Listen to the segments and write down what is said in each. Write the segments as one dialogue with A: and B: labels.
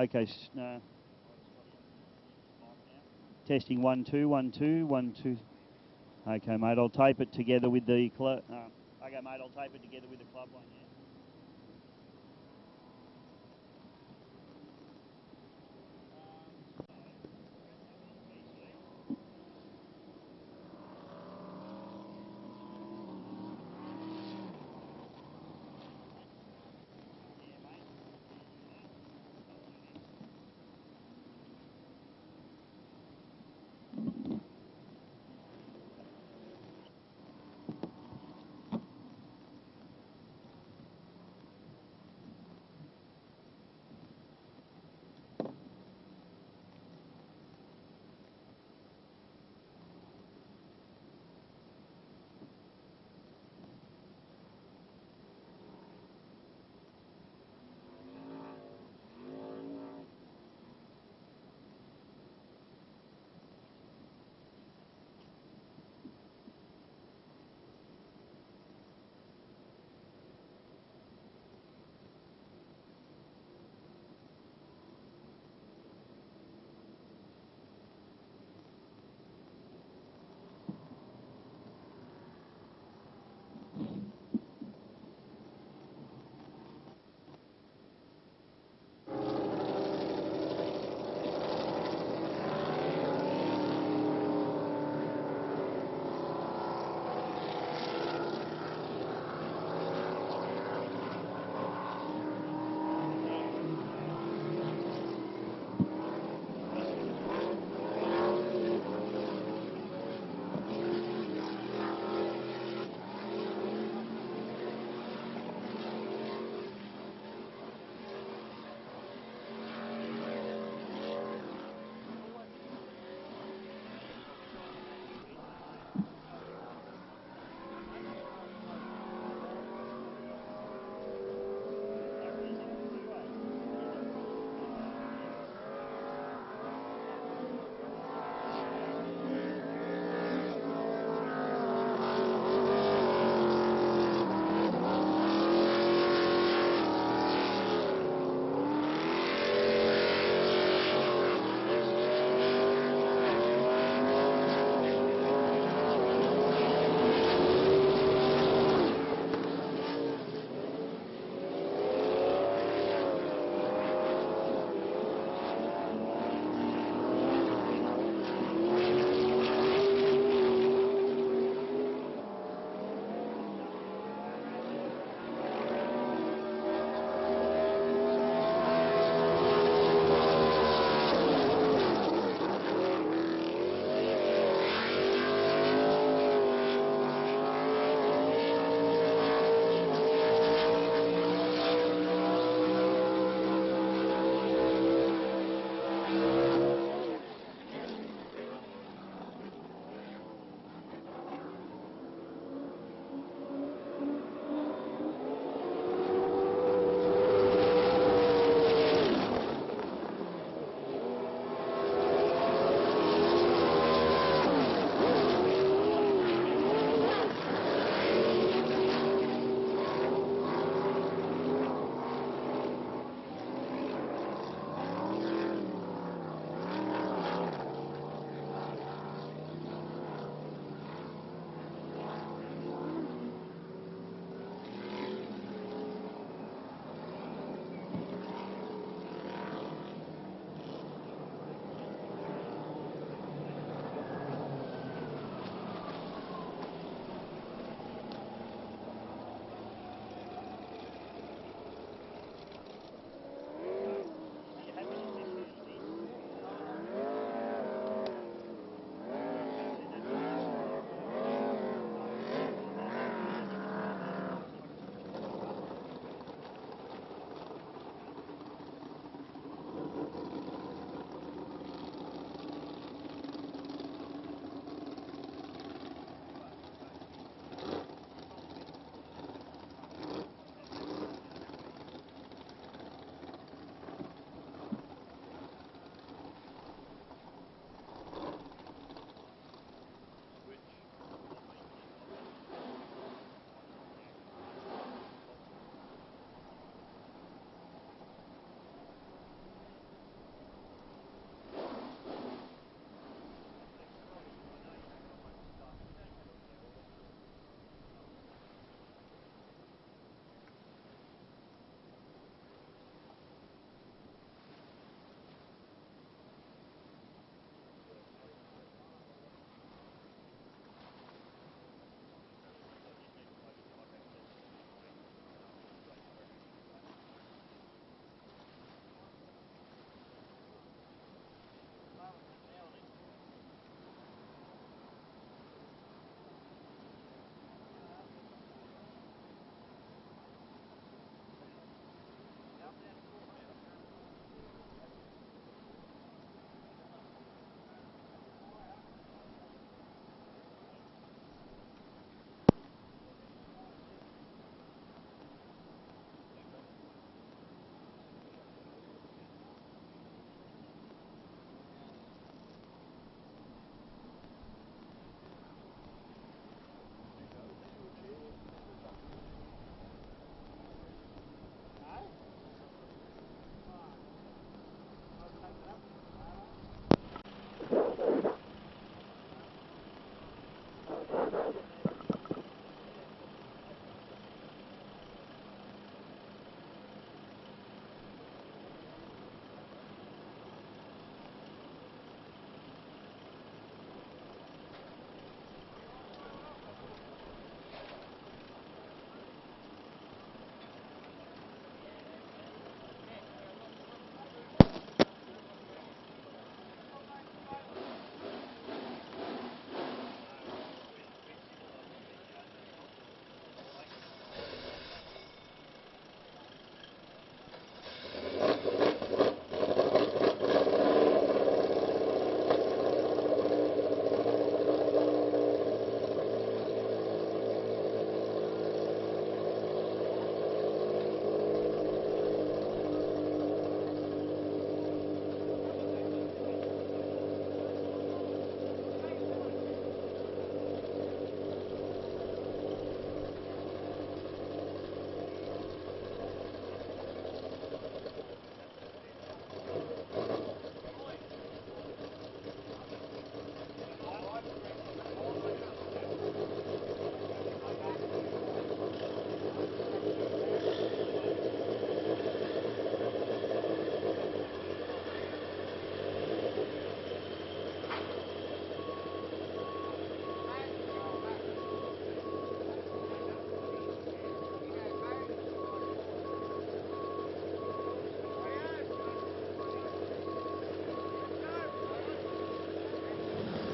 A: Okay. Testing 1 2 1 2 1 2. Okay, mate. I'll tape it together with the club. Okay, mate. I'll tape it together with the club one. Yeah.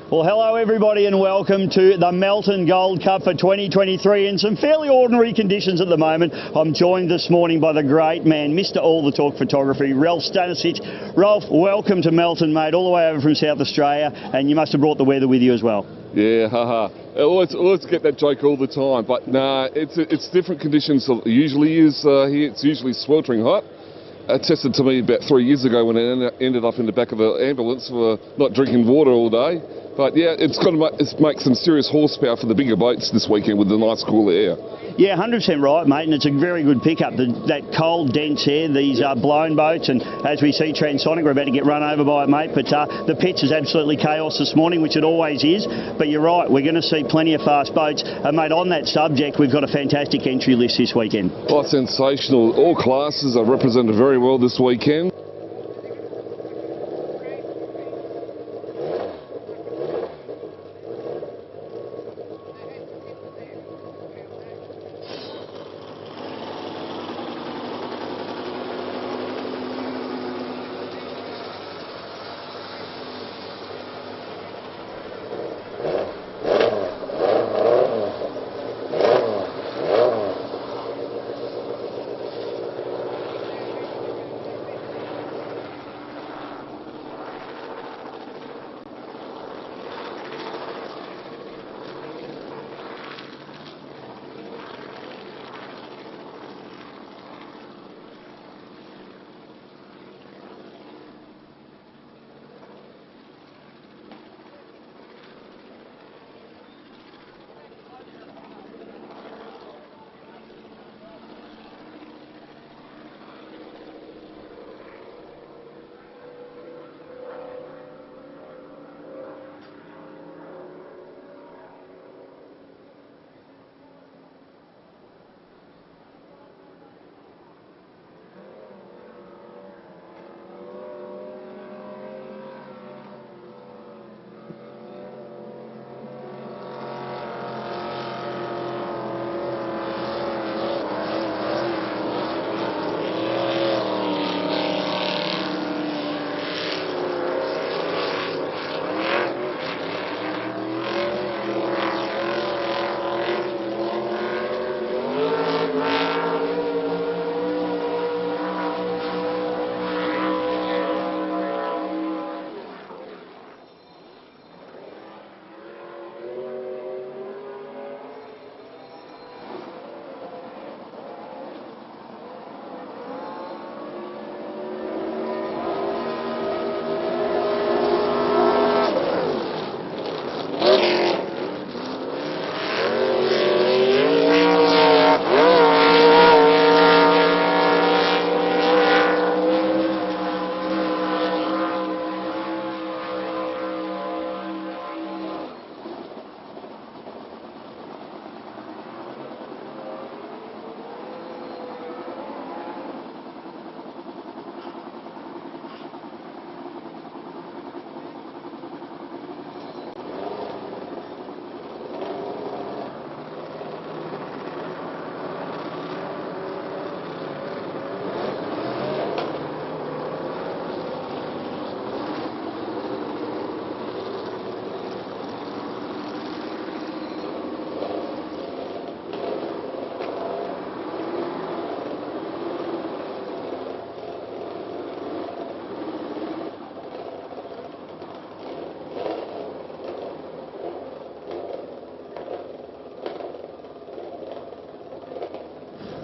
A: Well, hello everybody and welcome to the Melton Gold Cup for 2023 in some fairly ordinary conditions at the moment. I'm joined this morning by the great man, Mr. All the Talk Photography, Ralph Stanisic. Ralph, welcome to Melton, mate, all the way over from South Australia, and you must have brought the weather with you as well.
B: Yeah, haha. Let's get that joke all the time, but nah, it's different conditions than it usually is here. It's usually sweltering hot. It tested to me about 3 years ago when I ended up in the back of an ambulance for not drinking water all day. But yeah, it's going to make some serious horsepower for the bigger boats this weekend with the nice cooler air.
A: Yeah, 100% right, mate, and it's a very good pickup. That cold, dense air, these blown boats, and as we see Transonic, we're about to get run over by it, mate, but the pitch is absolutely chaos this morning, which it always is. But you're right, we're going to see plenty of fast boats. And, mate, on that subject, we've got a fantastic entry list this weekend.
B: Oh, sensational. All classes are represented very well this weekend.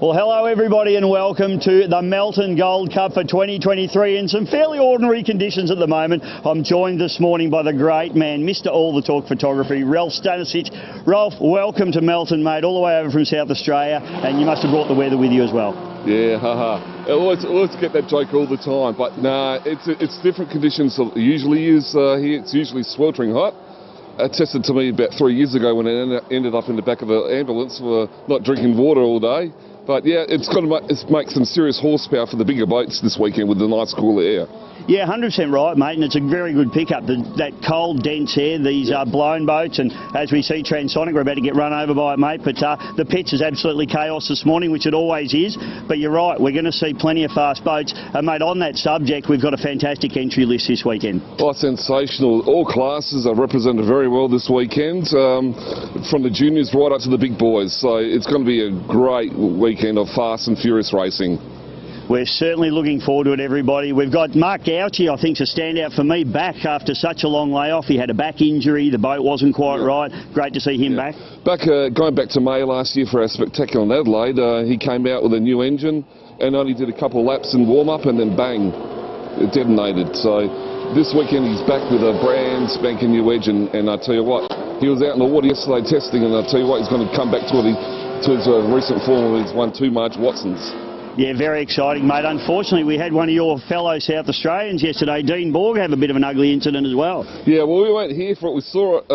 A: Well, hello everybody and welcome to the Melton Gold Cup for 2023 in some fairly ordinary conditions at the moment. I'm joined this morning by the great man, Mr. All the Talk Photography, Ralph Stanisic. Ralph, welcome to Melton, mate, all the way over from South Australia, and you must have brought the weather with you as well.
B: Yeah, haha. Let's get that joke all the time, but nah, it's different conditions than it usually is here. It's usually sweltering hot. It tested to me about 3 years ago when I ended up in the back of an ambulance for not drinking water all day. But yeah, it's got to make some serious horsepower for the bigger boats this weekend with the nice cooler air.
A: Yeah, 100% right, mate, and it's a very good pickup. That cold, dense air, these blown boats, and as we see Transonic, we're about to get run over by it, mate, but the pitch is absolutely chaos this morning, which it always is, but you're right, we're going to see plenty of fast boats, and mate, on that subject, we've got a fantastic entry list this weekend.
B: Oh, sensational. All classes are represented very well this weekend, from the juniors right up to the big boys, so it's going to be a great weekend of fast and furious racing.
A: We're certainly looking forward to it, everybody. We've got Mark Gauchi, I think, is a standout for me, back after such a long layoff. He had a back injury, the boat wasn't quite right. Great to see him back.
B: Going back to May last year for our spectacular in Adelaide, he came out with a new engine and only did a couple of laps in warm-up and then bang, it detonated. So this weekend he's back with a brand spanking new engine, and I tell you what, he was out in the water yesterday testing, and I tell you what, he's going to come back to his recent form when he's won 2 Marge Watsons.
A: Yeah, very exciting, mate. Unfortunately, we had one of your fellow South Australians yesterday, Dean Borg, have a bit of an ugly incident as well. Yeah,
B: well, we weren't here for it. We saw it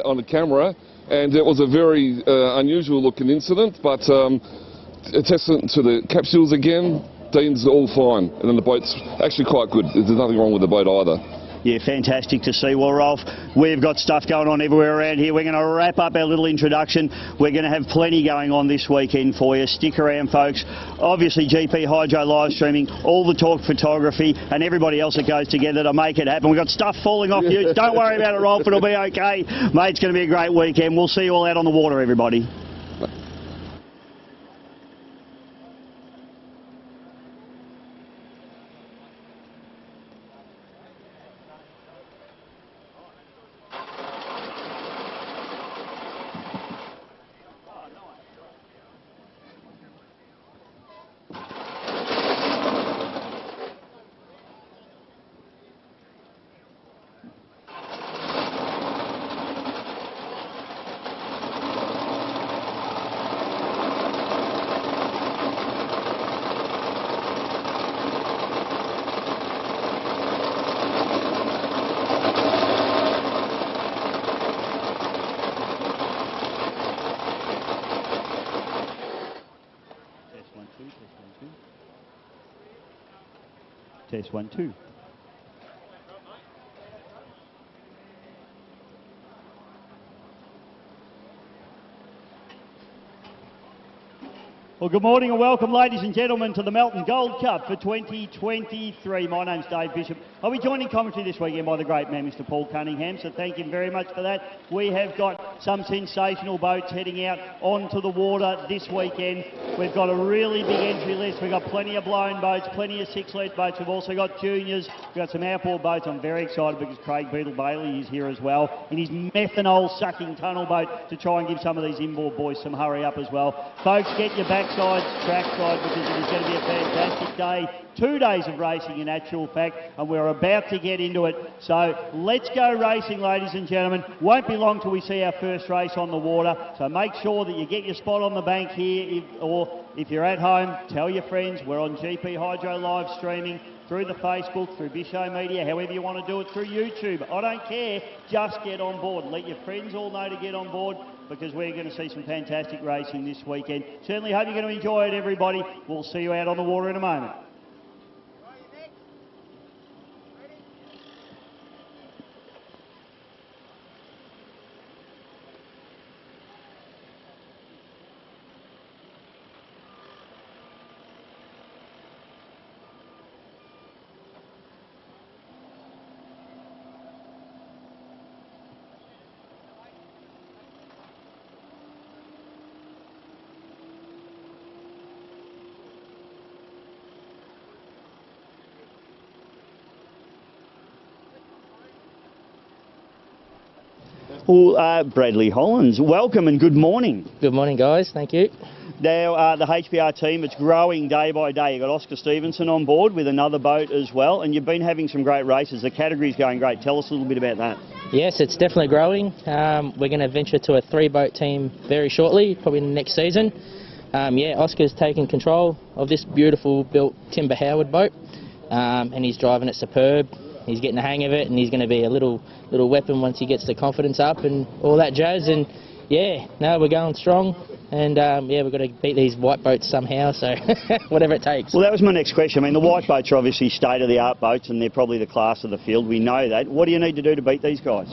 B: on the camera, and it was a very unusual-looking incident, but a testament to the capsules again. Dean's all fine, and then the boat's actually quite good. There's nothing wrong with the boat either.
A: Yeah, fantastic to see. Well, Rolf, we've got stuff going on everywhere around here. We're going to wrap up our little introduction. We're going to have plenty going on this weekend for you. Stick around, folks. Obviously, GP Hydro live streaming, all the talk photography, and everybody else that goes together to make it happen. We've got stuff falling off you. Don't worry about it, Rolf. It'll be okay. Mate, it's going to be a great weekend. We'll see you all out on the water, everybody. Test 1, 2. Well, good morning and welcome, ladies and gentlemen, to the Melton Gold Cup for 2023. My name's Dave Bishop. I'll be joined in commentary this weekend by the great man, Mr. Paul Cunningham, so thank him very much for that. We have got some sensational boats heading out onto the water this weekend. We've got a really big entry list. We've got plenty of blown boats, plenty of 6-lead boats. We've also got juniors. We've got some outboard boats. I'm very excited because Craig Beetle Bailey is here as well in his methanol-sucking tunnel boat to try and give some of these inboard boys some hurry up as well. Folks, get your backsides, trackside, because it is going to be a fantastic day. 2 days of racing in actual fact, and we're about to get into it. So let's go racing, ladies and gentlemen. Won't be long till we see our first race on the water, so make sure that you get your spot on the bank here, or if you're at home, tell your friends. We're on GP Hydro live streaming through the Facebook, through Bisho Media, however you want to do it, through YouTube. I don't care, just get on board. Let your friends all know to get on board, because we're going to see some fantastic racing this weekend. Certainly hope you're going to enjoy it, everybody. We'll see you out on the water in a moment. Well, Bradley Hollins, welcome and good morning.
C: Good morning, guys. Thank you.
A: Now, the HPR team, it's growing day by day. You've got Oscar Stevenson on board with another boat as well, and you've been having some great races. The category's going great. Tell us a little bit about that.
C: Yes, it's definitely growing. We're going to venture to a 3-boat team very shortly, probably in the next season. Yeah, Oscar's taking control of this beautiful built Timber Howard boat, and he's driving it superb. He's getting the hang of it, and he's going to be a little weapon once he gets the confidence up and all that jazz. And yeah, no, we're going strong. and yeah, we've got to beat these white boats somehow, so whatever it takes.
A: Well, that was my next question. I mean, the white boats are obviously state-of-the-art boats, and they're probably the class of the field. We know that. What do you need to do to beat these guys?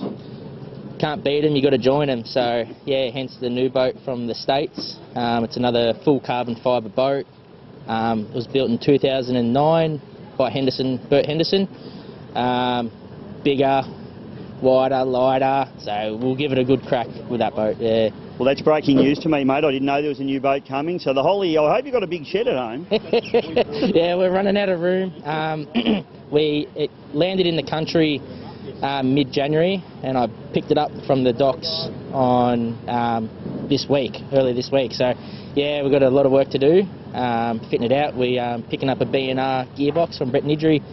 C: Can't beat them, you got to join them. So yeah, hence the new boat from the States. It's another full carbon fibre boat. It was built in 2009 by Bert Henderson. Bigger, wider, lighter, so we'll give it a good crack with that boat. Yeah.
A: Well, that's breaking news to me, mate. I didn't know there was a new boat coming. So I hope you've got a big shed at home.
C: Yeah, we're running out of room. It landed in the country mid-January, and I picked it up from the docks on early this week. So yeah, we've got a lot of work to do, fitting it out. We're picking up a B&R gearbox from Brett Nidry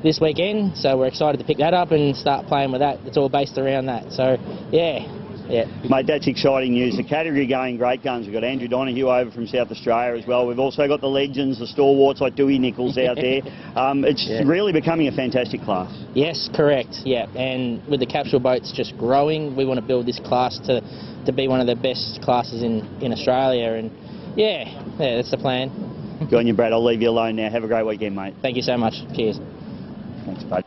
C: this weekend, so we're excited to pick that up and start playing with that. It's all based around that. So yeah.
A: Mate, that's exciting news. The category going great guns. We've got Andrew Donoghue over from South Australia as well. We've also got the legends, the stalwarts like Dewey Nichols out there. It's really becoming a fantastic class.
C: Yes, correct. Yeah, and with the capsule boats just growing, we want to build this class to be one of the best classes in Australia. And yeah, that's the plan.
A: Good on you, Brad. I'll leave you alone now. Have a great weekend, mate.
C: Thank you so much. Cheers.
A: Thanks, bud.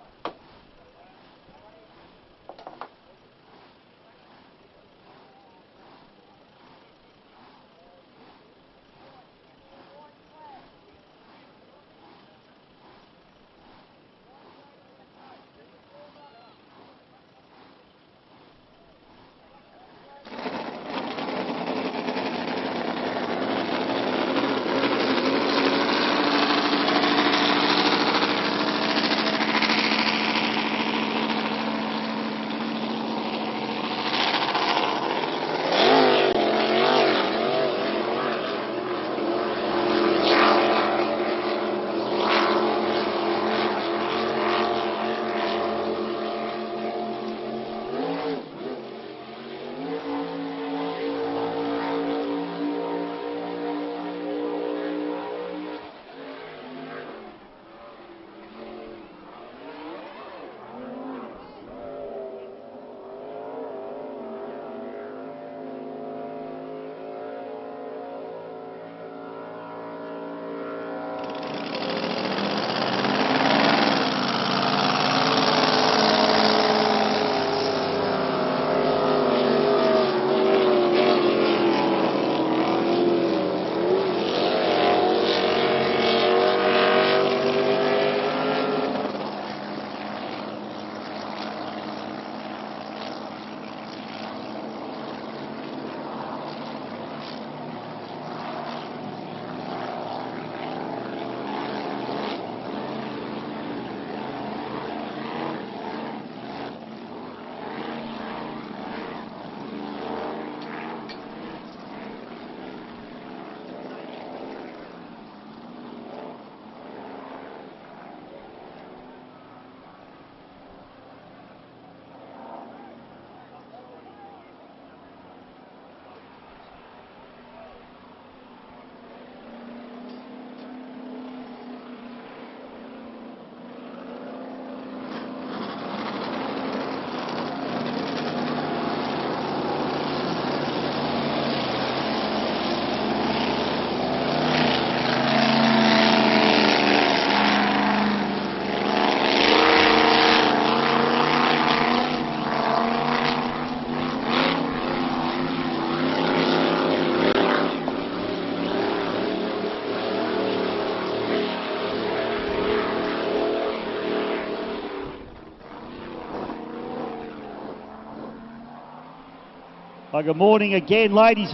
D: Good morning again, ladies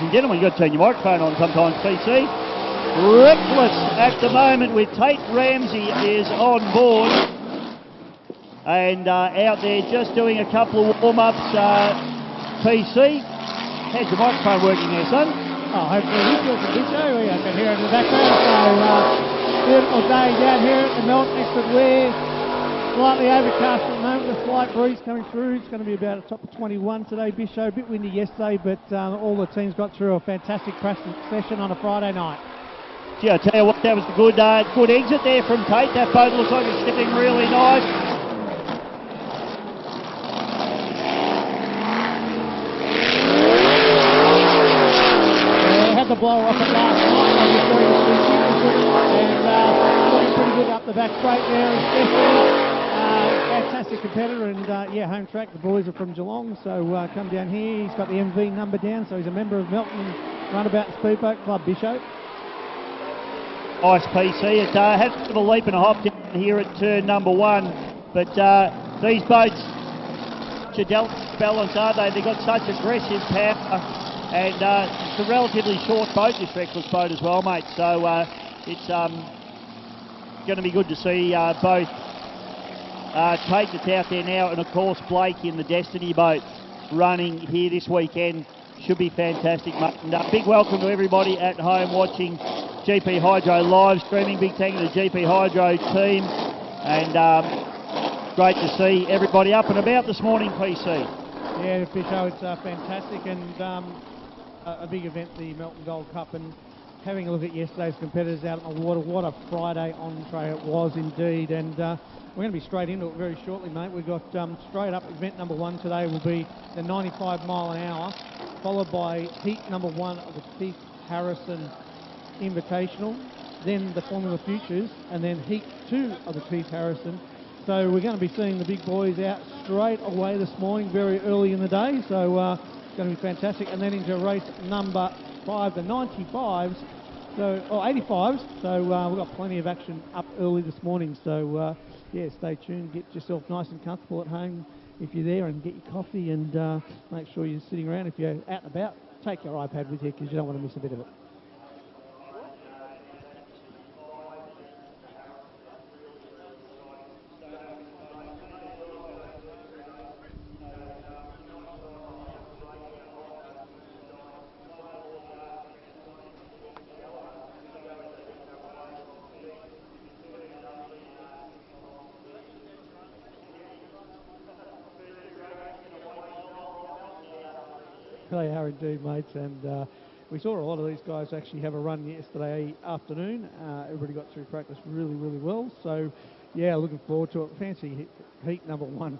D: and gentlemen. You've got to turn your microphone on sometimes, PC. Reckless at the moment with Tate Ramsey is on board and out there just doing a couple of warm-ups. PC, how's your microphone working there, son?
E: Oh, hopefully he's doing some good show. I can hear it in the background. So, beautiful day down here at the Melton next to Ware. Slightly overcast at the moment, with a slight breeze coming through. It's going to be about a top of 21 today, Bisho. A bit windy yesterday, but all the teams got through a fantastic practice session on a Friday night.
D: Gee, I tell you what, that was a good exit there from Tate. That boat looks like it's sitting really nice.
E: blower off it last night. I was very consistent with it, and looking pretty good up the back straight there. Fantastic competitor, and yeah, home track. The boys are from Geelong, so come down here. He's got the MV number down, so he's a member of Melton Runabout Speedboat Club, Bisho.
D: Nice PC. It has a bit of a leap and a hop down here at turn number 1, but these boats, Chadell balance, are they? They've got such aggressive power, and it's a relatively short boat, this Reckless boat as well, mate. So it's going to be good to see both Tate that's out there now, and of course Blake in the Destiny boat running here this weekend. Should be fantastic, mate. And big welcome to everybody at home watching GP Hydro live streaming. Big thank you to the GP Hydro team, and great to see everybody up and about this morning, PC.
E: Yeah, Fisho, it's fantastic, and a big event, the Melton Gold Cup, and having a look at yesterday's competitors out on the water, what a Friday entree it was indeed, and we're going to be straight into it very shortly, mate. We've got straight up event number 1 today will be the 95 mile an hour, followed by heat number 1 of the Keith Harrison Invitational, then the Formula Futures, and then heat 2 of the Keith Harrison. So we're going to be seeing the big boys out straight away this morning, very early in the day, so it's going to be fantastic. And then into race number 5, the 95s, so, or 85s, so we've got plenty of action up early this morning, so yeah, stay tuned, get yourself nice and comfortable at home if you're there, and get your coffee, and make sure you're sitting around. If you're out and about, take your iPad with you, because you don't want to miss a bit of it. They are indeed, mates, and we saw a lot of these guys actually have a run yesterday afternoon. Everybody got through practice really, really well, so yeah, looking forward to it. Fancy heat number 1.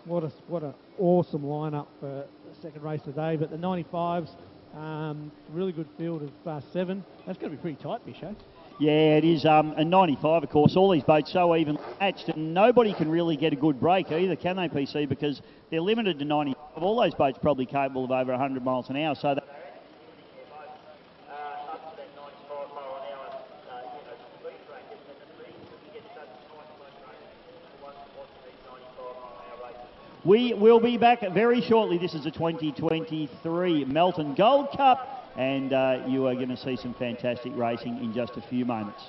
E: What an awesome lineup for the second race today. But the 95s, really good field of 7. That's going to be pretty tight, Bisho.
D: Yeah, it is. And 95, of course, all these boats so evenly matched, and nobody can really get a good break either, can they, PC? Because they're limited to 95. All those boats probably capable of over 100 miles an hour. So we will be back very shortly. This is the 2023 Melton Gold Cup, and you are going to see some fantastic racing in just a few moments.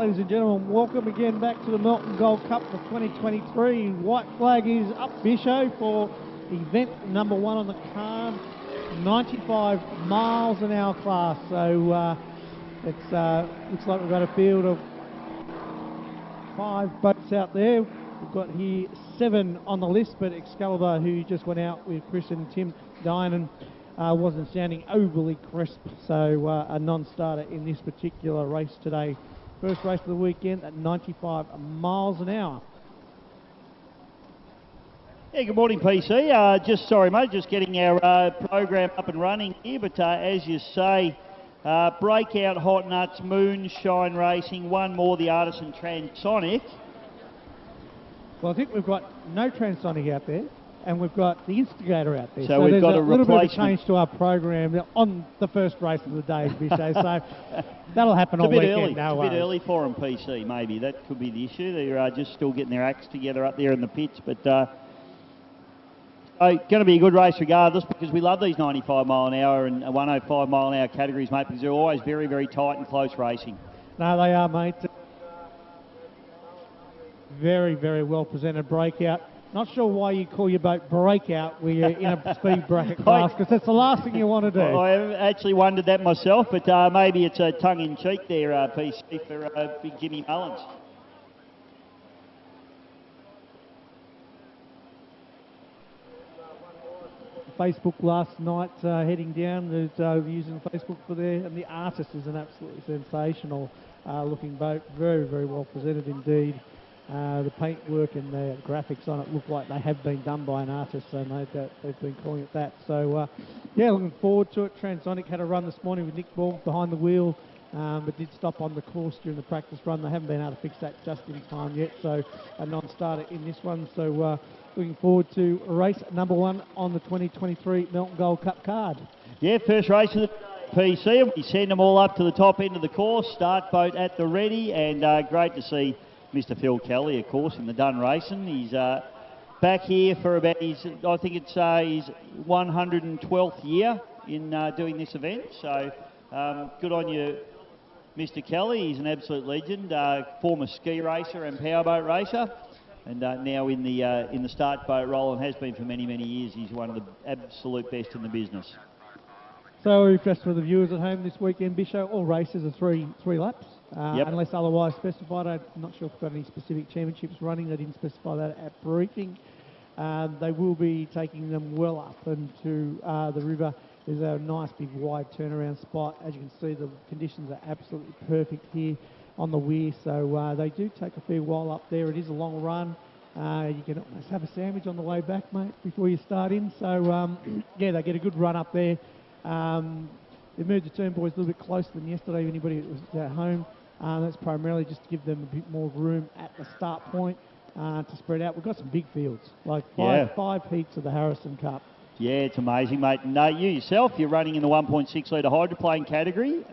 E: ladies and gentlemen. Welcome again back to the Melton Gold Cup for 2023. White flag is up, Bisho, for event number 1 on the card, 95 miles an hour class. So it looks like we've got a field of 5 boats out there. We've got here 7 on the list, but Excalibur, who just went out with Chris and Tim Dinan, wasn't sounding overly crisp, so a non-starter in this particular race today. First race of the weekend at 95 miles an hour.
D: Yeah, good morning, PC. Sorry, mate, just getting our program up and running here, but as you say, Breakout, Hot Nuts, Moonshine Racing, one more, the Artisan Transonic.
E: Well, I think we've got no Transonic out there, and we've got the Instigator out there.
D: So we've got a
E: little bit of a
D: replacement.
E: change to our program on the first race of the day, Bisho. So that'll happen
D: It's
E: all
D: a bit
E: weekend.
D: early.
E: No
D: It's a
E: worries.
D: bit early for them, PC, maybe. That could be the issue. They're just still getting their acts together up there in the pits. But going to be a good race regardless, because we love these 95 mile an hour and 105 mile an hour categories, mate, because they're always very, very tight and close racing.
E: No, they are, mate. Very, very well presented Breakout. Not sure why you call your boat Breakout when you're in a speed bracket class, because that's the last thing you want to do.
D: I actually wondered that myself, but maybe it's a tongue-in-cheek there, PC, for big Jimmy Mullins.
E: Facebook last night, heading down, using Facebook for there, and the Artist is an absolutely sensational looking boat. Very, very well presented indeed. The paintwork and the graphics on it look like they have been done by an artist, so they've been calling it that. So, yeah, looking forward to it. Transonic had a run this morning with Nick Ball behind the wheel, but did stop on the course during the practice run. They haven't been able to fix that just in time yet, so a non-starter in this one. So, looking forward to race number 1 on the 2023 Melton Gold Cup card.
D: Yeah, first race of the PC, and we send them all up to the top end of the course. Start boat at the ready, and great to see Mr. Phil Kelly, of course, in the Dun Racing. He's back here for about I think it's his 112th year in doing this event. So good on you, Mr. Kelly. He's an absolute legend, former ski racer and powerboat racer, and now in the start boat role, and has been for many, many years. He's one of the absolute best in the business.
E: So, just for the viewers at home this weekend, Bisho, all races are three laps,
D: Yep.
E: unless otherwise specified. I'm not sure if we've got any specific championships running. They didn't specify that at briefing. They will be taking them well up into the river. There's a nice big wide turnaround spot. As you can see, the conditions are absolutely perfect here on the weir, so they do take a fair while up there. It is a long run. You can almost have a sandwich on the way back, mate, before you start in. So, yeah, they get a good run up there. They moved the turn boys a little bit closer than yesterday. Anybody that was at home, that's primarily just to give them a bit more room at the start point to spread out. We've got some big fields, like five heats of the Harrison Cup.
D: Yeah, it's amazing, mate. And you yourself, you're running in the 1.6 litre hydroplane category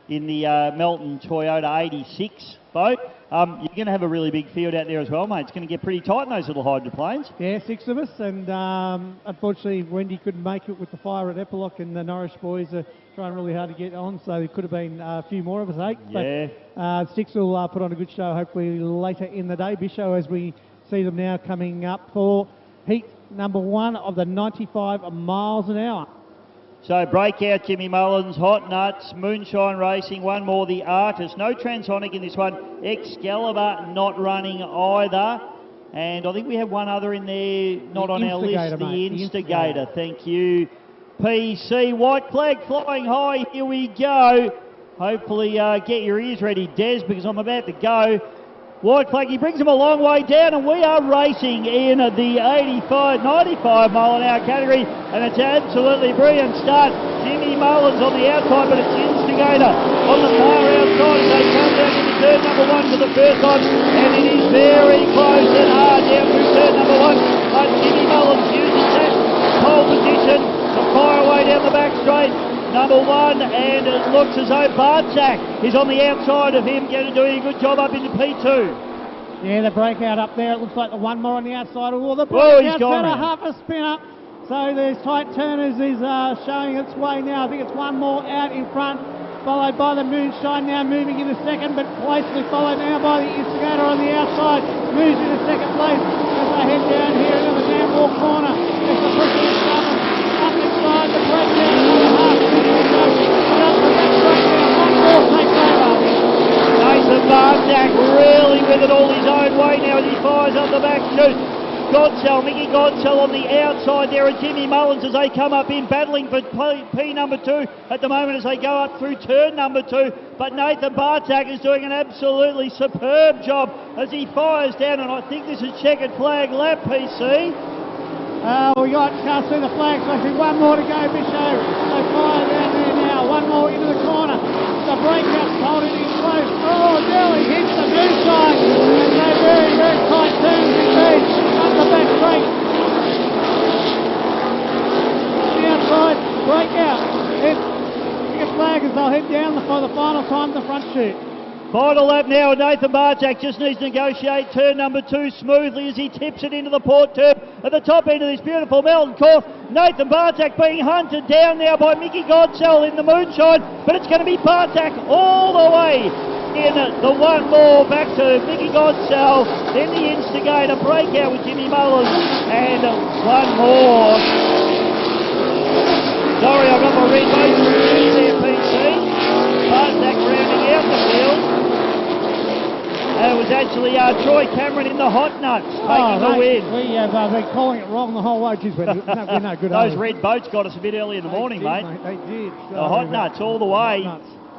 D: in the Melton Toyota 86 boat. You're going to have a really big field out there as well, mate. It's going to get pretty tight in those little hydroplanes.
E: Yeah, 6 of us, and unfortunately Wendy couldn't make it with the fire at Epilock, and the Norwich boys are trying really hard to get on, so there could have been a few more of us, 8.
D: Yeah.
E: But 6 will put on a good show hopefully later in the day, Bisho, as we see them now coming up for heat number 1 of the 95 miles an hour.
D: So Breakout, Jimmy Mullins, Hot Nuts, Moonshine Racing, one more, the Artist. No Transonic in this one. Excalibur not running either. And I think we have one other in there, not on our list, the Instigator. Thank you, PC. White flag flying high, here we go. Hopefully get your ears ready, Des, because I'm about to go. White flag, he brings them a long way down, and we are racing in the 95 mile an hour category, and it's an absolutely brilliant start. Jimmy Mullins on the outside, but it's Instigator on the far outside as they come down into turn number 1 for the first time, and it is very close and hard down through turn number 1, but Jimmy Mullins uses that pole position to fire away down the back straight. Number 1, and it looks as though Bartzak is on the outside of him, doing a good job up into P2.
E: Yeah, the breakout up there. It looks like the one more on the outside. Oh, the
D: he's
E: breakout's
D: gone
E: had a
D: round.
E: half a spin up. So there's tight turners is showing its way now. I think it's one more out in front. followed by the Moonshine, now moving into second, but closely followed now by the Instigator on the outside, moves into second place as they head down here into the Namwar corner. As the pressure is coming up inside the breakdown for the half minute to go. But up with that breakdown, one more takes over.
A: Nathan Bartak really with it all his own way now as he fires up the back chute. Mickey Godsell on the outside there, and Jimmy Mullins as they come up in, battling for P number 2 at the moment as they go up through turn number 2. But Nathan Bartak is doing an absolutely superb job as he fires down, and I think this is checkered flag lap, PC.
E: Can't see the flag, so I think one more to go, Bisho. They fire down there now, one more into the corner. The breakout's holding in close. Oh, nearly hits the Moonshine. And they're very, very tight turns indeed. Up the back straight. The outside breakout. It's flag as they'll head down for the final time the front chute.
A: Final lap now, and Nathan Bartak just needs to negotiate turn number 2 smoothly as he tips it into the port turn at the top end of this beautiful Melton course. Nathan Bartak being hunted down now by Mickey Godsell in the Moonshine, but it's going to be Bartak all the way in the one more back to Mickey Godsell, then the Instigator breakout with Jimmy Mullins, and one more. Sorry, I've got my red boat there, PC. Bartak rounding out the field. It was actually Troy Cameron in the hot nuts taking the win.
E: We have been calling it wrong the whole way. Jeez, we're no good.
A: Those red boats got us a bit early in the morning, mate.
E: They did.
A: The hot nuts all the way.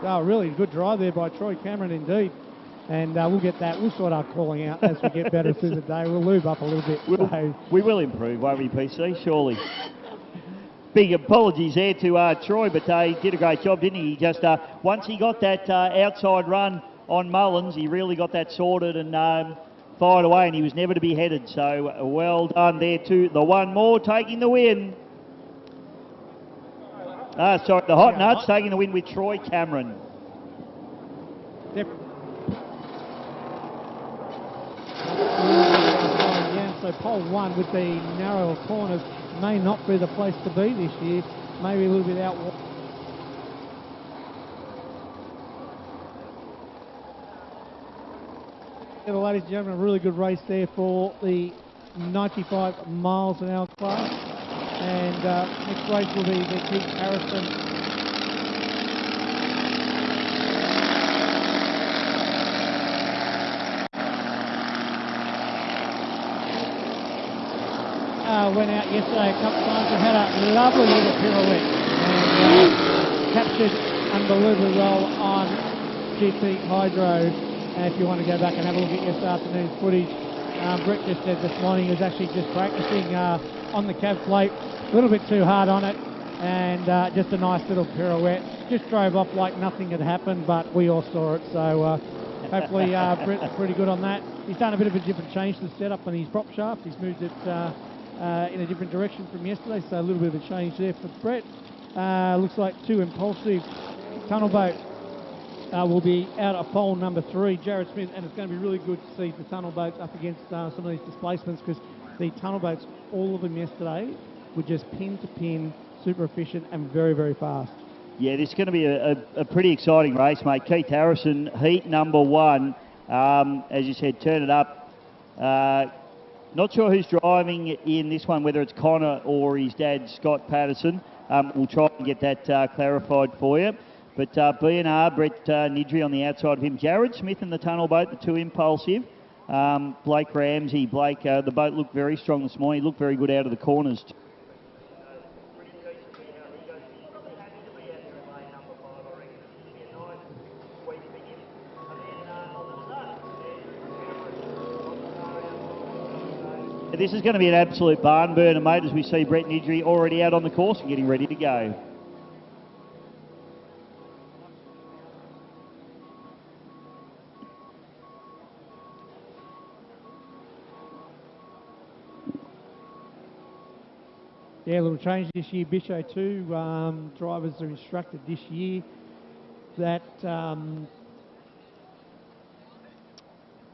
E: Oh, really good drive there by Troy Cameron indeed. And we'll get that. We'll sort our calling out as we get better through the day. We'll lube up a little bit.
A: We will improve, won't we, PC? Surely. Big apologies there to Troy, but he did a great job, didn't he? He just, once he got that outside run on Mullins, he really got that sorted and fired away, and he was never to be headed. So well done there to the one more taking the win. The hot nuts taking the win with Troy Cameron.
E: So pole 1 with the narrower corners may not be the place to be this year. Maybe a little bit out. Yeah, ladies and gentlemen, a really good race there for the 95 miles an hour class. And next race will be the Keith Harrison. Went out yesterday a couple of times and had a lovely little pirouette and captured unbelievably well on GP Hydro. If you want to go back and have a look at yesterday afternoon's footage, Brett just said this morning he was actually just practicing on the cab plate, a little bit too hard on it, and just a nice little pirouette. Just drove off like nothing had happened, but we all saw it, so hopefully Brett's pretty good on that. He's done a bit of a different change to the setup on his prop shaft. He's moved it in a different direction from yesterday, so a little bit of a change there for Brett. Looks like too impulsive. Tunnel boat will be out at pole number 3, Jared Smith, and it's going to be really good to see the tunnel boats up against some of these displacements, because the tunnel boats, all of them yesterday, were just pin to pin, super efficient and very, very fast.
A: Yeah, this is going to be a pretty exciting race, mate. Keith Harrison, heat number 1. As you said, turn it up. Not sure who's driving in this one, whether it's Connor or his dad, Scott Patterson. We'll try and get that clarified for you. But B&R, Brett Nidri on the outside of him. Jared Smith in the tunnel boat, the 2 impulsive. Blake Ramsey. The boat looked very strong this morning. He looked very good out of the corners. This is going to be an absolute barn burner, mate, as we see Brett Nidri already out on the course and getting ready to go.
E: Yeah, a little change this year, Bisho too. Drivers are instructed this year that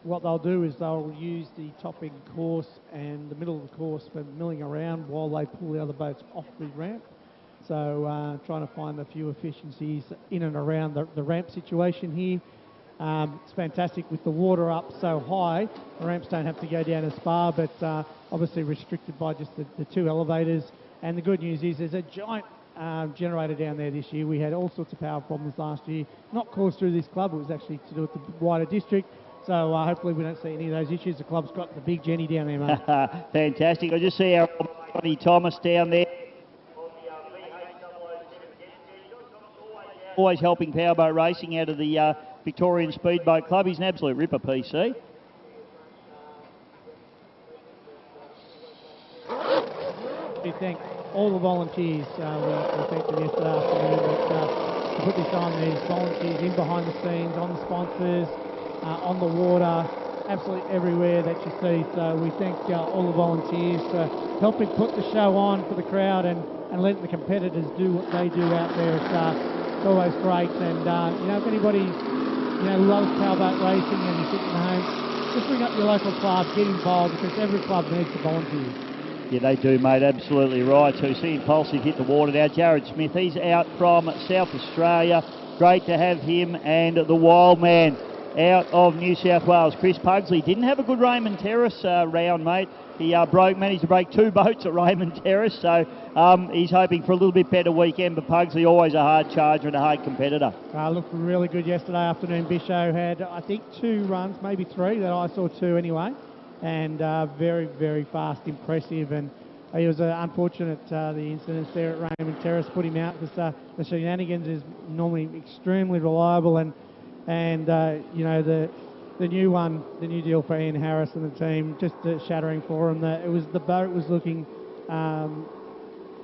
E: what they'll do is they'll use the top end course and the middle of the course for milling around while they pull the other boats off the ramp. So trying to find a few efficiencies in and around the ramp situation here. It's fantastic with the water up so high. The ramps don't have to go down as far, but obviously restricted by just the two elevators. And the good news is there's a giant generator down there this year. We had all sorts of power problems last year, not caused through this club. It was actually to do with the wider district. So hopefully we don't see any of those issues. The club's got the big Jenny down there, mate.
D: Fantastic. I just see our Johnny Thomas down there. Always helping powerboat racing out of the Victorian Speedboat Club. He's an absolute ripper, PC.
E: We thank all the volunteers. We thanked them yesterday afternoon to put this on. These volunteers in behind the scenes, on the sponsors, on the water, absolutely everywhere that you see. So we thank all the volunteers for helping put the show on for the crowd and letting the competitors do what they do out there. It's always great. And if anybody loves powerboat racing and you're sitting at home, just bring up your local club, get involved, because every club needs the volunteers.
D: Yeah, they do, mate. Absolutely right. So see Impulsive hit the water now. Jared Smith, he's out from South Australia. Great to have him. And the Wild Man out of New South Wales, Chris Pugsley. Didn't have a good Raymond Terrace round, mate. He managed to break 2 boats at Raymond Terrace, so he's hoping for a little bit better weekend. But Pugsley, always a hard charger and a hard competitor.
E: Looked really good yesterday afternoon. Bisho had, I think, 2 runs, maybe 3, that I saw 2 anyway. And very, very fast, impressive. And it was unfortunate, the incidents there at Raymond Terrace put him out, because the Shenanigans is normally extremely reliable. And the new deal for Ian Harris and the team, just shattering for him. The boat was looking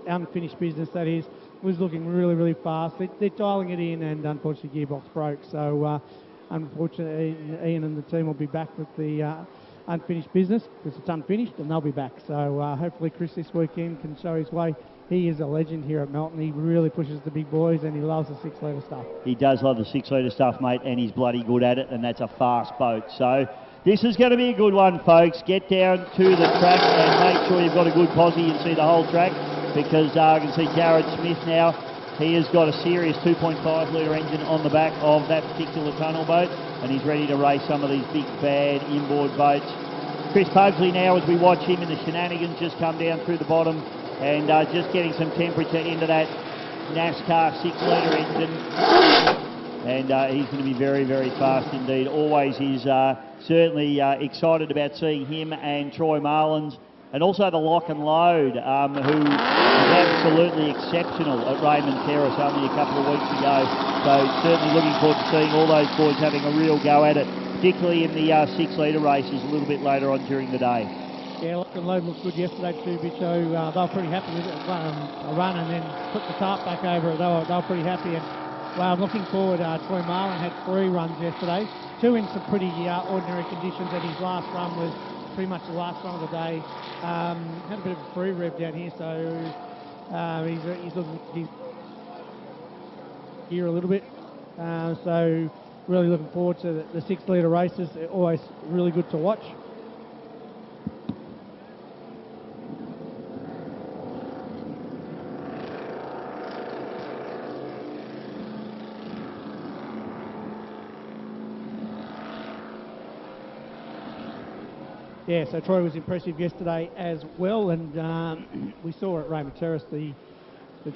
E: unfinished business, that is, was looking really, really fast. They're dialing it in, and unfortunately gearbox broke. So unfortunately Ian and the team will be back with the unfinished business, because it's unfinished, and they'll be back. So hopefully Chris this weekend can show his way. He is a legend here at Melton. He really pushes the big boys, and he loves the 6-litre stuff.
D: He does love the 6-litre stuff, mate, and he's bloody good at it, and that's a fast boat. So this is going to be a good one, folks. Get down to the track and make sure you've got a good posse and see the whole track, because I can see Jared Smith now. He has got a serious 2.5-litre engine on the back of that particular tunnel boat, and he's ready to race some of these big, bad inboard boats. Chris Pugsley now, as we watch him in the Shenanigans, just come down through the bottom and just getting some temperature into that NASCAR 6-litre engine. And he's going to be very, very fast indeed. Always is certainly excited about seeing him and Troy Marlins. And also the Lock and Load, who was absolutely exceptional at Raymond Terrace only a couple of weeks ago. So certainly looking forward to seeing all those boys having a real go at it, particularly in the 6-litre races a little bit later on during the day.
E: Yeah, Lock and Load looked good yesterday too, Bicho. They were pretty happy with it. A run and then put the tarp back over it. They were pretty happy. And I'm looking forward. Troy Marlin had 3 runs yesterday, 2 in some pretty ordinary conditions, and his last run was pretty much the last run of the day. Had a bit of a free rev down here, so he's looking here a little bit. So really looking forward to the 6-litre races. They're always really good to watch. Yeah, so Troy was impressive yesterday as well, and we saw at Raymond Terrace the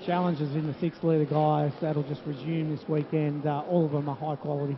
E: challenges in the 6-litre guys. That'll just resume this weekend. All of them are high quality.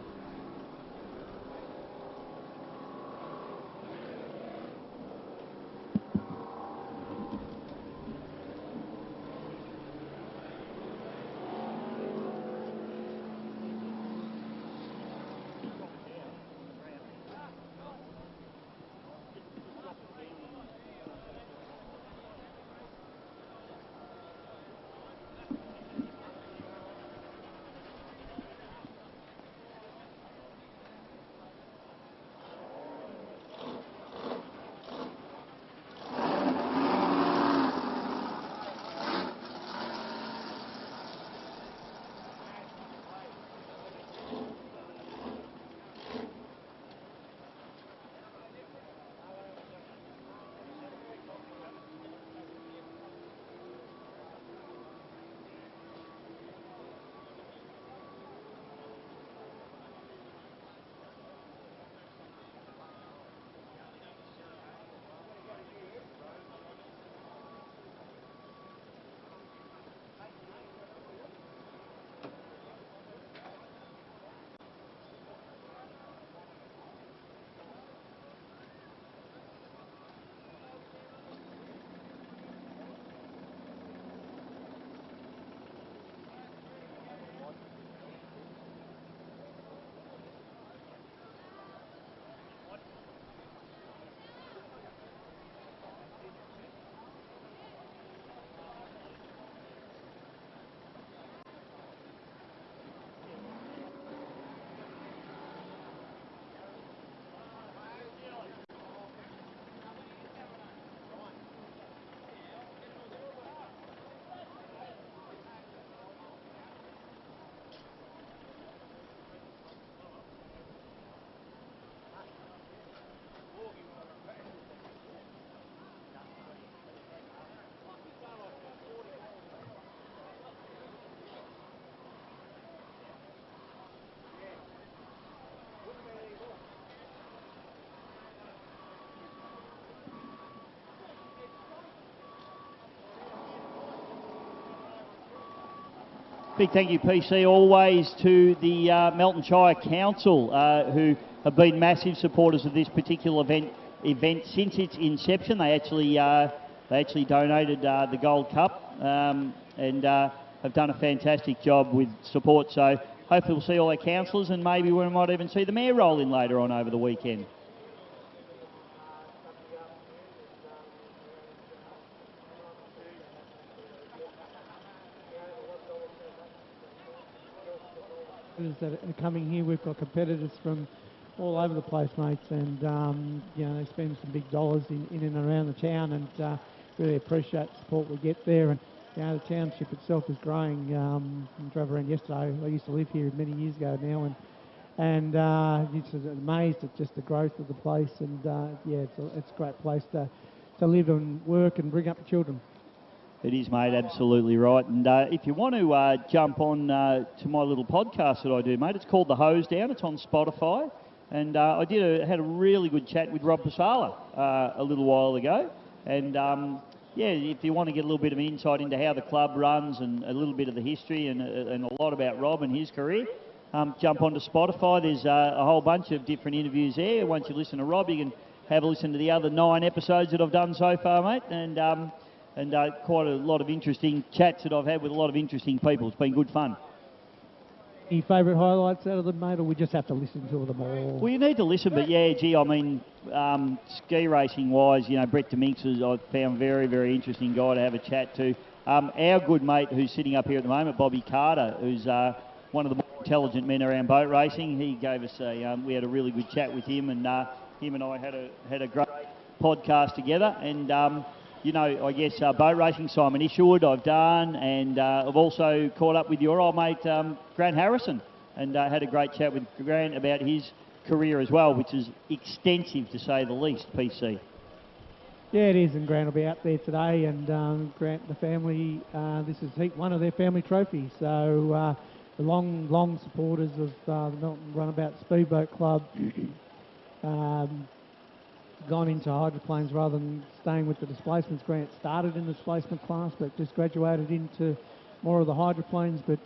D: Big thank you, PC, always to the Melton Shire Council, who have been massive supporters of this particular event since its inception. They actually donated the Gold Cup and have done a fantastic job with support. So hopefully we'll see all our councillors, and maybe we might even see the mayor roll in later on over the weekend.
E: That are coming here, we've got competitors from all over the place, mates, and you know, they spend some big dollars in and around the town, and really appreciate the support we get there. And you know, the township itself is growing. I drove around yesterday. I used to live here many years ago now, and just amazed at just the growth of the place. And yeah, it's a great place to live and work and bring up the children.
D: It is, mate, absolutely right. And if you want to jump on to my little podcast that I do, mate, it's called The Hose Down. It's on Spotify. And I had a really good chat with Rob Pasala a little while ago. And yeah, if you want to get a little bit of insight into how the club runs and a little bit of the history and a lot about Rob and his career, jump onto Spotify. There's a whole bunch of different interviews there. Once you listen to Rob, you can have a listen to the other 9 episodes that I've done so far, mate. And quite a lot of interesting chats that I've had with a lot of interesting people. It's been good fun.
E: Any favourite highlights out of them, mate, or we just have to listen to them all?
D: Well, you need to listen, but yeah, gee, I mean, ski racing wise, you know, Brett DeMinx is, I found, very, very interesting guy to have a chat to. Our good mate who's sitting up here at the moment, Bobby Carter, who's one of the more intelligent men around boat racing, he gave us we had a really good chat with him, and him and I had a great podcast together. And you know, I guess boat racing, Simon Isherwood I've done, and I've also caught up with your old mate Grant Harrison, and had a great chat with Grant about his career as well, which is extensive to say the least, PC.
E: Yeah, it is, and Grant will be out there today, and Grant and the family, this is one of their family trophies, so the long supporters of the Melton Runabout Speedboat Club, gone into hydroplanes rather than staying with the displacements. Grant started in the displacement class but just graduated into more of the hydroplanes, but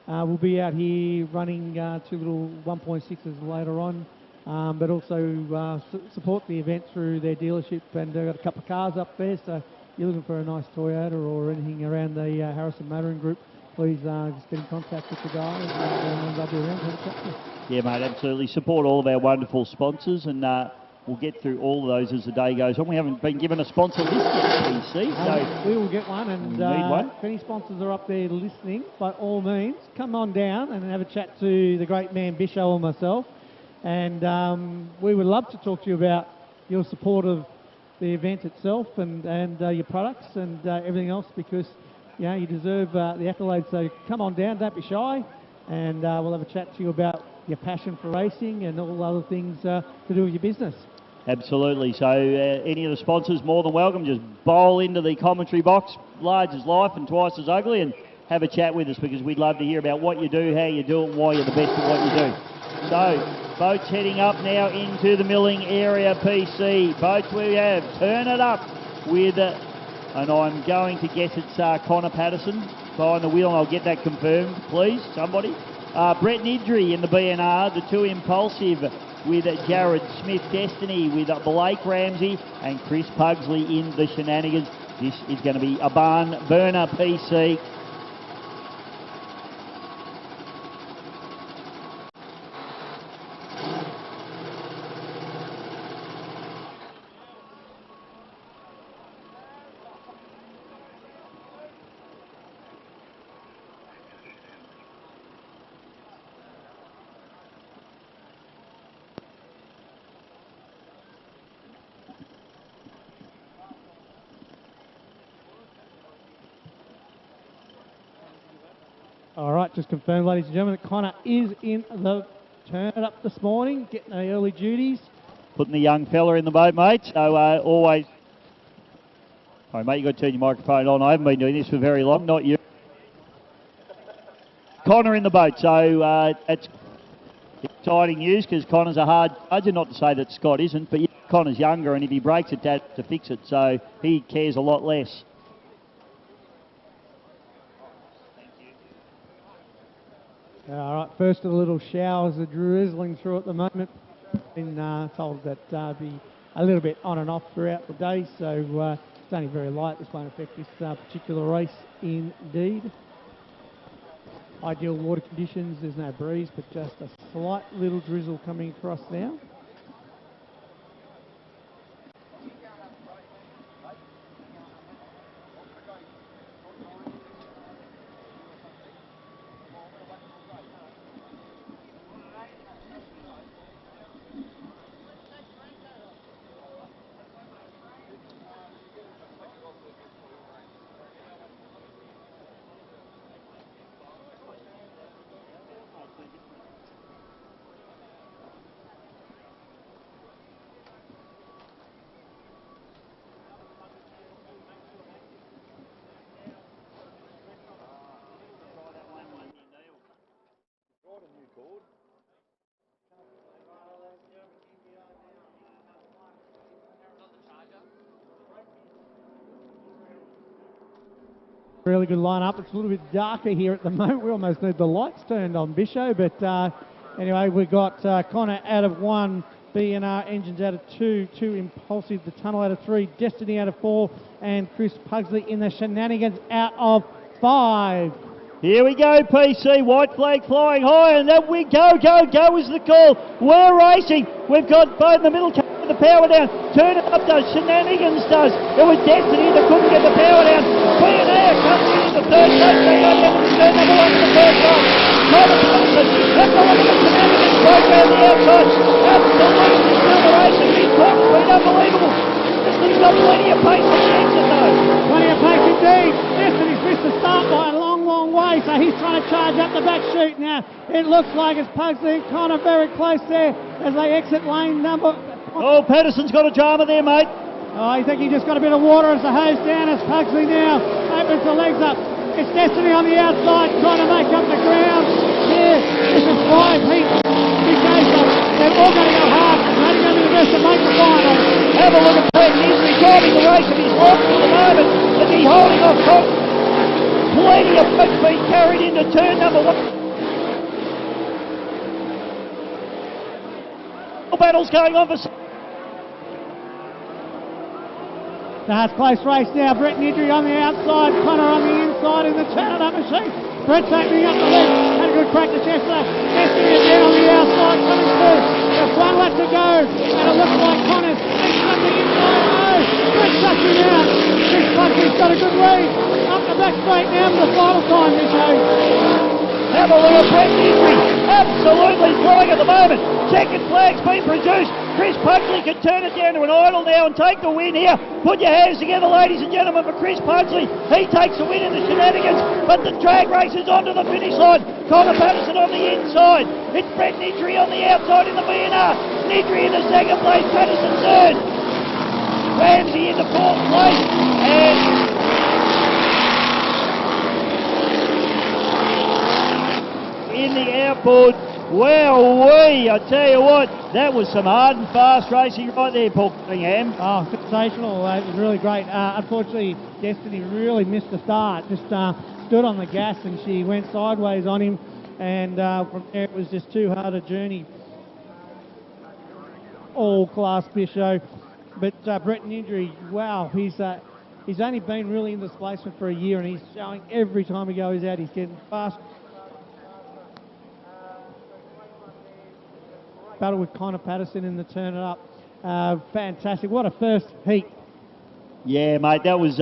E: we'll be out here running 2 little 1.6s later on, but also support the event through their dealership, and they've got a couple of cars up there, so if you're looking for a nice Toyota or anything around the Harrison Motoring Group, please just get in contact with the guys, and they'll be around to chat to you.
D: Yeah, mate, absolutely. Support all of our wonderful sponsors, and we'll get through all of those as the day goes on. We haven't been given a sponsor list yet, PC, so
E: we will get one, and
D: we need one.
E: If any sponsors are up there listening, by all means, come on down and have a chat to the great man Bisho or myself, and we would love to talk to you about your support of the event itself and your products and everything else, because you deserve the accolades. So come on down, don't be shy, and we'll have a chat to you about your passion for racing and all other things to do with your business.
D: Absolutely. So any of the sponsors, more than welcome. Just bowl into the commentary box, large as life and twice as ugly, and have a chat with us, because we'd love to hear about what you do, how you do it, and why you're the best at what you do. So, boats heading up now into the milling area, PC. Boats we have, turn it up with, and I'm going to guess it's Connor Patterson behind the wheel, and I'll get that confirmed, please, somebody. Brett Nidry in the BNR, the 2 Impulsive with Jared Smith Destiny, with Blake Ramsey and Chris Pugsley in the Shenanigans. This is going to be a barn burner, PC.
E: All right, just confirmed, ladies and gentlemen, that Connor is in the turn it up this morning, getting the early duties.
D: Putting the young fella in the boat, mate. So always... Sorry, mate, you've got to turn your microphone on. I haven't been doing this for very long, not you. Connor in the boat, so that's exciting news, because Connor's a hard judge, not to say that Scott isn't, but Connor's younger, and if he breaks it, Dad to fix it, so he cares a lot less.
E: All right, first of the little showers are drizzling through at the moment. Been told that be a little bit on and off throughout the day, so it's only very light. This won't affect this particular race indeed. Ideal water conditions, there's no breeze, but just a slight little drizzle coming across now. Really good lineup. It's a little bit darker here at the moment. We almost need the lights turned on, Bisho. But anyway, we've got Connor out of 1, B&R Engines out of 2, 2 Impulsive, the Tunnel out of 3, Destiny out of 4, and Chris Pugsley in the Shenanigans out of 5.
D: Here we go, PC. White flag flying high, and then we go is the call. We're racing. We've got both in the middle with the power down. Turn it up does. Shenanigans does. It was Destiny that couldn't get the power down. B&R comes in the third place. They go down to turn number 1 for the first time. Tyler Thompson. That's the one of the Shenanigans. Broke around the outside. Absolutely still the racing. His top speed unbelievable. Destiny's got plenty of pace on the exit though.
E: Plenty of pace indeed. Destiny's missed the start by a long way, so he's trying to charge up the back chute now. It looks like it's Pugsley and Connor very close there as they exit lane number...
D: Oh, Patterson's got a drama there, mate.
E: Oh, I think he just got a bit of water as the hose down as Pugsley now opens the legs up. It's Destiny on the outside trying to make up the ground. Here, this is 5 heat. They're all going to go hard. They're going to be the best to make the final.
D: Have a look at Brett Nisby driving the race of his life at the moment. Is he holding off Connor? Plenty of boats being carried into turn number 1. Battles going on for...
E: That's close race now. Brett Nidry on the outside, Connor on the inside in the turn up machine. Brett's opening up the lead. Had a good practice yesterday. Destiny again on the outside coming through. There's 1 lap to go. And it looks like Connor's next up the inside. Oh, Brett's touching out. Chris Pugsley's got a good lead. Up the back straight now for the final time this race.
D: Have a look at Brett Nidry. Absolutely flying at the moment. Second flag's been produced. Chris Pugsley can turn it down to an idle now and take the win here. Put your hands together, ladies and gentlemen, for Chris Pugsley. He takes the win in the Shenanigans, but the drag race is onto the finish line. Connor Patterson on the inside. It's Brett Nidry on the outside in the B&R. Nidry in the second place, Patterson third. Ramsey in the 4th place. And in the outboard. Wowee, I tell you what, that was some hard and fast racing right there, Paul Cunningham.
E: Oh, sensational. It was really great. Unfortunately, Destiny really missed the start. Just stood on the gas and she went sideways on him. And from there, it was just too hard a journey. All class Bisho. But Brett Nidry, wow, he's only been really in displacement for a year and he's showing every time he goes out, he's getting fast. Battle with Connor Patterson in the turn it up. Fantastic. What a first heat.
D: Yeah, mate, that was,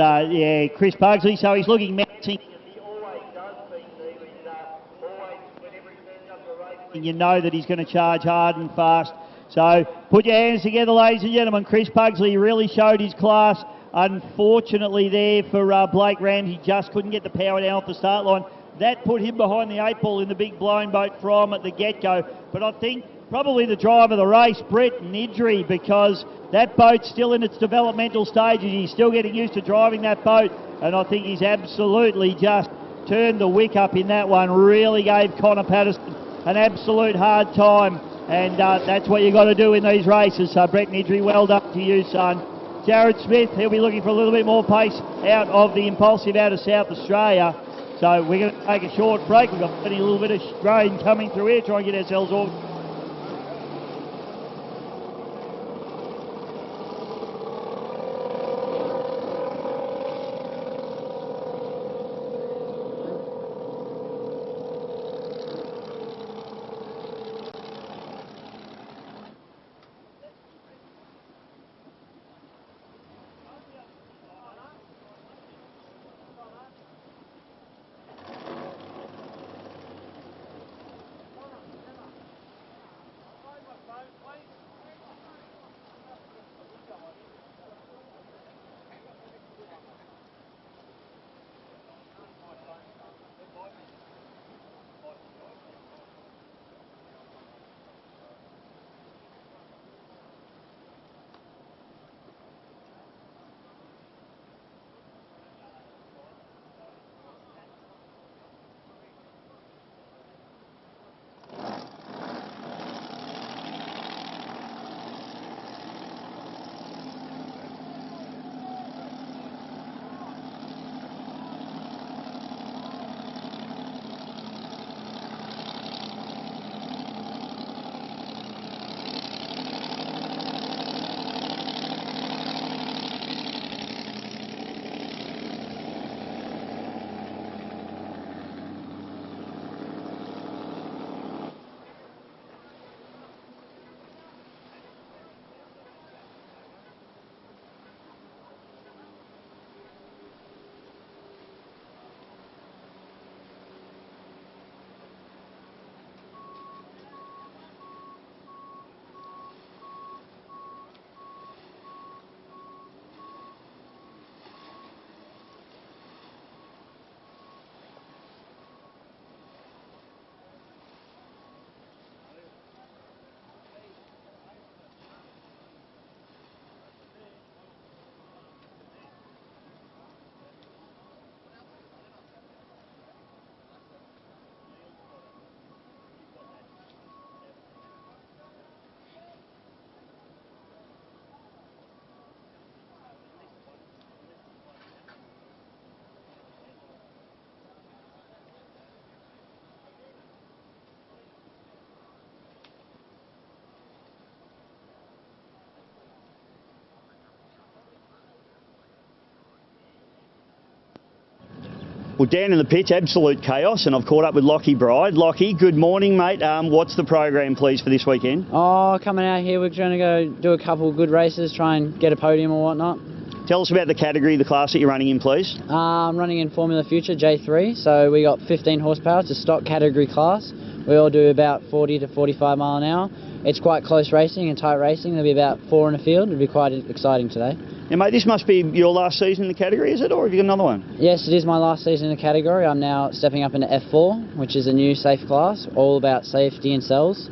D: Chris Pugsley. So he's looking mounting. He always does things, He's always, whenever he turns up the race, you know that he's going to charge hard and fast. So put your hands together, ladies and gentlemen. Chris Pugsley really showed his class. Unfortunately there for Blake Rand, he just couldn't get the power down off the start line. That put him behind the 8 ball in the big blown boat from at the get-go. But I think probably the driver of the race, Brett Nidry, because that boat's still in its developmental stages. He's still getting used to driving that boat, and I think he's absolutely just turned the wick up in that one. Really gave Connor Patterson an absolute hard time, and that's what you got to do in these races. So Brett Nidry, well done to you, son. Jared Smith, he'll be looking for a little bit more pace out of the Impulsive out of South Australia. So we're going to take a short break. We've got plenty, a little bit of rain coming through here. Try and get ourselves all. Well, down in the pitch, absolute chaos, and I've caught up with Lockie Bride. Lockie, good morning, mate. What's the program, please, for this weekend?
F: Oh, coming out here, we're going to go do a couple of good races, try and get a podium or whatnot.
A: Tell us about the category, the class that you're running in, please.
F: I'm running in Formula Future J3, so we got 15 horsepower. It's a stock category class. We all do about 40 to 45 mile an hour. It's quite close racing and tight racing. There'll be about 4 in the field. It'll be quite exciting today.
A: Yeah, mate, this must be your last season in the category, is it, or have you got another one?
F: Yes, it is my last season in the category. I'm now stepping up into F4, which is a new safe class, all about safety and cells.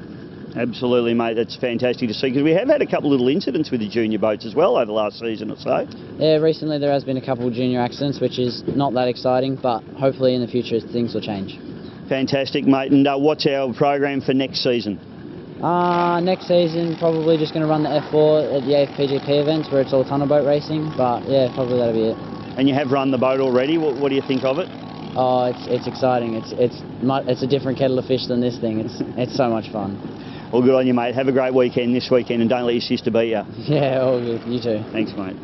A: Absolutely, mate. That's fantastic to see, because we have had a couple of little incidents with the junior boats as well over the last season or so.
F: Yeah, recently there has been a couple of junior accidents, which is not that exciting, but hopefully in the future things will change.
A: Fantastic, mate. And what's our program for next season?
F: Next season, probably just going to run the F4 at the AFPGP events where it's all tunnel boat racing, but yeah, probably that'll be it.
A: And you have run the boat already. What do you think of it?
F: Oh, it's exciting. It's a different kettle of fish than this thing. It's so much fun.
A: Well, good on you, mate. Have a great weekend this weekend, and don't let your sister beat you.
F: Yeah, all good. You too.
A: Thanks, mate.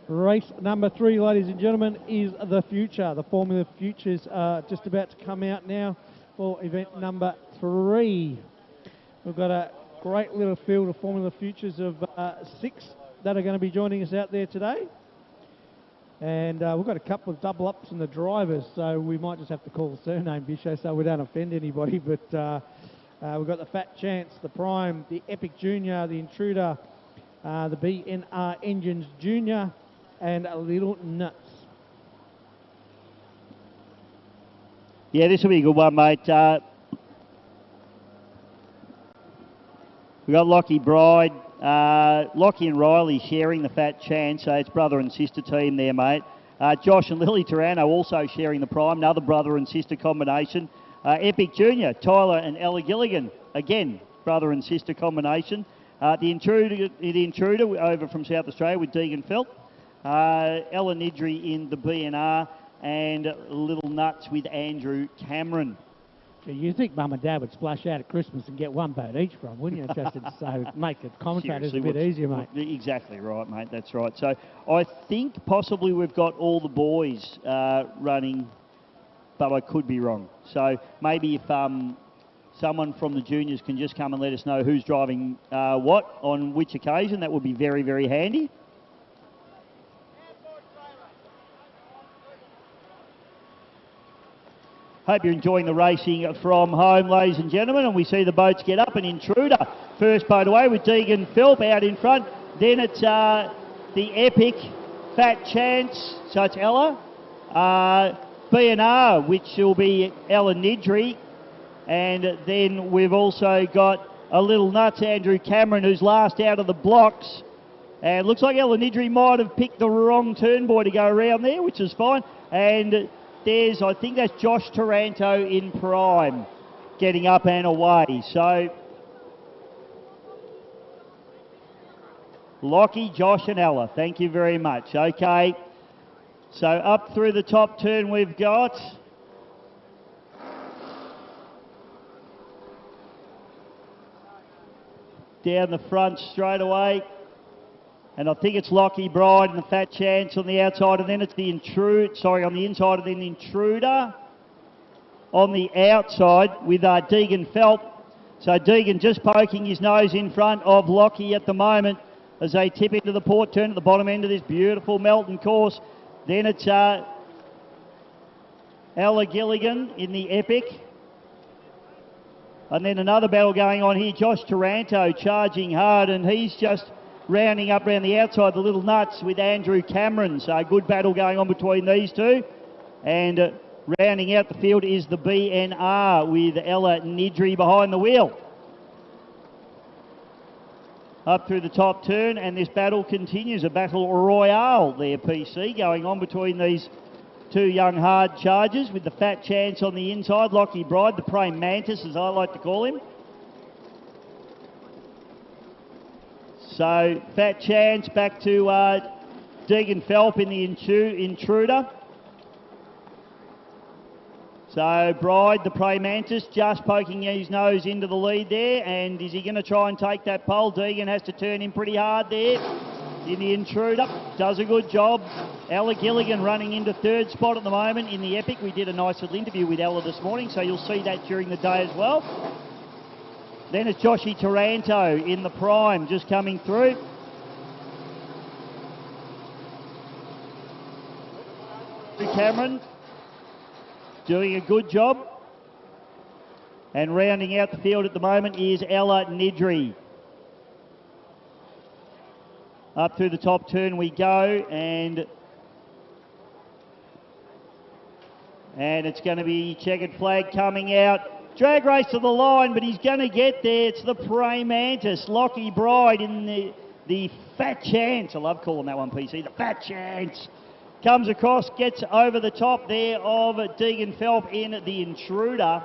E: Race number 3, ladies and gentlemen, is the Future. The Formula Futures are just about to come out now for event number 3. We've got a great little field of Formula Futures of 6 that are going to be joining us out there today. And we've got a couple of double ups in the drivers, so we might just have to call the surname Bisho so we don't offend anybody. But we've got the Fat Chance, the Prime, the Epic Junior, the Intruder, the BNR Engines Junior, and a Little Nuts.
D: Yeah, this will be a good one, mate. We've got Lockie Bride, Lockie and Riley sharing the Fat Chance, so it's brother and sister team there, mate. Josh and Lily Taranto also sharing the Prime, another brother and sister combination. Epic Junior, Tyler and Ella Gilligan, again, brother and sister combination. The Intruder over from South Australia with Deegan Felt. Ella Nidri in the BNR, and Little Nuts with Andrew Cameron.
E: You think Mum and Dad would splash out at Christmas and get one boat each from, wouldn't you? Just to so make the commentators a bit easier, mate.
D: Exactly right, mate. That's right. So I think possibly we've got all the boys running, but I could be wrong. So maybe if someone from the juniors can just come and let us know who's driving what on which occasion, that would be very, very handy. Hope you're enjoying the racing from home, ladies and gentlemen, and we see the boats get up. An Intruder, first boat away with Deegan Phelp out in front. Then it's the Epic Fat Chance, so it's Ella. BNR, which will be Ella Nidri. And then we've also got a Little Nuts, Andrew Cameron, who's last out of the blocks. And it looks like Ella Nidri might have picked the wrong turn boy to go around there, which is fine. And there's, I think that's Josh Taranto in Prime, getting up and away. So, Lockie, Josh and Ella, thank you very much. Okay, so up through the top turn we've got down the front straight away. And I think it's Lockie Bride and the Fat Chance on the outside, and then it's the on the inside, and then the Intruder on the outside with Deegan Phelp. So Deegan just poking his nose in front of Lockie at the moment as they tip into the port turn at the bottom end of this beautiful Melton course. Then it's Ella Gilligan in the Epic. And then another battle going on here, Josh Taranto charging hard, and he's just rounding up around the outside, the Little Nuts with Andrew Cameron. So a good battle going on between these two. And rounding out the field is the BNR with Ella Nidri behind the wheel. Up through the top turn, and this battle continues, a battle royale there, PC, going on between these two young hard chargers with the Fat Chance on the inside, Lockie Bride, the praying mantis as I like to call him. So, Fat Chance back to Deegan Phelp in the Intruder. So, Bride, the prey mantis, just poking his nose into the lead there. And is he going to try and take that pole? Deegan has to turn in pretty hard there in the Intruder. Does a good job. Ella Gilligan running into third spot at the moment in the Epic. We did a nice little interview with Ella this morning, so you'll see that during the day as well. Then it's Joshy Taranto in the Prime, just coming through. Cameron doing a good job. And rounding out the field at the moment is Ella Nidri. Up through the top turn we go, and it's going to be checkered flag coming out. Drag race to the line, but he's going to get there. It's the prey mantis, Lockie Bride in the Fat Chance. I love calling that one, PC. The Fat Chance comes across, gets over the top there of Deegan Phelp in the Intruder.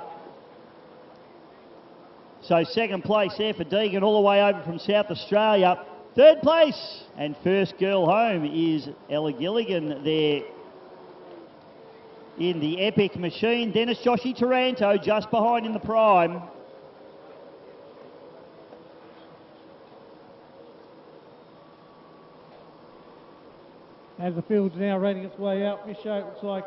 D: So second place there for Deegan, all the way over from South Australia. Third place and first girl home is Ella Gilligan there in the Epic machine. Then it's Joshy Taranto just behind in the Prime.
E: As the field's now rating its way out, Micho looks like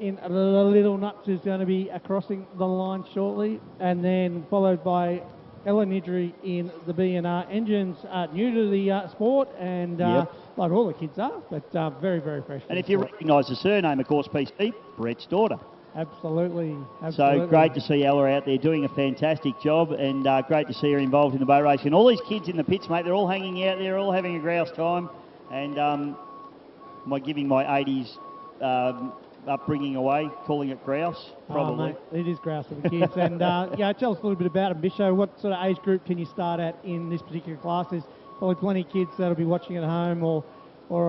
E: in a little nuts is going to be crossing the line shortly, and then followed by Ellen Nidri in the B&R. Engines are new to the sport, and like all the kids are, but very, very fresh.
A: And if you recognise the surname, of course, PC, Brett's daughter.
E: Absolutely.
A: So great to see Ella out there doing a fantastic job, and great to see her involved in the boat race. And all these kids in the pits, mate, they're all hanging out there, all having a grouse time. And am I giving my 80s upbringing away, calling it grouse? Probably.
E: Oh, mate, it is grouse for the kids. And tell us a little bit about it, Bisho. What sort of age group can you start at in this particular class? There's probably plenty of kids that'll be watching at home or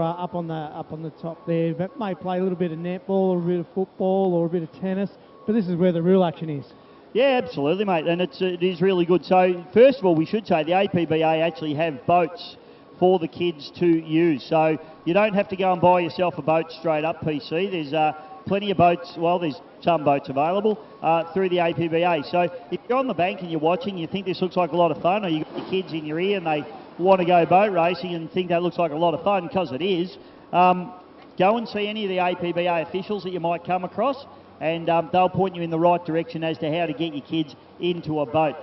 E: up on the top there, but may play a little bit of netball or a bit of football or a bit of tennis. But this is where the real action is. Yeah,
A: absolutely, mate, and it is really good. So first of all, we should say the APBA actually have boats for the kids to use. So you don't have to go and buy yourself a boat straight up, PC. There's plenty of boats, well, there's some boats available through the APBA. So if you're on the bank and you're watching, you think this looks like a lot of fun, or you've got your kids in your ear and they want to go boat racing and think that looks like a lot of fun, because it is, go and see any of the APBA officials that you might come across, and they'll point you in the right direction as to how to get your kids into a boat.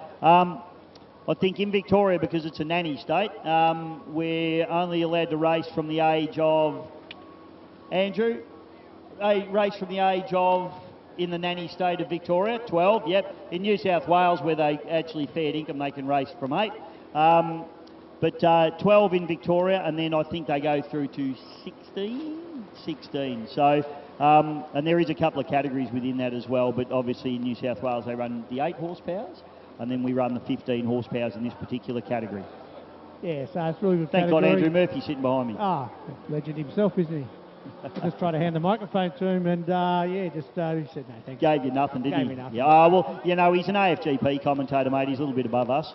A: I think in Victoria, because it's a nanny state, we're only allowed to race from the age of, Andrew, race from the age of, in the nanny state of Victoria, 12, yep. In New South Wales, where they actually fair income, they can race from 8. But 12 in Victoria, and then I think they go through to 16. So, and there is a couple of categories within that as well, but obviously in New South Wales they run the 8 horsepowers, and then we run the 15 horsepowers in this particular category.
E: Yeah, so it's really good.
A: Thank God Andrew Murphy sitting behind me.
E: Ah, legend himself, isn't he? Just try to hand the microphone to him, and he said no, thank you.
A: Gave you nothing, didn't he?
E: Gave me nothing.
A: Yeah, well, you know, he's an AFGP commentator, mate. He's a little bit above us.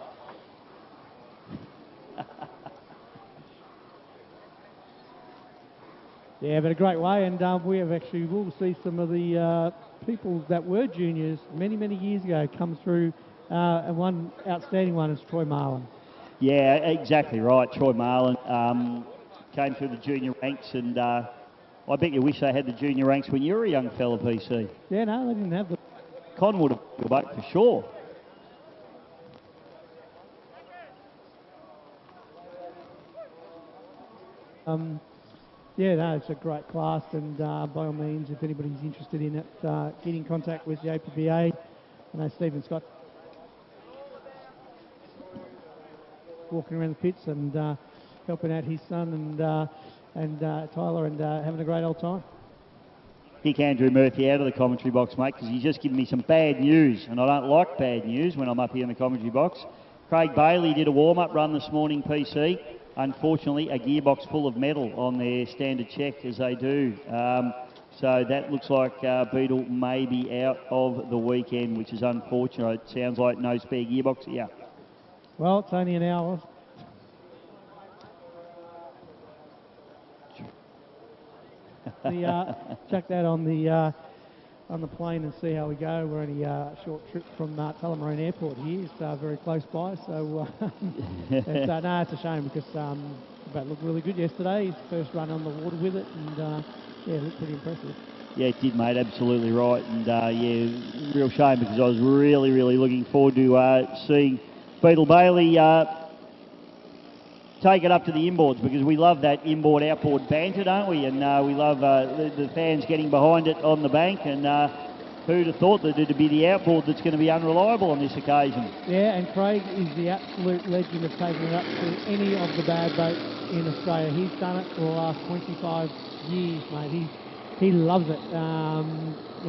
E: Yeah, but a great way, and we'll see some of the people that were juniors many, many years ago come through, and one outstanding one is Troy Marlin.
A: Yeah, exactly right. Troy Marlin came through the junior ranks, and I bet you wish they had the junior ranks when you were a young fella, PC.
E: Yeah, no, they didn't have them.
A: Con would have been a boat for sure.
E: Yeah, no, it's a great class, and by all means, if anybody's interested in it, get in contact with the APBA. I know Stephen Scott walking around the pits and helping out his son and Tyler, and having a great old time.
A: Kick Andrew Murphy out of the commentary box, mate, because he's just given me some bad news, and I don't like bad news when I'm up here in the commentary box. Craig Bailey did a warm-up run this morning, PC. Unfortunately, a gearbox full of metal on their standard check, as they do. So that looks like Beetle may be out of the weekend, which is unfortunate. It sounds like no spare gearbox here.
E: Well, it's only an hour. Check that on the plane and see how we go. We're only a short trip from Tullamarine Airport here. It's very close by, so it's a shame because the boat looked really good yesterday. His first run on the water with it, and it looked pretty impressive.
A: Yeah, it did, mate, absolutely right, and real shame because I was really, really looking forward to seeing Beetle Bailey take it up to the inboards, because we love that inboard-outboard banter, don't we? And we love the fans getting behind it on the bank, and who'd have thought that it'd be the outboard that's going to be unreliable on this occasion?
E: Yeah, and Craig is the absolute legend of taking it up to any of the bad boats in Australia. He's done it for the last 25 years, mate. He loves it.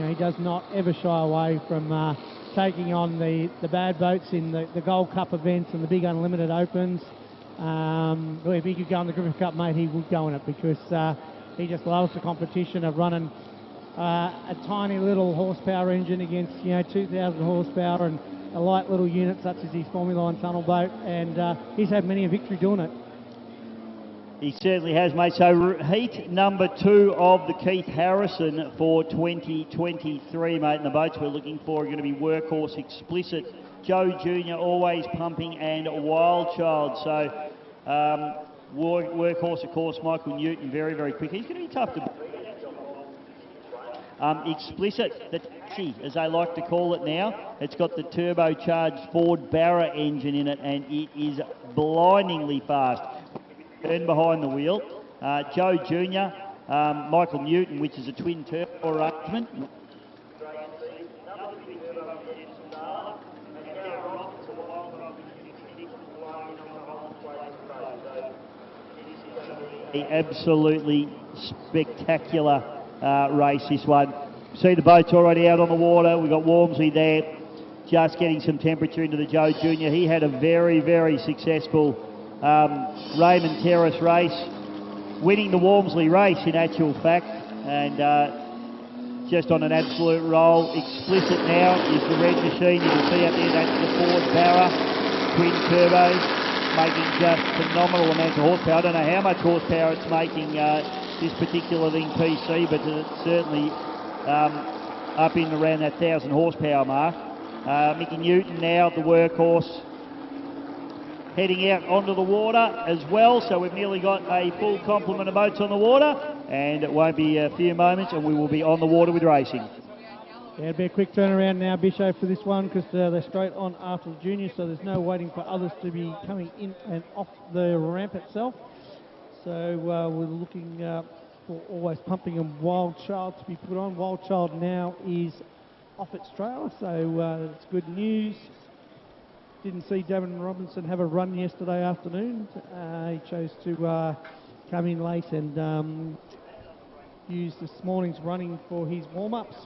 E: He does not ever shy away from taking on the bad boats in the Gold Cup events and the big Unlimited Opens. If he could go in the Griffith Cup, mate, he would go in it, because he just loves the competition of running a tiny little horsepower engine against 2,000 horsepower and a light little unit such as his Formula One tunnel boat, and he's had many a victory doing it.
A: He certainly has, mate. So heat number 2 of the Keith Harrison for 2023, mate, and the boats we're looking for are going to be Workhorse, Explicit, Joe Jr., Always Pumping, and Wild Child. So
D: workhorse, of course, Michael Newton, very, very quick. He's going to be tough to... Explicit, the taxi, as they like to call it now. It's got the turbocharged Ford Barra engine in it, and it is blindingly fast. Turn behind the wheel. Joe Jr., Michael Newton, which is a twin turbo arrangement. Absolutely spectacular race, this one. See the boats already out on the water. We've got Walmsley there, just getting some temperature into the Joe Jr. He had a very, very successful Raymond Terrace race, winning the Walmsley race in actual fact, and just on an absolute roll. Explicit now is the red machine. You can see out there, that's the Ford Barra, twin turbos, making just phenomenal amounts of horsepower. I don't know how much horsepower it's making this particular thing PC, but it's certainly up in around that 1,000 horsepower mark. Mickey Newton now, the workhorse, heading out onto the water as well, so we've nearly got a full complement of boats on the water, and it won't be a few moments and we will be on the water with racing.
E: Yeah, it'll be a quick turnaround now, Bisho, for this one, because they're straight on after the juniors, so there's no waiting for others to be coming in and off the ramp itself. So we're looking for Always Pumping and Wild Child to be put on. Wild Child now is off its trailer, so it's good news. Didn't see Darren Robinson have a run yesterday afternoon. He chose to come in late and use this morning's running for his warm-ups.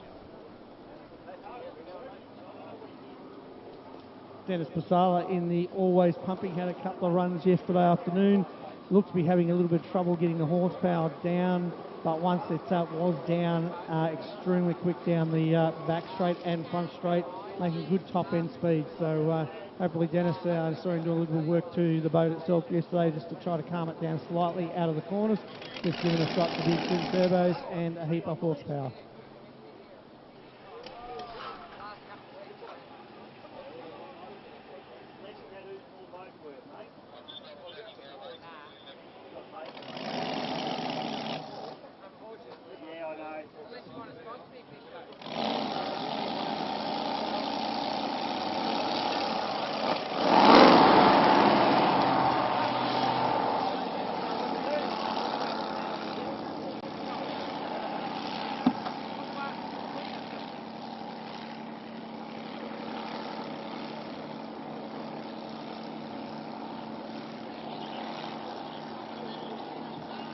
E: Dennis Pasala in the Always Pumping had a couple of runs yesterday afternoon. Looked to be having a little bit of trouble getting the horsepower down, but once it was down, extremely quick down the back straight and front straight, making good top end speed. So hopefully Dennis saw him do a little bit of work to the boat itself yesterday just to try to calm it down slightly out of the corners, just giving us up the big twin turbos and a heap of horsepower.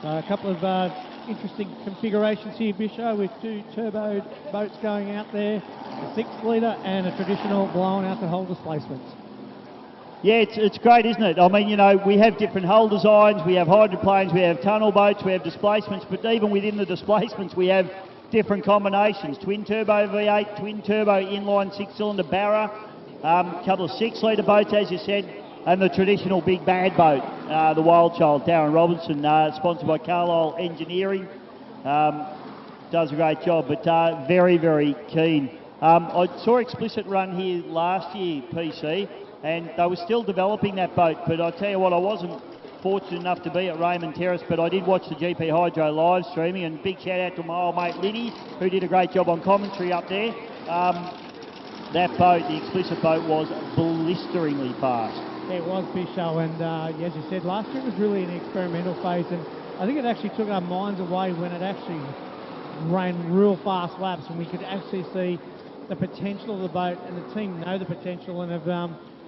E: A couple of interesting configurations here, Bisho, with two turbo boats going out there, a 6-litre and a traditional blown out to hull displacements.
D: Yeah, it's great, isn't it? I mean, you know, we have different hull designs, we have hydroplanes, we have tunnel boats, we have displacements, but even within the displacements we have different combinations. Twin turbo V8, twin turbo inline 6-cylinder Barra, a couple of 6-litre boats, as you said, and the traditional big bad boat, the Wild Child, Darren Robinson, sponsored by Carlisle Engineering. Does a great job, but very, very keen. I saw Explicit run here last year, PC, and they were still developing that boat, but I tell you what, I wasn't fortunate enough to be at Raymond Terrace, but I did watch the GP Hydro live streaming, and big shout out to my old mate Linny, who did a great job on commentary up there. That boat, the Explicit boat, was blisteringly fast.
E: It was, Bisho, and as you said, last year was really an experimental phase, and I think it actually took our minds away when it actually ran real fast laps, and we could actually see the potential of the boat, and the team know the potential and have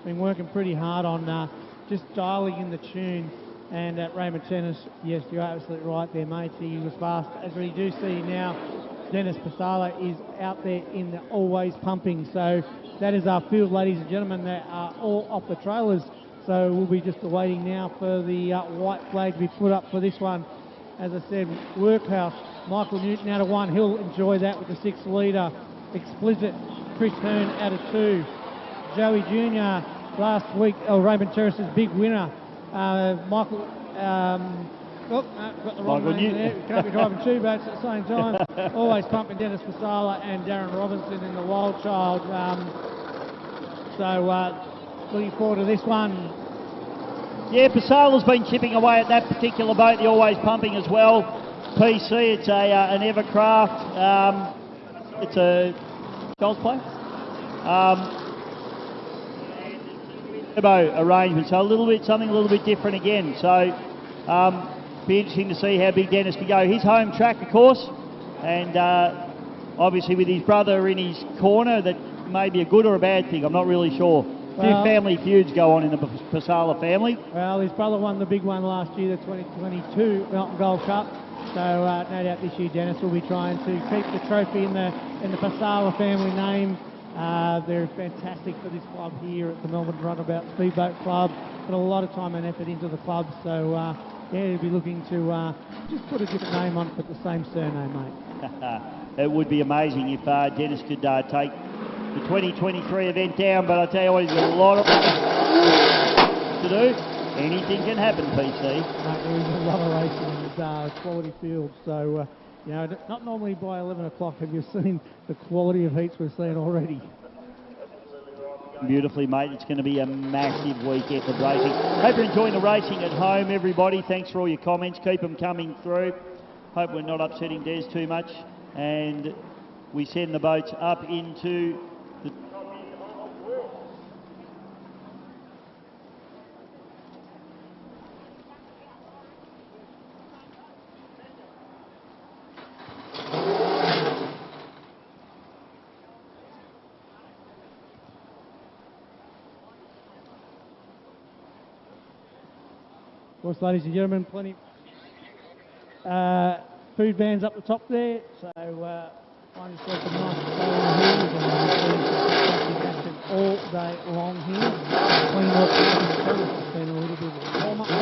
E: been working pretty hard on just dialing in the tune. And at Raymond Tennis, yes, you're absolutely right there, mate. He was fast. As we do see now, Dennis Pasala is out there in the Always Pumping. So that is our field, ladies and gentlemen. They are all off the trailers. So we'll be just awaiting now for the white flag to be put up for this one. As I said, Workhouse, Michael Newton out of 1. He'll enjoy that with the 6-litre. Explicit, Chris Hearn out of 2. Joey Jr. last week, Raymond Terrace's big winner. Michael, got the wrong name there. You can't be driving two boats at the same time. Always Pumping, Dennis Pasala and Darren Robinson in the Wild Child. So looking forward to this one.
D: Yeah, Pasala's been chipping away at that particular boat, the Always Pumping as well. PC, it's an Evercraft. It's a Goals play. Turbo arrangement, so something a little bit different again. So be interesting to see how big Dennis can go. His home track, of course, and obviously with his brother in his corner, that may be a good or a bad thing. I'm not really sure. Well, 2 family feuds go on in the Pasala family.
E: Well, his brother won the big one last year, the 2022 Melton Gold Cup. So no doubt this year Dennis will be trying to keep the trophy in the Pasala family name. They're fantastic for this club here at the Melbourne Runabout Speedboat Club. Put a lot of time and effort into the club. So yeah, he'll be looking to just put a different name on it, but the same surname, mate.
D: It would be amazing if Dennis could take the 2023 event down, but I tell you what, he's got a lot of to do. Anything can happen, PC.
E: There is a lot of racing in this quality field, so you know, not normally by 11 o'clock have you seen the quality of heats we've seen already.
D: Beautifully, mate. It's going to be a massive weekend of racing. Hope you're enjoying the racing at home, everybody. Thanks for all your comments. Keep them coming through. Hope we're not upsetting Des too much. And we send the boats up into the...
E: Of course, ladies and gentlemen, plenty food vans up the top there, so find yourself a nice action all day long here. Clean up, it's been a little bit of a warm up to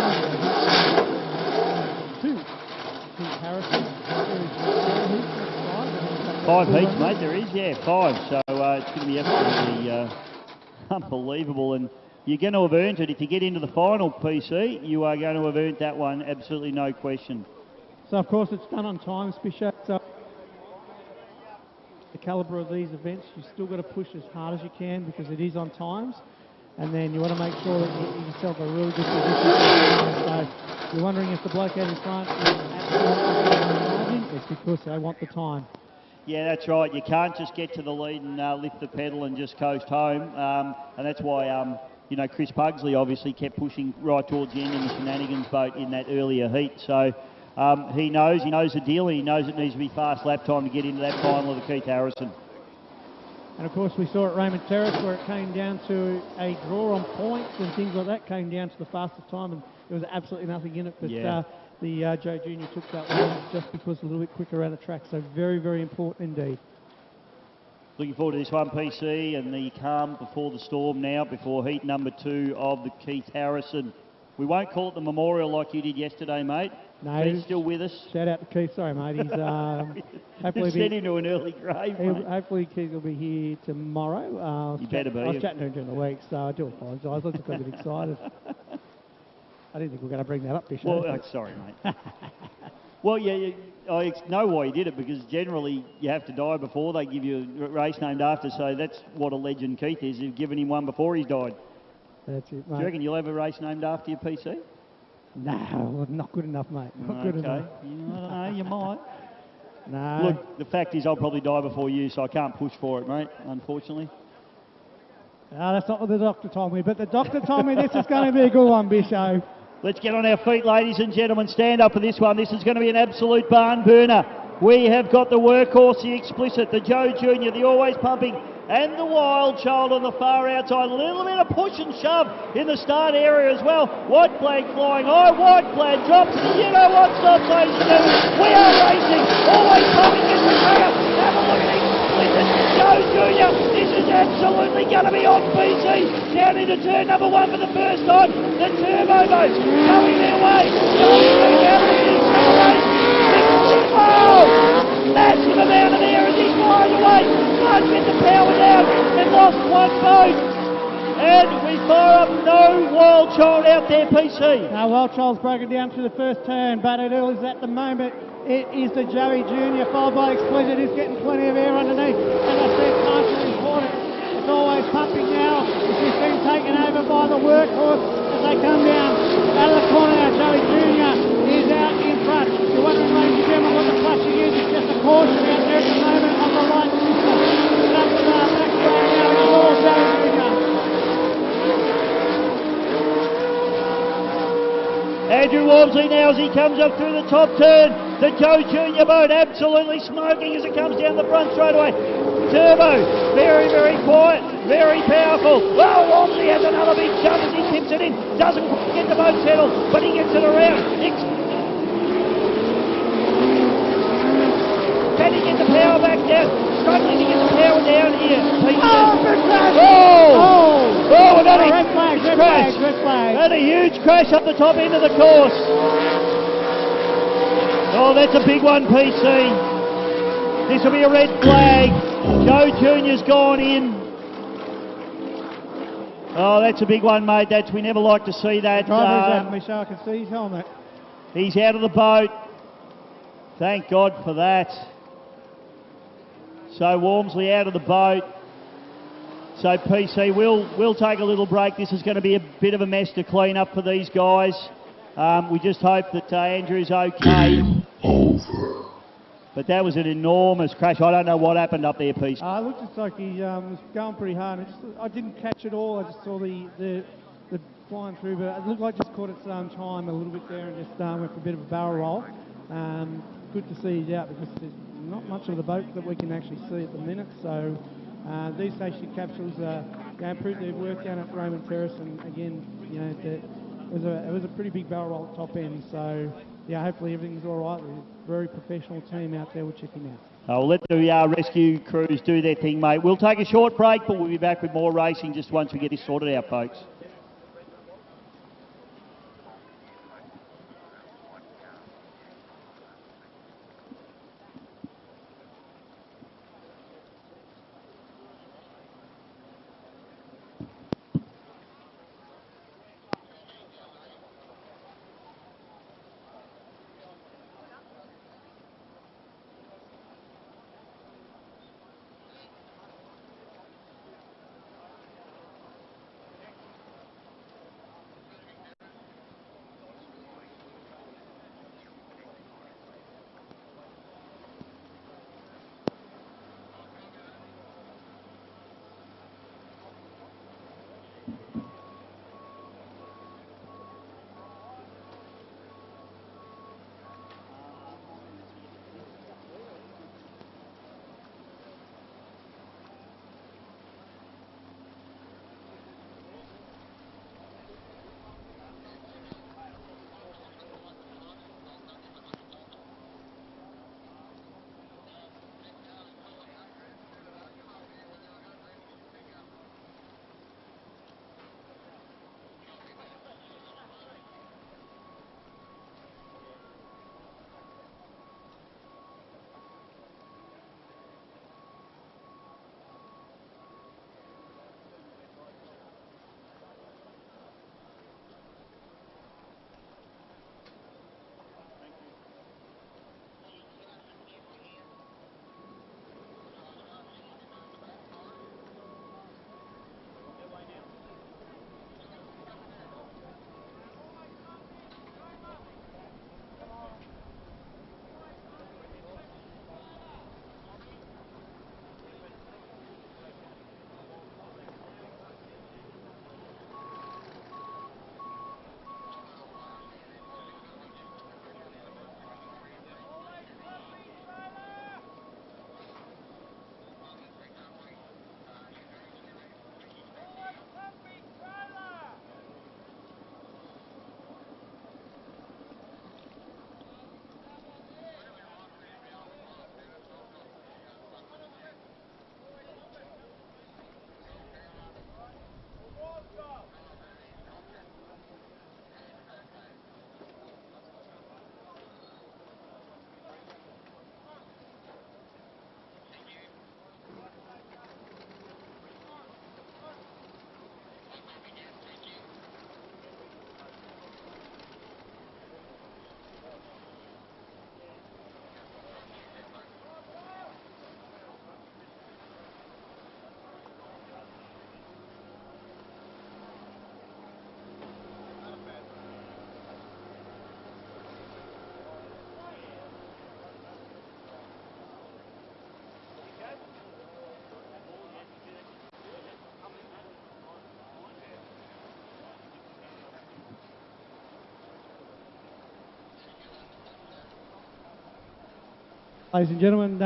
E: Harrison.
D: 5 heats, mate, there is, yeah, 5, so it's going to be absolutely unbelievable, and you're going to have earned it. If you get into the final, PC, you are going to have earned that one, absolutely no question.
E: So, of course, it's done on time, Spisha. So, the calibre of these events, you've still got to push as hard as you can because it is on times. And then you want to make sure that you get yourself a really good position. So, you're wondering if the bloke out in front is absolutely it's because they want the time.
D: Yeah, that's right. You can't just get to the lead and lift the pedal and just coast home. And that's why... you know, Chris Pugsley obviously kept pushing right towards the end in the Shenanigans boat in that earlier heat. So he knows the deal. He knows it needs to be fast lap time to get into that final of the Keith Harrison.
E: And of course we saw at Raymond Terrace where it came down to a draw on points and things like that, came down to the fastest time and there was absolutely nothing in it. But
D: yeah.
E: The Joe Jr. took that one just because a little bit quicker around the track. So very, very important indeed.
D: Looking forward to this one, PC, and the calm before the storm now, before heat number 2 of the Keith Harrison. We won't call it the memorial like you did yesterday, mate.
E: No.
D: He's still with us.
E: Shout out to Keith. Sorry, mate. He's hopefully
D: sent him to an early grave, mate.
E: Hopefully Keith will be here tomorrow.
D: You better be.
E: I was chatting to him during the week, so I do apologise. I just got a bit excited. I didn't think we were going to bring that up, Bishop.
D: Well, sorry, mate. Well, yeah, I know why he did it, because generally you have to die before they give you a race named after, so that's what a legend Keith is. You've given him one before he's died.
E: That's it, mate.
D: Do you reckon you'll have a race named after your PC?
E: No, not good enough, mate. Not good enough.
D: I don't know, you might.
E: No.
D: Look, the fact is I'll probably die before you, so I can't push for it, mate, unfortunately.
E: No, that's not what the doctor told me, but the doctor told me this is going to be a good one, Bisho.
D: Let's get on our feet, ladies and gentlemen. Stand up for this one. This is going to be an absolute barn burner. We have got the workhorse, the explicit, the Joe Jr., the Always Pumping, and the Wild Child on the far outside. A little bit of push and shove in the start area as well. White flag flying high, white flag drops. You know what stops, ladies and gentlemen? We are racing. Always Pumping is the trigger. Have a look at explicit. Joe Jr. This is absolutely going to be on PC. Down into turn number 1 for the first time. The turbo boats coming their way. Oh! Massive amount of air as he flies away. Can't get the power down and lost one boat. And we fire up no Wild Child out there, PC.
E: Now Wild Child's broken down to the first turn, but it is at the moment. It is the Joey Jr. followed by Explicit, who's getting plenty of air underneath. As I said, Carson is important. It's Always Pumping now. It's been taken over by the workhorse. as they come down out of the corner now. Joey Jr. is out in front. You're wondering, ladies and gentlemen, what the flashing is. It's just a caution out there at the moment on the right sister. That's the back way now. It's all Joey Jr.
D: Andrew Walmsley now as he comes up through the top turn. The Joe Junior boat absolutely smoking as it comes down the front straight away. Turbo, very, very quiet, very powerful. Well, Walmsley has another big jump as he tips it in. Doesn't quite get the boat settled, but he gets it around. Can he get the power back down? Struggling to get the power down here. Oh, and
E: red flag.
D: And a huge crash up the top end of the course. Oh, that's a big one, PC. This will be a red flag. Joe Junior's gone in. Oh, that's a big one, mate. We never like to see that.
E: Driver's out, Michelle. I can see his helmet.
D: He's out of the boat. Thank God for that. So Walmsley out of the boat. So PC, we'll take a little break. This is going to be a bit of a mess to clean up for these guys. We just hope that Andrew's okay.
G: Over.
D: But that was an enormous crash. I don't know what happened up there, PC.
E: It looked just like he was going pretty hard. I didn't catch it all. I just saw the flying through, but it looked like just caught its time a little bit there and just went for a bit of a barrel roll. Good to see he's out because there's not much of the boat that we can actually see at the minute. So these safety capsules proved their worth down at Raymond Terrace, and again, it was a pretty big barrel roll top end. So yeah, hopefully everything's all right. We're a very professional team out there. We'll check him out.
D: I'll let the rescue crews do their thing, mate. We'll take a short break, but we'll be back with more racing just once we get this sorted out, folks.
E: Ladies and gentlemen,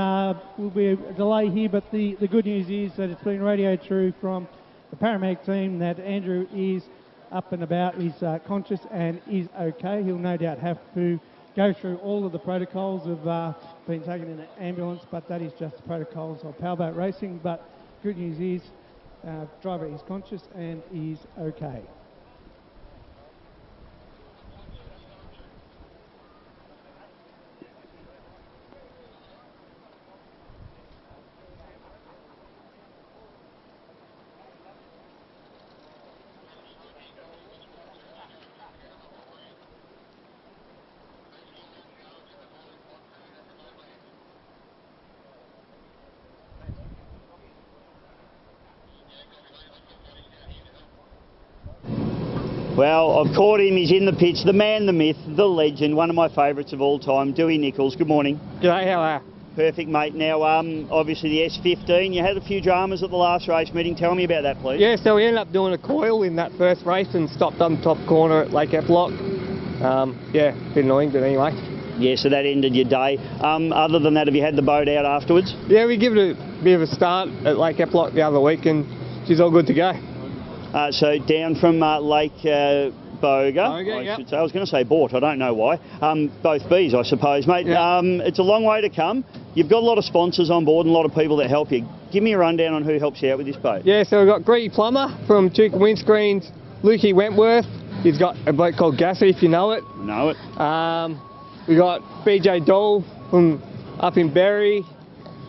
E: will be a delay here, but the good news is that it's been radioed through from the paramedic team that Andrew is up and about, is conscious and is okay. He'll no doubt have to go through all of the protocols of being taken in an ambulance, but that is just the protocols of powerboat racing. But good news is driver is conscious and is okay.
A: Well, I've caught him. He's in the pitch. The man, the myth, the legend, one of my favourites of all time, Dewey Nichols. Good morning.
G: G'day, how are you?
A: Perfect, mate. Now, obviously the S15, you had a few dramas at the last race meeting. Tell me about that, please.
G: Yeah, so we ended up doing a coil in that first race and stopped on the top corner at Lake Eplock. Yeah, a bit annoying, but anyway.
A: Yeah, so that ended your day. Other than that, have you had the boat out afterwards?
G: Yeah, we give it a bit of a start at Lake Eplock the other week and she's all good to go.
A: So down from Lake Boga,
G: yep.
A: should say. I was going to say Bort, I don't know why. Both B's, I suppose, mate.
G: Yep.
A: It's a long way to come. You've got a lot of sponsors on board and a lot of people that help you. Give me a rundown on who helps you out with this boat.
G: Yeah, so we've got Greedy Plumber from Duke Windscreens, Lukey Wentworth. He's got a bloke called Gassy, if you know it.
A: Know it.
G: We got BJ Dole from up in Berry,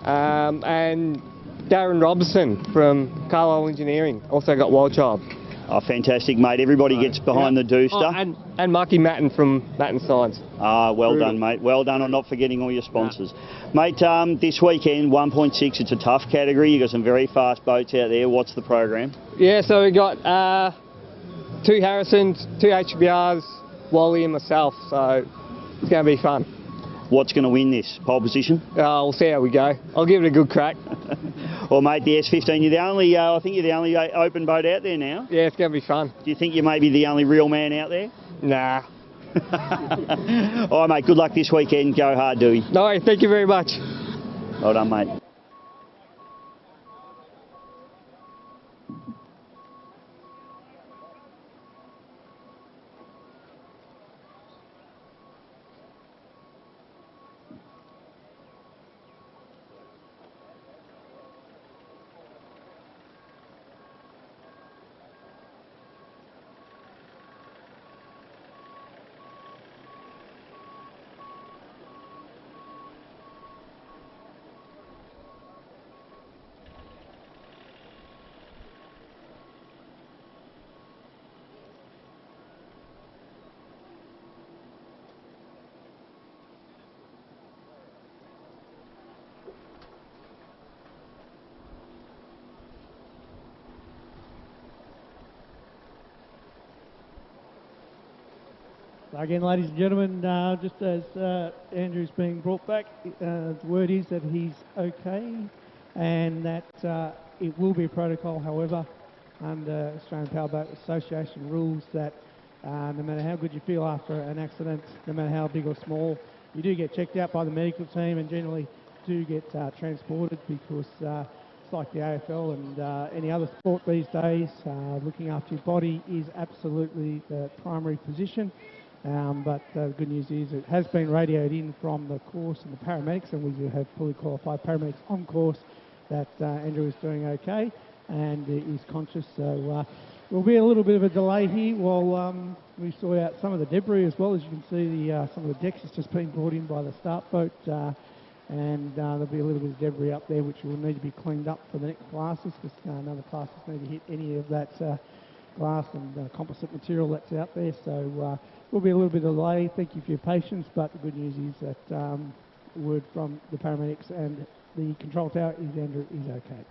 G: and Darren Robertson from Carlisle Engineering. Also got Wild Child.
A: Oh, fantastic, mate. Everybody gets behind the Dooster.
G: Oh, and Marky Matten from Matten Science.
A: Ah, well done, mate. Well done on not forgetting all your sponsors. Mate, this weekend, 1.6, it's a tough category. You've got some very fast boats out there. What's the program?
G: Yeah, so we got 2 Harrisons, 2 HBRs, Wally and myself. So it's going to be fun.
A: What's going to win this? Pole position?
G: We'll see how we go. I'll give it a good crack.
A: Well, mate, the S15, you're the only, I think you're the only open boat out there now.
G: Yeah, it's going to be fun.
A: Do you think you may be the only real man out there?
G: Nah.
A: All right, mate, good luck this weekend. Go hard, Dewey.
G: No, thank you very much.
A: Well done, mate.
E: Again, ladies and gentlemen, just as Andrew's being brought back, the word is that he's okay and that it will be a protocol, however, under Australian Powerboat Association rules that no matter how good you feel after an accident, no matter how big or small, you do get checked out by the medical team and generally do get transported because it's like the AFL and any other sport these days, looking after your body is absolutely the primary position. But the good news is it has been radioed in from the course and the paramedics, and we do have fully qualified paramedics on course that Andrew is doing okay and is conscious. So there'll be a little bit of a delay here while we sort out some of the debris as well. As you can see, some of the decks has just been brought in by the start boat, and there'll be a little bit of debris up there which will need to be cleaned up for the next classes because none of the classes need to hit any of that glass and composite material that's out there. So will be a little bit of delay. Thank you for your patience, but the good news is that the word from the paramedics and the control tower is Andrew is okay.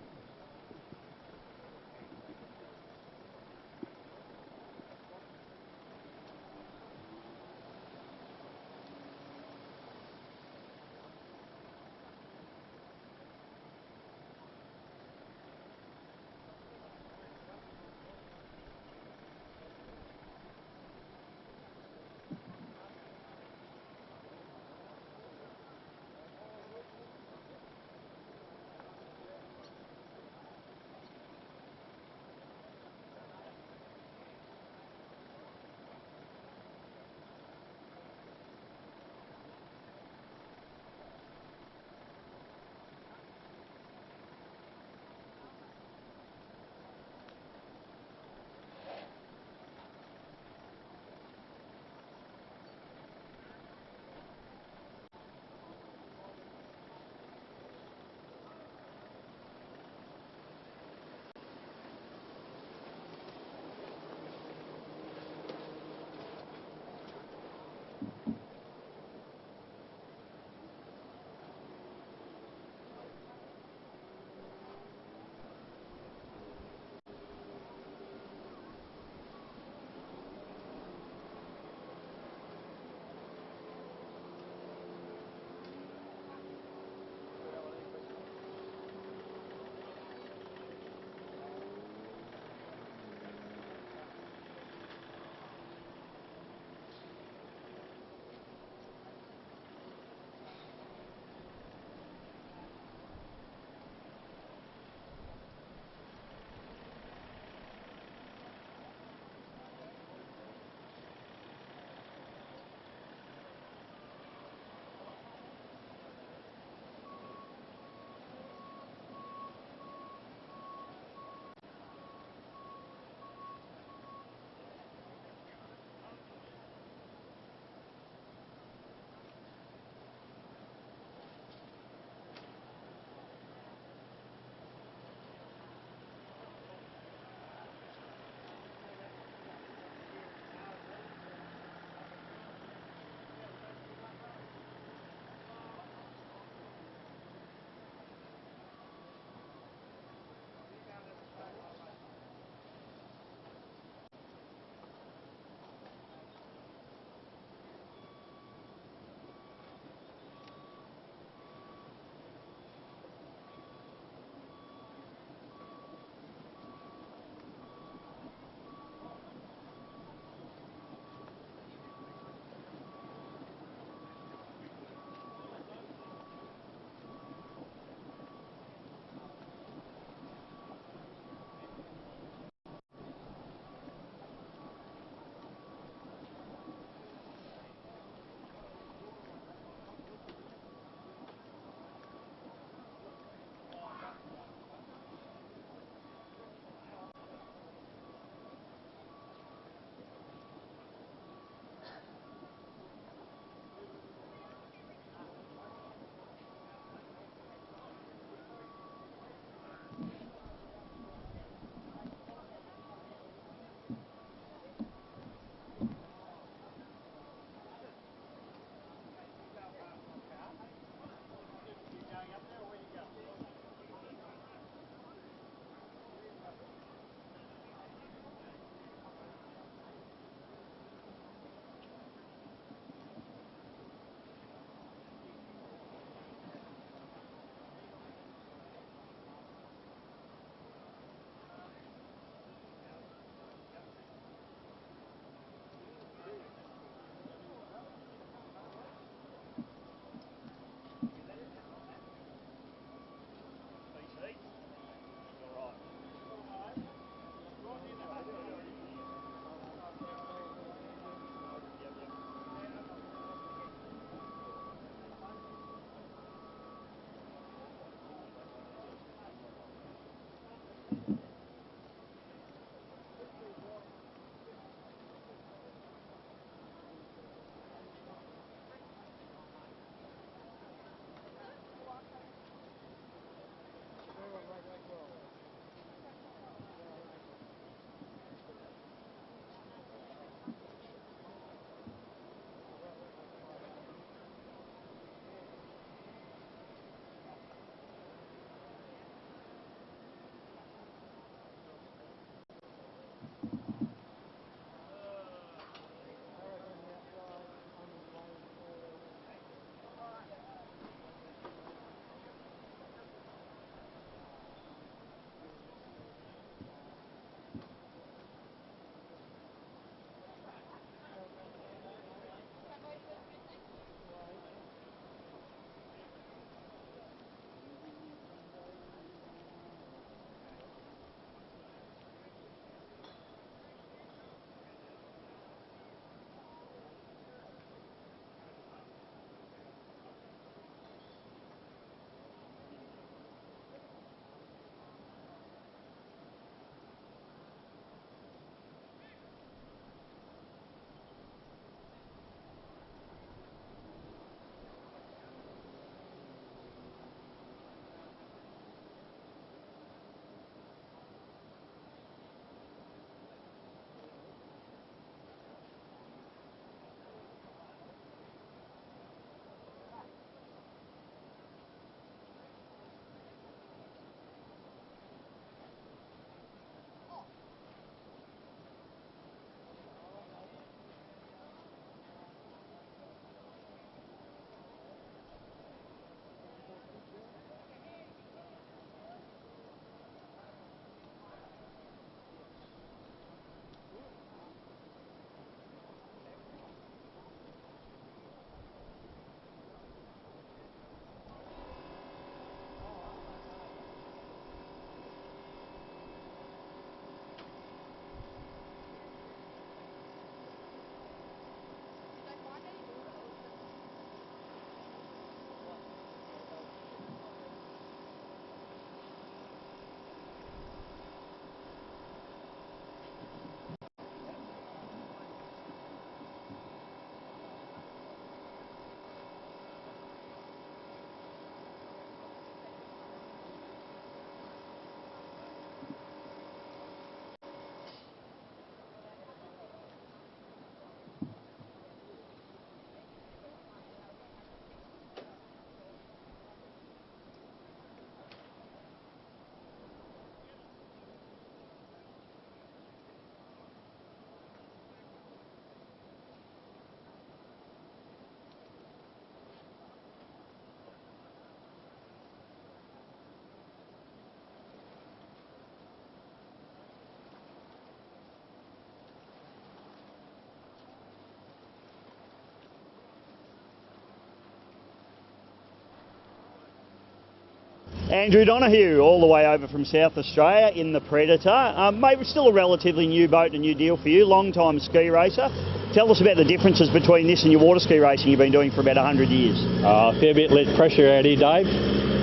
D: Andrew Donoghue, all the way over from South Australia in the Predator. Mate, it's still a relatively new boat, a new deal for you, long-time ski racer. Tell us about the differences between this and your water ski racing you've been doing for about 100 years.
H: A fair bit less pressure out here, Dave.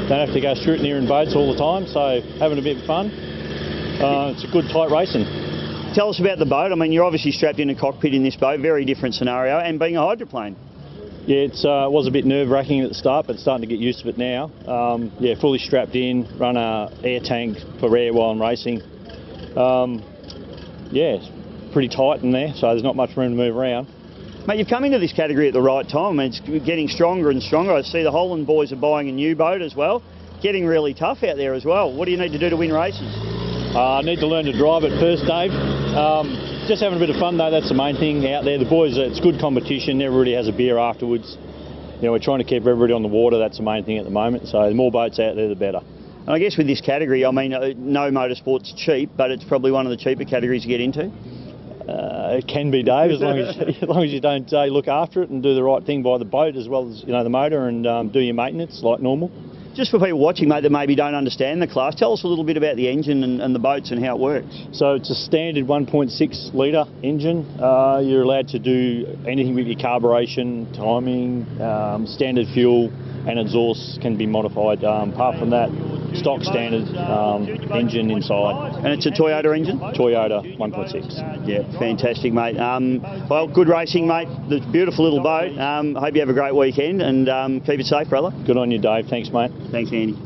H: Don't have to go scrutineering boats all the time, so having a bit of fun. It's a good tight racing.
D: Tell us about the boat. I mean, you're obviously strapped in a cockpit in this boat, very different scenario, and being a hydroplane.
H: Yeah, it was a bit nerve-wracking at the start, but starting to get used to it now. Yeah, fully strapped in, run a air tank for air while I'm racing. Yeah, it's pretty tight in there, so there's not much room to move around.
D: Mate, you've come into this category at the right time. I mean, it's getting stronger and stronger. I see the Holland boys are buying a new boat as well. Getting really tough out there as well. What do you need to do to win races?
H: I need to learn to drive it first, Dave. Just having a bit of fun though, that's the main thing out there. The boys, it's good competition, everybody has a beer afterwards. You know, we're trying to keep everybody on the water, that's the main thing at the moment. So the more boats out there, the better.
D: And I guess with this category, I mean, no motorsport's cheap, but it's probably one of the cheaper categories to get into.
H: It can be, Dave, as long as you don't look after it and do the right thing by the boat as well as, you know, the motor, and do your maintenance like normal.
D: Just for people watching, mate, that maybe don't understand the class, tell us a little bit about the engine and the boats and how it works.
H: So it's a standard 1.6 litre engine. You're allowed to do anything with your carburation, timing, standard fuel, and exhaust can be modified. Apart from that, stock standard engine inside.
D: And it's a Toyota engine?
H: Toyota 1.6.
D: Yeah, fantastic, mate. Well, good racing, mate. The beautiful little boat. Hope you have a great weekend and keep it safe, brother.
H: Good on you, Dave. Thanks, mate.
D: Thanks, Andy.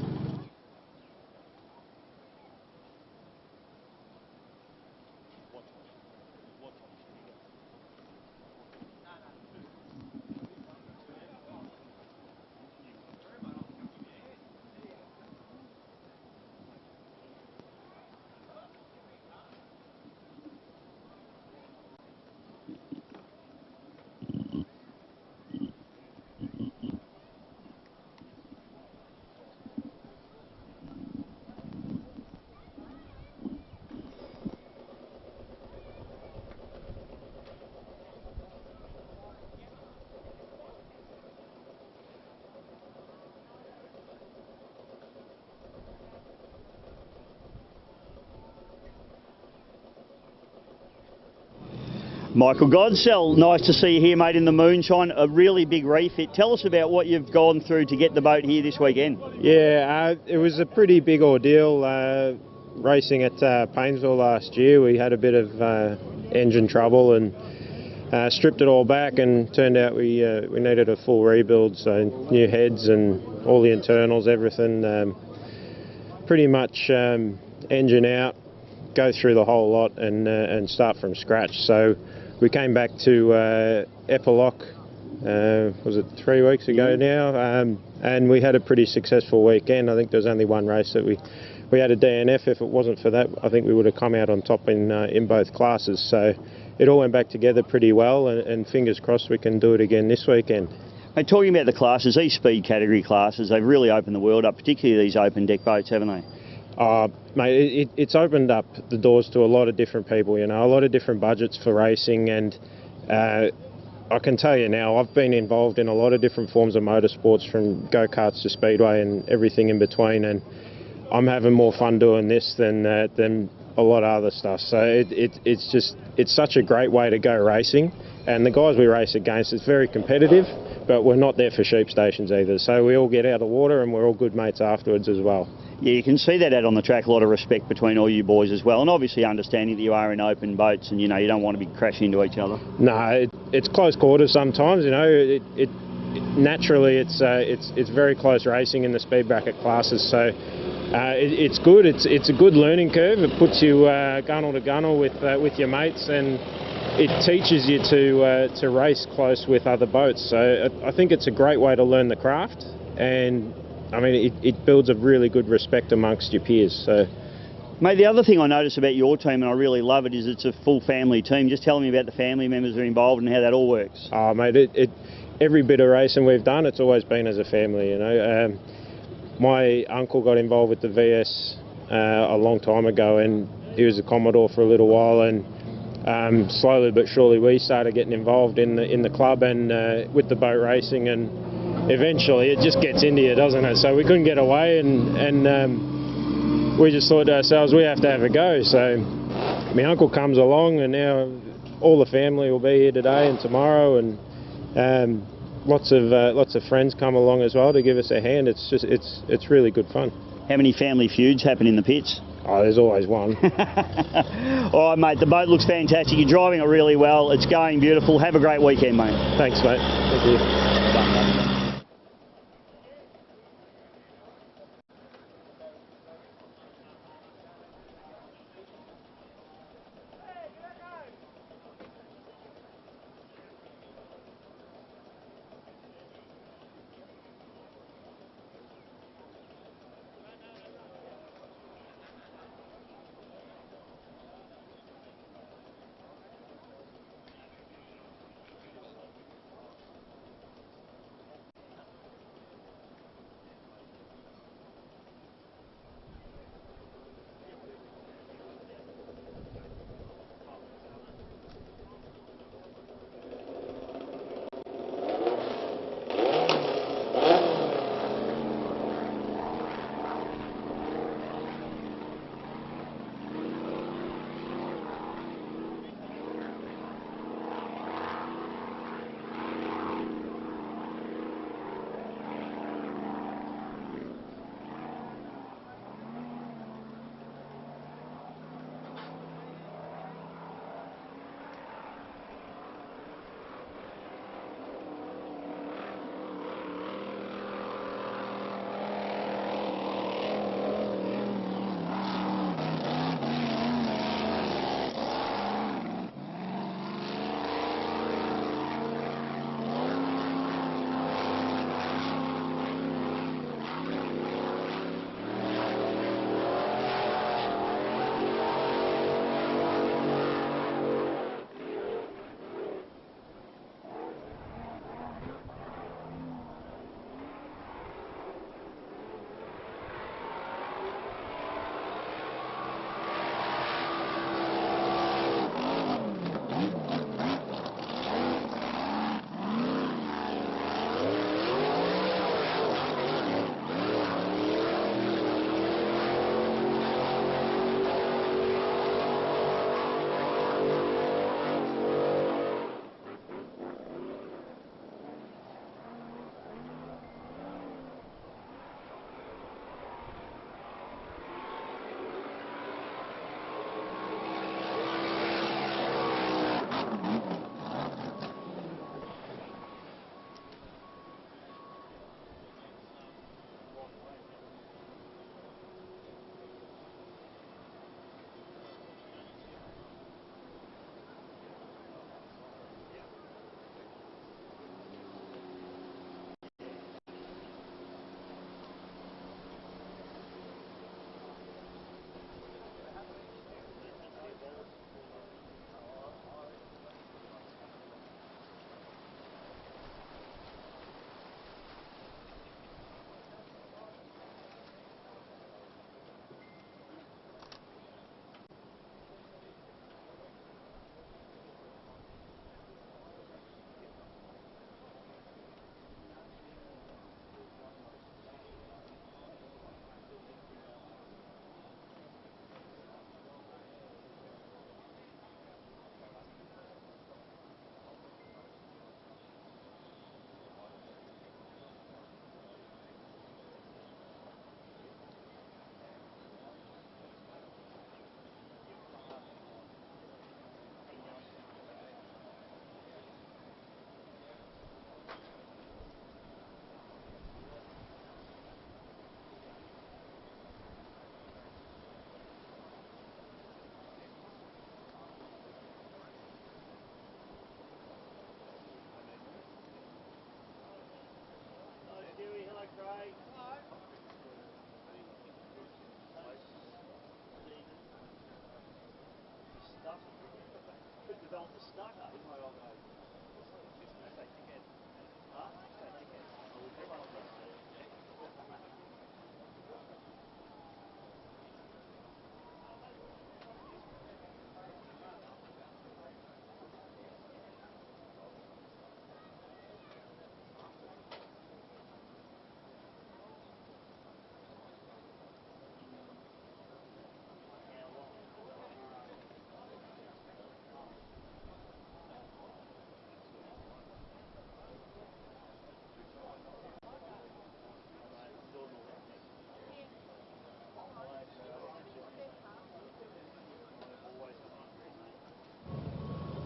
D: Michael Godsell, nice to see you here, mate, in the Moonshine, a really big refit. Tell us about what you've gone through to get the boat here this weekend.
I: Yeah, it was a pretty big ordeal racing at Paynesville last year. We had a bit of engine trouble and stripped it all back, and turned out we needed a full rebuild, so new heads and all the internals, everything. Pretty much engine out, go through the whole lot and start from scratch. So we came back to Epiloc, was it 3 weeks ago now, and we had a pretty successful weekend. I think there was only one race that we had a DNF. If it wasn't for that, I think we would have come out on top in both classes. So it all went back together pretty well, and fingers crossed we can do it again this weekend.
D: Hey, talking about the classes, these speed category classes, they've really opened the world up, particularly these open deck boats, haven't they?
I: Mate, it's opened up the doors to a lot of different people, you know, a lot of different budgets for racing, and I can tell you now, I've been involved in a lot of different forms of motorsports, from go-karts to speedway and everything in between, and I'm having more fun doing this than a lot of other stuff. So it's such a great way to go racing, and the guys we race against, it's very competitive, but we're not there for sheep stations either. So we all get out of the water and we're all good mates afterwards as well.
D: Yeah, you can see that out on the track, a lot of respect between all you boys as well, and obviously understanding that you are in open boats and, you know, you don't want to be crashing into each other.
I: No, it's close quarters sometimes, you know. Naturally it's very close racing in the speed bracket classes, so it's good. It's a good learning curve. It puts you gunnel to gunnel with your mates, and it teaches you to race close with other boats. So I think it's a great way to learn the craft, and I mean it builds a really good respect amongst your peers. So,
D: mate, the other thing I notice about your team, and I really love it, is it's a full family team. Just tell me about the family members that are involved and how that all works.
I: Oh, mate, every bit of racing we've done, it's always been as a family, you know. My uncle got involved with the VS a long time ago, and he was a Commodore for a little while, and slowly but surely we started getting involved in the club and with the boat racing, and eventually it just gets into you, doesn't it? So we couldn't get away, and we just thought to ourselves, we have to have a go. So my uncle comes along, and now all the family will be here today and tomorrow, and lots of friends come along as well to give us a hand. It's really good fun.
A: How many family feuds happen in the pits?
I: Oh, there's always one.
A: All right, mate, the boat looks fantastic. You're driving it really well. It's going beautiful. Have a great weekend, mate.
I: Thanks, mate. Thank you.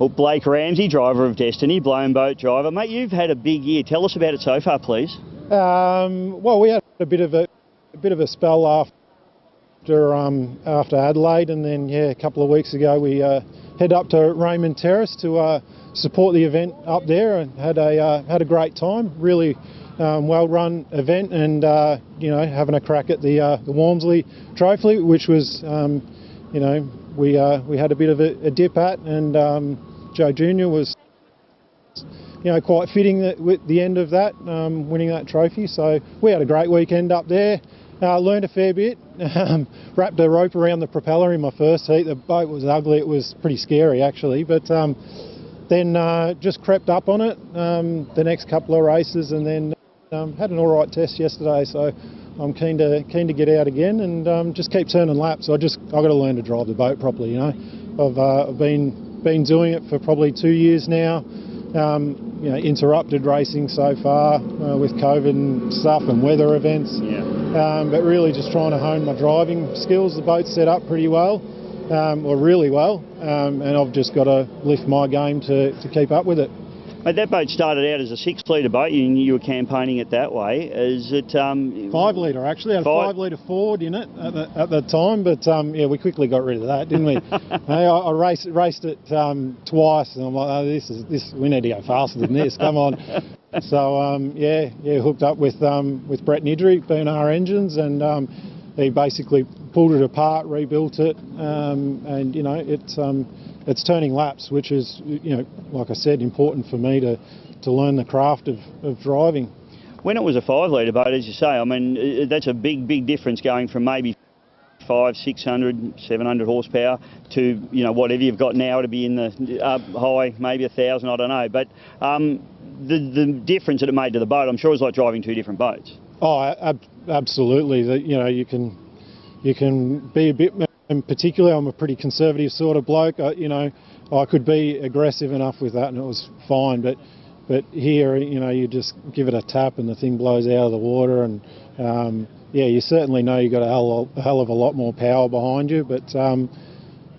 A: Well, Blake Ramsey, driver of Destiny, blown boat driver. Mate, you've had a big year. Tell us about it so far, please.
J: Well, we had a bit of a spell after Adelaide, and then a couple of weeks ago we head up to Raymond Terrace to support the event up there, and had a great time. Really well-run event, and having a crack at the Walmsley Trophy, which was we had a bit of a dip at, and Joe Jr. was quite fitting with the end of that, winning that trophy. So we had a great weekend up there. Learned a fair bit. Wrapped a rope around the propeller in my first heat. The boat was ugly. It was pretty scary actually, but then just crept up on it the next couple of races, and then had an all right test yesterday. So I'm keen to get out again and just keep turning laps. I've got to learn to drive the boat properly. I've been doing it for probably 2 years now. Interrupted racing so far with COVID and stuff and weather events. But really just trying to hone my driving skills. The boat's set up pretty well, or really well, and I've just got to lift my game to keep up with it.
A: Mate, that boat started out as a 6-litre boat. You were campaigning it that way. Is it
J: 5 litre actually? Had a 5 litre Ford in it at the time, but we quickly got rid of that, didn't we? I raced it twice, and I'm like, oh, we need to go faster than this. Come on. So hooked up with Brett Nidry, B&R Engines, and he basically pulled it apart, rebuilt it, and it's turning laps, which is, like I said, important for me to learn the craft of driving.
A: When it was a 5 litre boat, as you say, I mean, that's a big difference going from maybe 500, 600, 700 horsepower to, whatever you've got now to be in the high, maybe 1,000, I don't know. But the difference that it made to the boat, I'm sure it was like driving 2 different boats.
J: Oh, absolutely. You can be a bit. In particular, I'm a pretty conservative sort of bloke. I could be aggressive enough with that, and it was fine. But here, you just give it a tap, and the thing blows out of the water. And you certainly know you've got a hell of a lot more power behind you. But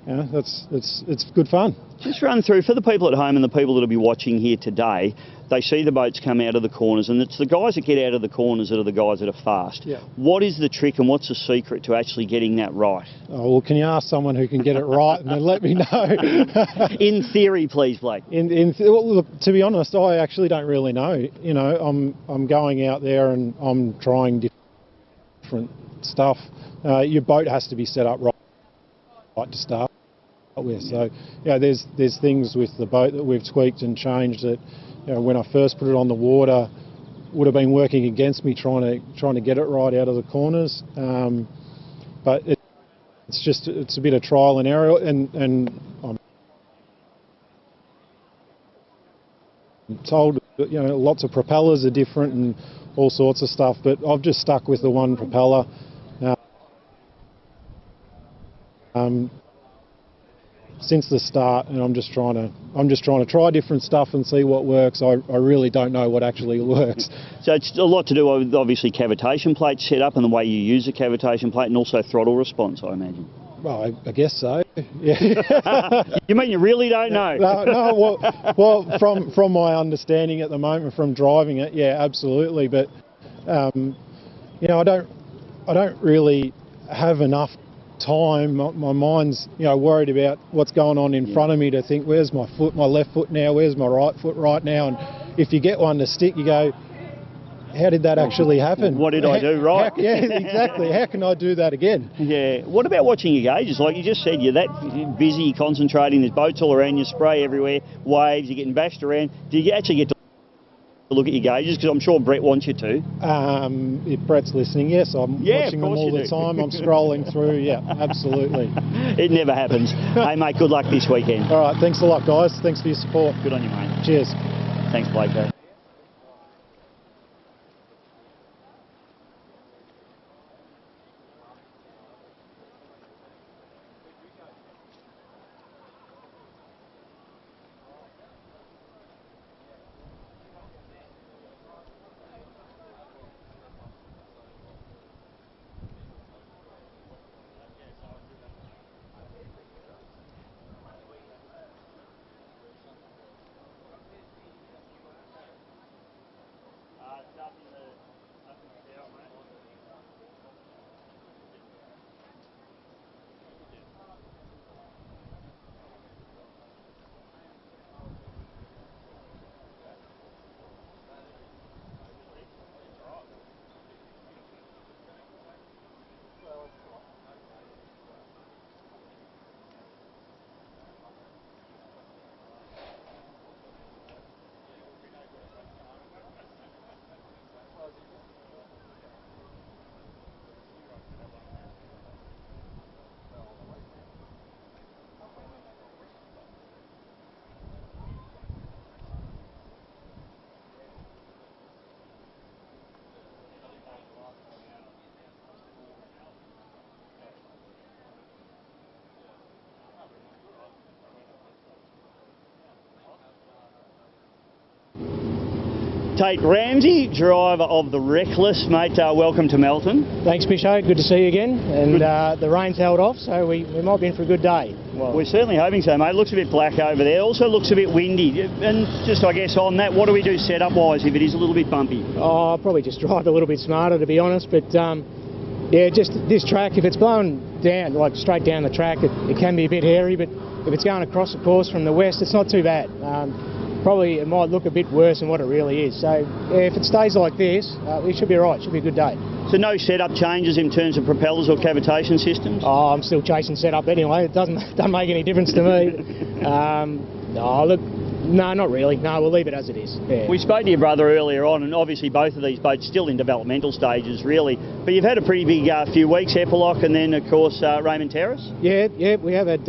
J: it's good fun.
A: Just run through for the people at home and the people that will be watching here today. They see the boats come out of the corners, and it's the guys that get out of the corners that are the guys that are fast.
J: Yeah.
A: What is the trick and what's the secret to actually getting that right?
J: Oh, well, can you ask someone who can get it right and then let me know?
A: In theory, please, Blake.
J: Well, look, to be honest, I actually don't really know. I'm going out there and I'm trying different stuff. Your boat has to be set up right to start with. So, there's things with the boat that we've tweaked and changed that, when I first put it on the water, would have been working against me trying to get it right out of the corners. But it's a bit of trial and error, and I'm told that, lots of propellers are different and all sorts of stuff. But I've just stuck with the one propeller. Since the start, and I'm just trying to try different stuff and see what works. I really don't know what actually works.
A: So it's a lot to do with obviously cavitation plate set up and the way you use the cavitation plate, and also throttle response, I imagine.
J: Well, I guess so. Yeah.
A: You mean you really don't know?
J: No. Well, from my understanding at the moment, from driving it, yeah, absolutely. But I don't really have enough time. My mind's worried about what's going on in front of me to think, where's my left foot now, where's my right foot right now, and if you get one to stick, you go, how did that actually happen?
A: What did I do right?
J: Yeah, exactly. How can I do that again?
A: Yeah. What about watching your gauges? Like you just said, you're that busy concentrating, there's boats all around you, spray everywhere, waves, you're getting bashed around. Do you actually get to look at your gauges? Because I'm sure Brett wants you to.
J: If Brett's listening, yes, I'm watching them all the time. I'm scrolling through, yeah, absolutely.
A: It never happens. Hey, mate, good luck this weekend.
J: All right, thanks a lot, guys. Thanks for your support.
A: Good on you, mate.
J: Cheers.
A: Thanks, Blake. Tate Ramsey, driver of the Reckless. Mate, welcome to Melton.
K: Thanks, Bisho. Good to see you again. And the rain's held off, so we might be in for a good day.
A: Well, we're certainly hoping so, mate. Looks a bit black over there. Also looks a bit windy. And just, I guess, on that, what do we do setup-wise if it is a little bit bumpy?
K: Oh, I'll probably just drive a little bit smarter, to be honest. But, yeah, just this track, if it's blowing down, like straight down the track, it can be a bit hairy. But if it's going across the course from the west, it's not too bad. Probably it might look a bit worse than what it really is. So yeah, if it stays like this, it should be all right. It should be a good day.
A: So no setup changes in terms of propellers or cavitation systems?
K: Oh, I'm still chasing setup anyway. It doesn't make any difference to me. Oh, look, no, not really. No, we'll leave it as it is. Yeah.
A: We spoke to your brother earlier on, and obviously both of these boats still in developmental stages, really. But you've had a pretty big few weeks, Epiloc, and then, of course, Raymond Terrace?
K: Yeah, we have had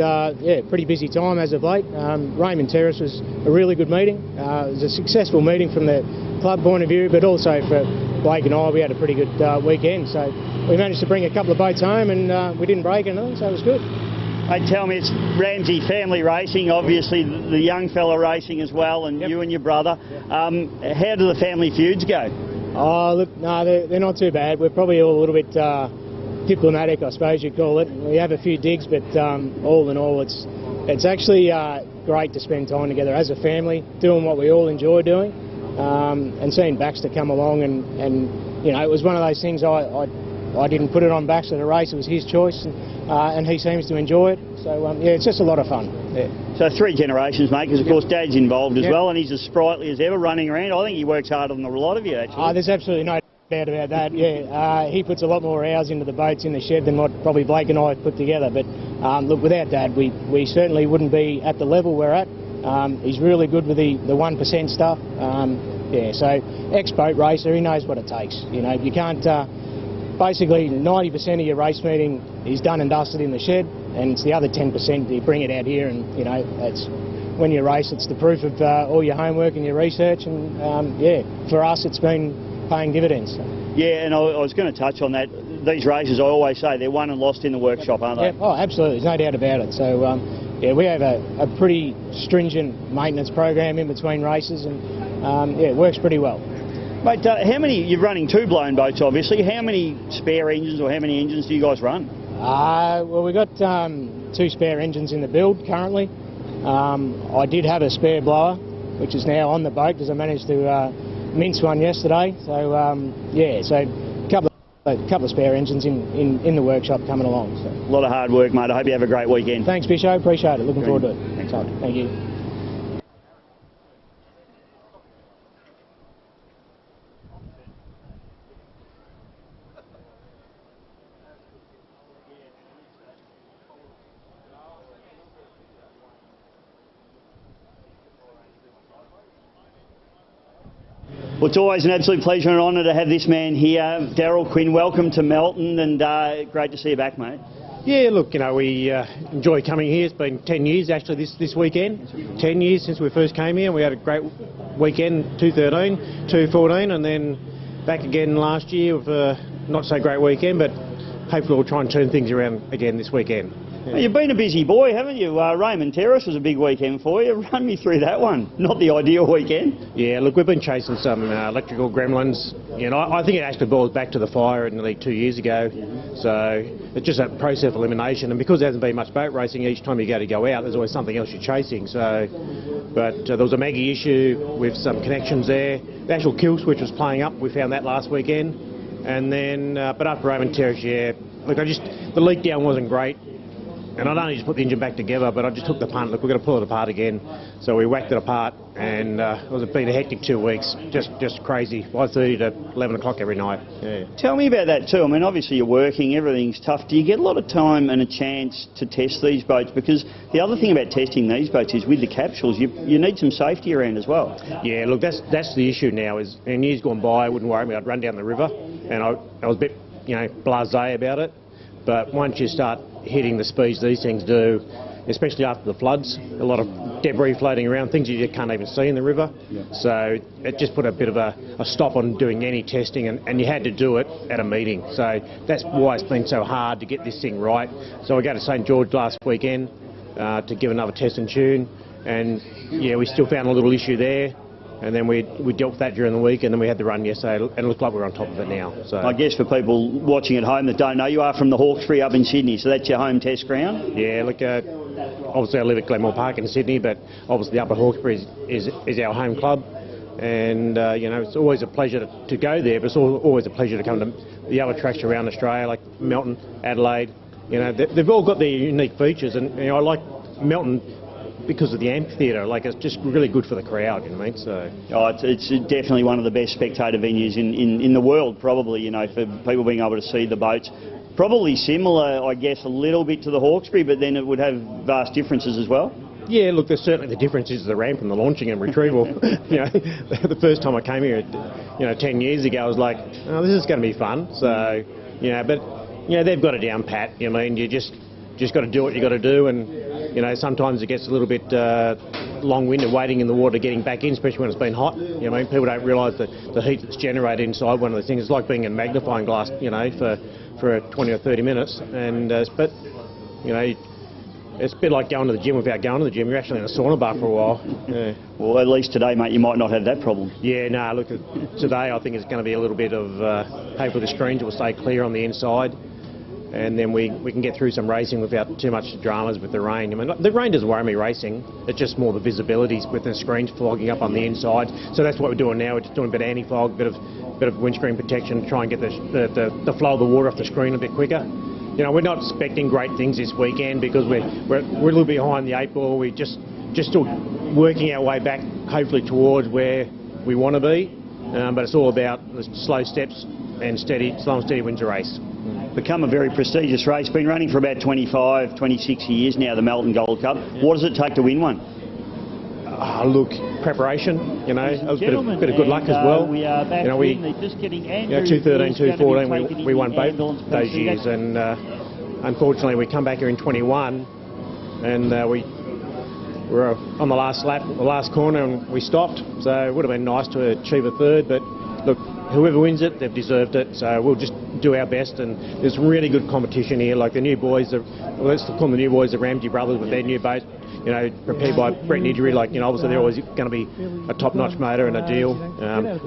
K: pretty busy time as of late. Raymond Terrace was a really good meeting. It was a successful meeting from the club point of view, but also for Blake and I, we had a pretty good weekend. So we managed to bring a couple of boats home, and we didn't break anything, so it was good.
A: Hey, tell me, it's Ramsey family racing, obviously the young fella racing as well, and you and your brother. How do the family feuds go?
K: Oh, look, no, they're not too bad. We're probably all a little bit diplomatic, I suppose you'd call it. We have a few digs, but all in all, it's actually great to spend time together as a family, doing what we all enjoy doing, and seeing Baxter come along, and you know, it was one of those things I didn't put it on Baxter to race. It was his choice, and he seems to enjoy it. So, yeah, it's just a lot of fun. Yeah.
A: So 3 generations, mate, because, of course, Dad's involved as well, and he's as sprightly as ever running around. I think he works harder than a lot of you, actually.
K: There's absolutely no doubt about that, yeah. He puts a lot more hours into the boats in the shed than what probably Blake and I put together. But, look, without Dad, we certainly wouldn't be at the level we're at. He's really good with the 1% stuff. Yeah, so ex-boat racer, he knows what it takes. You know, you can't... basically 90% of your race meeting is done and dusted in the shed, and it's the other 10% you bring it out here, and you know, it's when you race, it's the proof of all your homework and your research, and yeah, for us it's been paying dividends.
A: Yeah, and I was going to touch on that. These races, I always say, they're won and lost in the workshop, aren't they?
K: Yeah, oh, absolutely, there's no doubt about it. So yeah, we have a pretty stringent maintenance program in between races, and yeah, it works pretty well.
A: Mate, how many, you're running 2 blown boats obviously, how many spare engines or how many engines do you guys run?
K: Well, we've got 2 spare engines in the build currently. I did have a spare blower, which is now on the boat because I managed to mince one yesterday. So yeah, so a couple of spare engines in the workshop coming along. So.
A: A lot of hard work, mate. I hope you have a great weekend.
K: Thanks, Bisho. Appreciate it. Looking forward to it.
A: Thanks,
K: mate. Thank you.
A: Well, it's always an absolute pleasure and honour to have this man here, Daryl Quinn. Welcome to Melton, and great to see you back, mate.
I: Yeah, look, you know, we enjoy coming here. It's been 10 years actually this weekend. 10 years since we first came here. We had a great weekend, 2013, 2014, and then back again last year with a not so great weekend, but hopefully we'll try and turn things around again this weekend.
A: Yeah. Well, you've been a busy boy, haven't you? Raymond Terrace was a big weekend for you. Run me through that one. Not the ideal weekend.
I: Yeah, look, we've been chasing some electrical gremlins. You know, I think it actually boils back to the fire nearly 2 years ago. So it's just a process of elimination, and because there hasn't been much boat racing, each time you go out, there's always something else you're chasing. So, but there was a Maggie issue with some connections there. The actual kill switch was playing up. We found that last weekend, and then but after Raymond Terrace, yeah, look, the leak down wasn't great. And I'd only just put the engine back together, but I just took the punt. Look, we're going to pull it apart again. So we whacked it apart, and it's been a hectic 2 weeks. Just crazy, 5:30 to 11 o'clock every night. Yeah.
A: Tell me about that too. I mean, obviously you're working, everything's tough. Do you get a lot of time and a chance to test these boats? Because the other thing about testing these boats is with the capsules, you need some safety around as well.
I: Yeah, look, that's the issue now. Is in years gone by, it wouldn't worry me. I'd run down the river, and I was a bit, you know, blasé about it. But once you start hitting the speeds these things do, especially after the floods, a lot of debris floating around, things you can't even see in the river. Yeah. So it just put a bit of a stop on doing any testing, and you had to do it at a meeting. So that's why it's been so hard to get this thing right. So I go to St George last weekend to give another test and tune, and yeah, we still found a little issue there. And then we dealt with that during the week, and then we had the run yesterday, and it looked like we were on top of it now. So
A: I guess for people watching at home that don't know, you are from the Hawkesbury up in Sydney, so that's your home test ground?
I: Yeah, look, obviously I live at Glenmore Park in Sydney, but obviously the Upper Hawkesbury is our home club. And, you know, it's always a pleasure to go there, but it's always a pleasure to come to the other tracks around Australia, like Melton, Adelaide. You know, they've all got their unique features, and, you know, I like Melton because of the amphitheatre. Like, it's just really good for the crowd, you know what I mean? So.
A: Oh, it's definitely one of the best spectator venues in the world, probably, you know, for people being able to see the boats. Probably similar, I guess, a little bit to the Hawkesbury, but then it would have vast differences as well.
I: Yeah, look, there's certainly the difference is the ramp and the launching and retrieval. You know, the first time I came here, you know, 10 years ago, I was like, oh, this is going to be fun. So, you know, but, you know, they've got it down pat. You know, I mean, you just got to do what you got to do, and, you know, sometimes it gets a little bit long-winded waiting in the water, getting back in, especially when it's been hot. You know, I mean, people don't realise that the heat that's generated inside one of the things. It's like being in a magnifying glass, you know, for 20 or 30 minutes. And but, you know, it's a bit like going to the gym without going to the gym. You're actually in a sauna bar for a while. Yeah.
A: Well, at least today, mate, you might not have that problem.
I: Yeah, no, look, today I think it's going to be a little bit of, hopefully the screens will stay clear on the inside, and then we can get through some racing without too much dramas with the rain. I mean, the rain doesn't worry me racing. It's just more the visibilities with the screens fogging up on the inside. So that's what we're doing now. We're just doing a bit of anti-fog, bit of windscreen protection, try and get the flow of the water off the screen a bit quicker. You know, we're not expecting great things this weekend because we're a little behind the 8 ball. We're just still working our way back, hopefully towards where we want to be. But it's all about the slow steps and slow and steady wins a race.
A: Become a very prestigious race. Been running for about 25, 26 years now, the Melton Gold Cup. What does it take to win one?
I: Look, preparation, you know, it was a bit of good luck as well.
D: We are back,
I: you know, we,
D: just getting
I: Andrew, 2013, 2014, we won both those years, and unfortunately we come back here in 21, and we were on the last lap, the last corner, and we stopped. So it would have been nice to achieve a third, but look, whoever wins it, they've deserved it. So we'll just do our best, and there's really good competition here. Like the new boys, let's call them the new boys, the Ramsey brothers with their new boat. You know, prepared by Brett Nidgery, like, you know, obviously they're always going to be a top-notch motor and a deal.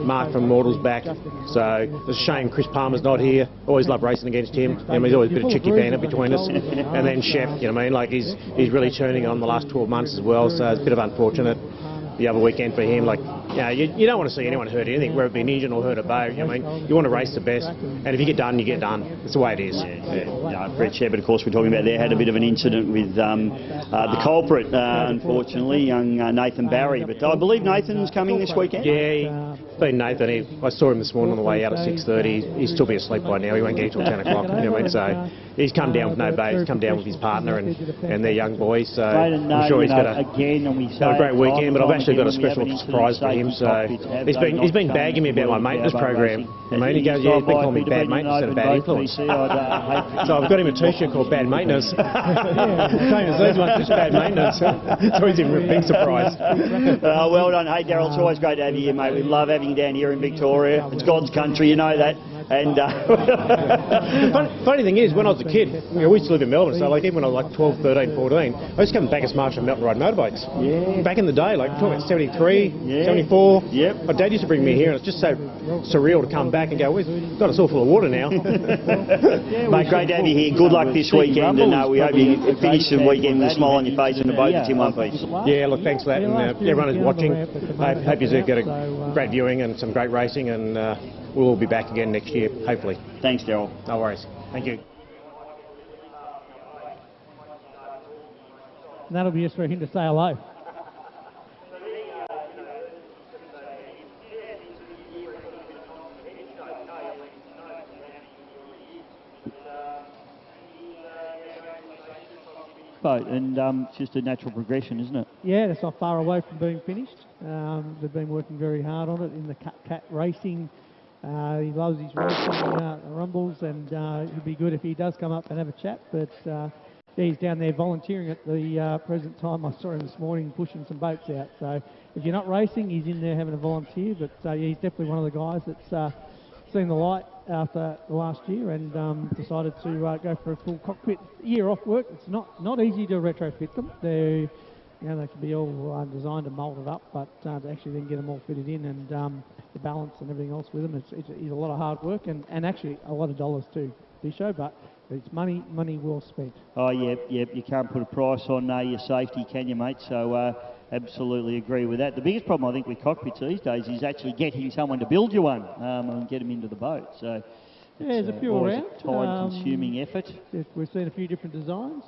I: Mark from Mortal's back, so it's a shame Chris Palmer's not here. Always love racing against him. You know, he's always a bit of chicky banter between us. And then Chef, you know what I mean, like he's really turning on the last 12 months as well, so it's a bit of unfortunate the other weekend for him. Like, you know, you don't want to see anyone hurt anything, whether it be an engine or hurt a boat. You know what I mean, you want to race the best, and if you get done, you get done. It's the way it is.
A: Brett Shepherd, of course, we're talking about there, had a bit of an incident with the culprit, unfortunately, young Nathan Barry. But I believe Nathan's coming this weekend.
I: Yeah, been Nathan. I saw him this morning on the way out at 6:30. He'll still be asleep by now. He won't get here till 10 o'clock. You know what I mean? So he's come down with no boat. He's come down with his partner and their young boys. So I'm sure he's got a great weekend. But I've actually got a special surprise for him. So he's been bagging me about my maintenance program. I mean, he goes, yeah, he's been calling me bad maintenance and a bad influence. So I've got him a T-shirt called Bad Maintenance. Same as these ones, just Bad Maintenance. So he's in a big surprise.
A: Well done. Hey, Daryl, it's always great to have you here, mate. We love having you down here in Victoria. It's God's country, you know that. And
I: funny thing is, when I was a kid, you know, we used to live in Melbourne, so like even when I was like 12, 13, 14, I used to come to Bacchus Marsh and Melton ride motorbikes. Yeah. Back in the day, like talking about 73, 74. Yep. My dad used to bring me here, and it's just so surreal to come back and go, we've got us all full of water now.
A: Mate, great to have you here. Good luck this weekend, and we hope you finish the weekend with a smile on your face and the boat that's in one piece.
I: Yeah, look, thanks for that, and everyone who's watching, I hope you get a great viewing and some great racing, and we'll all be back again next year, hopefully.
A: Thanks, Daryl.
I: No worries. Thank you.
E: And that'll be just for him to say hello.
D: Boat, and it's just a natural progression, isn't it?
E: Yeah, it's not far away from being finished. They've been working very hard on it in the cat racing. He loves his racing rumbles, and it'd be good if he does come up and have a chat. But he's down there volunteering at the present time. I saw him this morning pushing some boats out. So if you're not racing, he's in there having a volunteer. But yeah, he's definitely one of the guys that's seen the light after the last year and decided to go for a full cockpit year off work. It's not easy to retrofit them. They're they can be all designed and moulded up, but to actually then get them all fitted in and the balance and everything else with them, it's a lot of hard work and actually a lot of dollars too, Bisho, but it's money well spent.
A: Oh, yep. You can't put a price on your safety, can you, mate? So absolutely agree with that. The biggest problem, I think, with cockpits these days is actually getting someone to build you one and get them into the boat. So
E: yeah, there's a few
A: always
E: around.
A: a time-consuming effort.
E: We've seen a few different designs,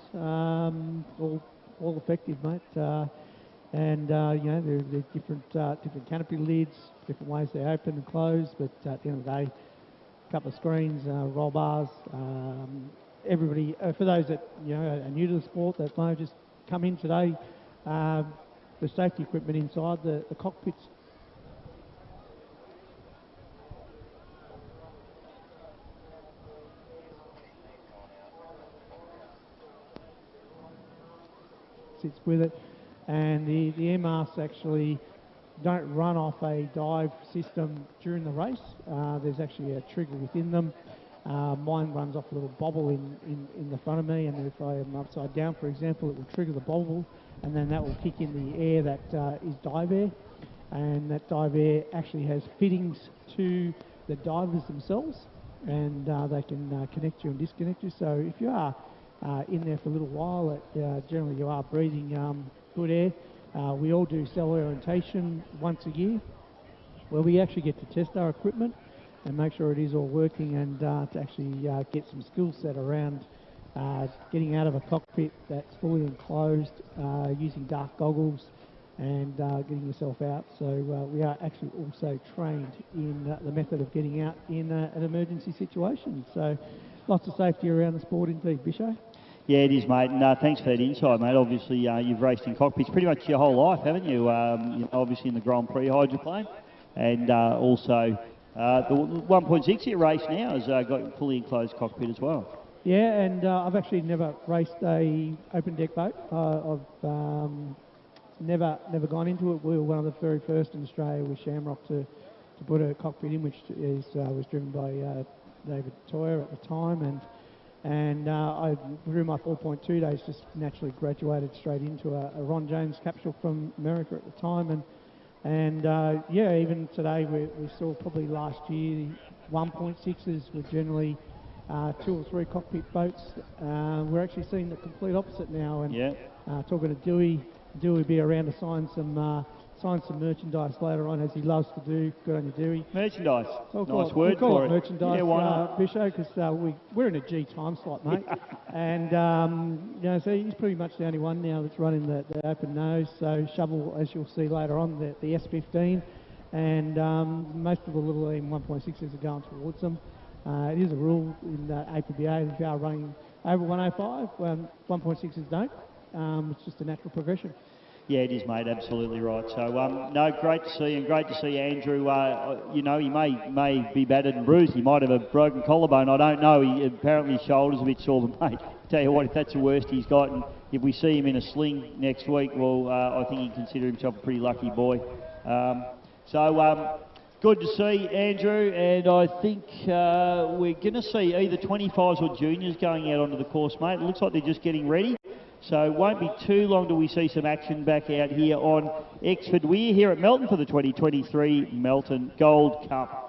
E: all effective, mate. There's different canopy lids, different ways they open and close, but at the end of the day, a couple of screens, roll bars. Everybody, for those that are new to the sport, that may have just come in today, the safety equipment inside the cockpits. Sits with it, and the air masks actually don't run off a dive system during the race. There's actually a trigger within them. Mine runs off a little bobble in the front of me, and if I am upside down, for example, it will trigger the bobble, and then that will kick in the air that is dive air, and that dive air actually has fittings to the divers themselves, and they can connect you and disconnect you. So if you are in there for a little while, generally you are breathing good air. We all do cell orientation once a year, where we actually get to test our equipment and make sure it is all working, and to actually get some skill set around getting out of a cockpit that's fully enclosed, using dark goggles, and getting yourself out. So we are actually also trained in the method of getting out in an emergency situation. So lots of safety around the sport indeed, Bisho.
A: Yeah, it is, mate, and thanks for that insight, mate. Obviously, you've raced in cockpits pretty much your whole life, haven't you? Obviously in the Grand Prix hydroplane, and also the 1.6 year race now has got fully enclosed cockpit as well.
E: Yeah, and I've actually never raced a open deck boat. I've never gone into it. We were one of the very first in Australia with Shamrock to put a cockpit in, which was driven by David Toyer at the time, and I, through my 4.2 days, just naturally graduated straight into a Ron James capsule from America at the time, and even today we saw probably last year 1.6s were generally 2 or 3 cockpit boats. We're actually seeing the complete opposite now, and talking to Dewey will be around to sign some merchandise later on, as he loves to do. Good on you, Dewey.
A: Merchandise.
E: Nice
A: word for it.
E: Merchandise,
A: yeah, why not?
E: Bisho, because we're in a G time slot, mate. And so he's pretty much the only one now that's running the open nose. So Shovel, as you'll see later on, the S15, and most of the little M1.6s are going towards them. It is a rule in the APBA that if you are running over 105, 1.6s don't. It's just a natural progression.
A: Yeah, it is, mate. Absolutely right. So, no, great to see, and great to see Andrew. He may be battered and bruised. He might have a broken collarbone. I don't know. Apparently his shoulder's a bit sore, but mate, tell you what, if that's the worst he's got, and if we see him in a sling next week, well, I think he can consider himself a pretty lucky boy. Good to see Andrew, and I think we're going to see either 25s or juniors going out onto the course, mate. It looks like they're just getting ready. So it won't be too long till we see some action back out here on Exford Weir here at Melton for the 2023 Melton Gold Cup.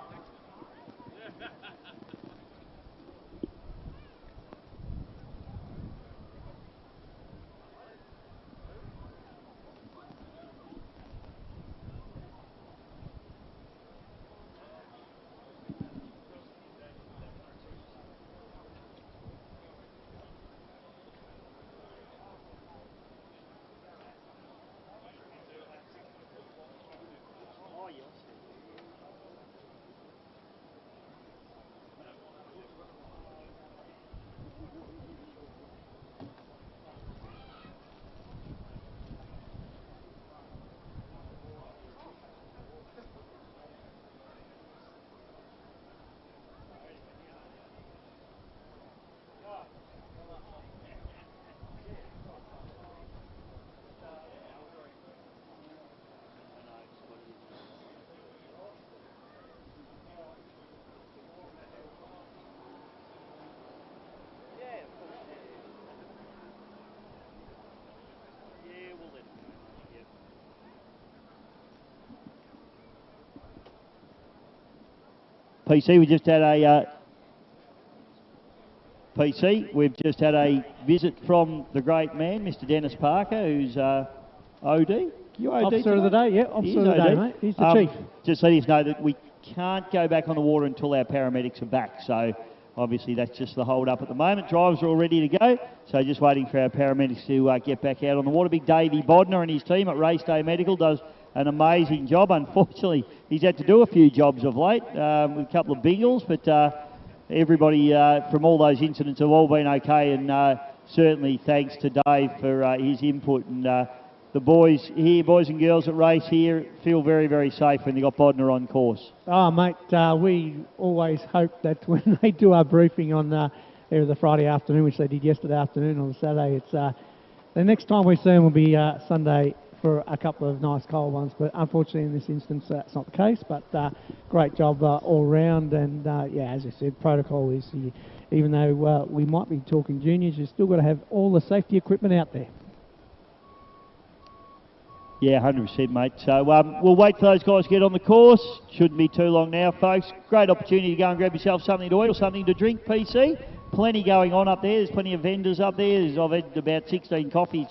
D: PC, we just had a we've just had a visit from the great man, Mr. Dennis Parker, who's OD. You OD
E: Officer of the day, yeah, officer of the day, mate. He's the chief.
D: Just letting us know that we can't go back on the water until our paramedics are back. So obviously that's just the hold up at the moment. Drivers are all ready to go. So just waiting for our paramedics to get back out on the water. Big Davey Bodner and his team at Race Day Medical does an amazing job. Unfortunately, he's had to do a few jobs of late with a couple of bingles, but everybody from all those incidents have all been okay, and certainly thanks to Dave for his input. And the boys here, boys and girls that race here, feel very, very safe when they got Bodner on course.
E: Oh, mate, we always hope that when they do our briefing on either the Friday afternoon, which they did yesterday afternoon, or the Saturday, it's the next time we see them will be Sunday for a couple of nice cold ones, but unfortunately in this instance that's not the case. But great job all round, and yeah, as I said, protocol is even though we might be talking juniors, you've still got to have all the safety equipment out there.
D: Yeah, 100%, mate. So we'll wait for those guys to get on the course. Shouldn't be too long now, folks. Great opportunity to go and grab yourself something to eat or something to drink, PC. Plenty going on up there. There's plenty of vendors up there. I've had about 16 coffees.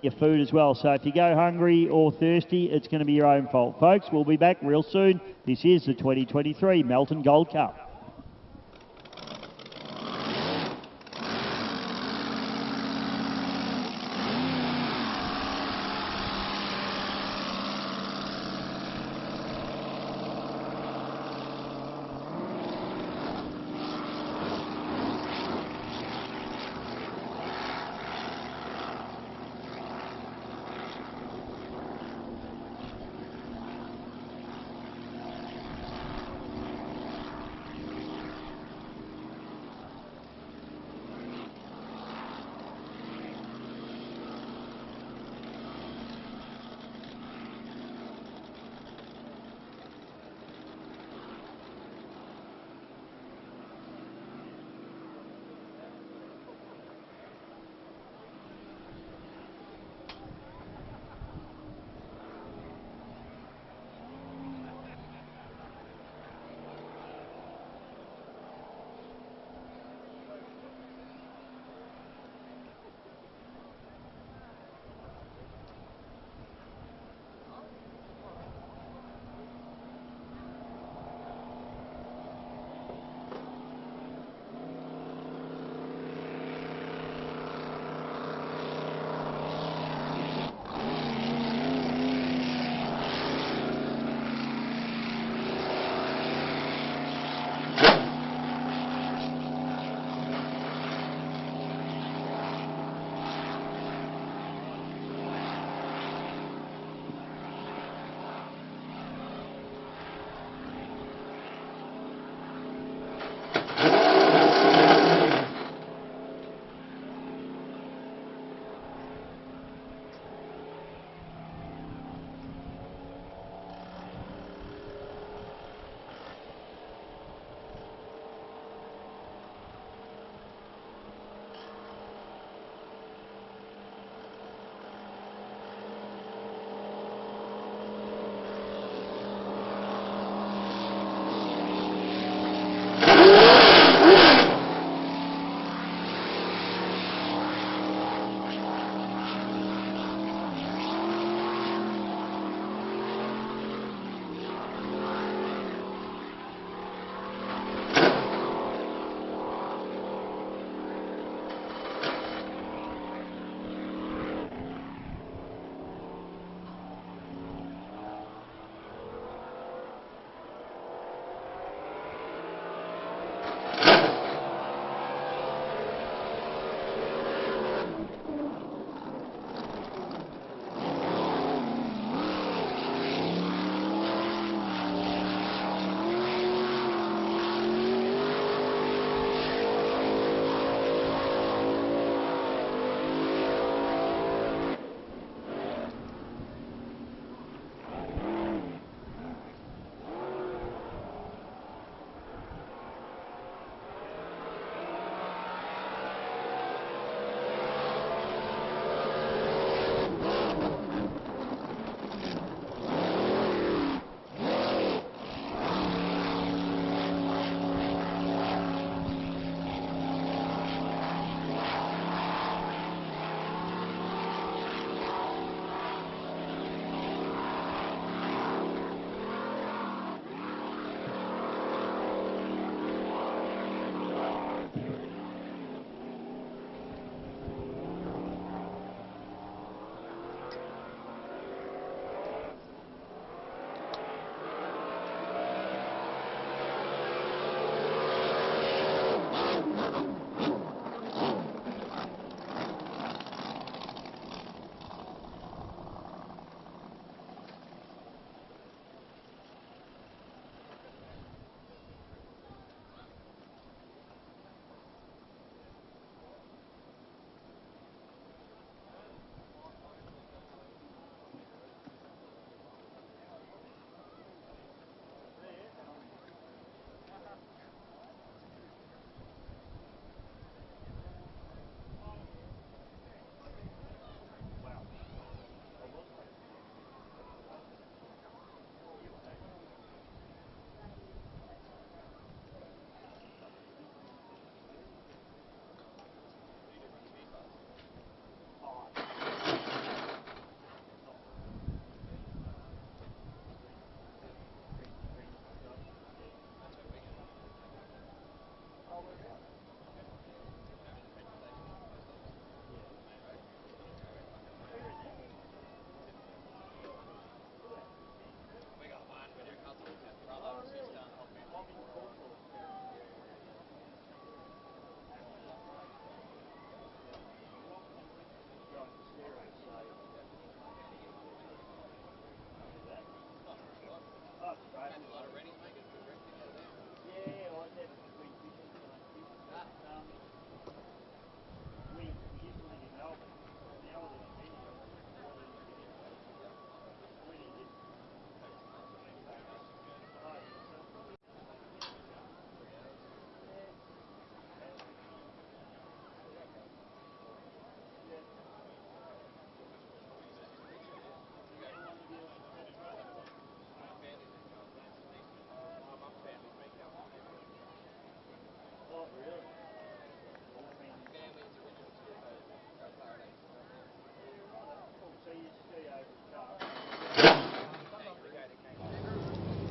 D: Your food as well. So if you go hungry or thirsty, it's going to be your own fault. Folks, we'll be back real soon. This is the 2023 Melton Gold Cup.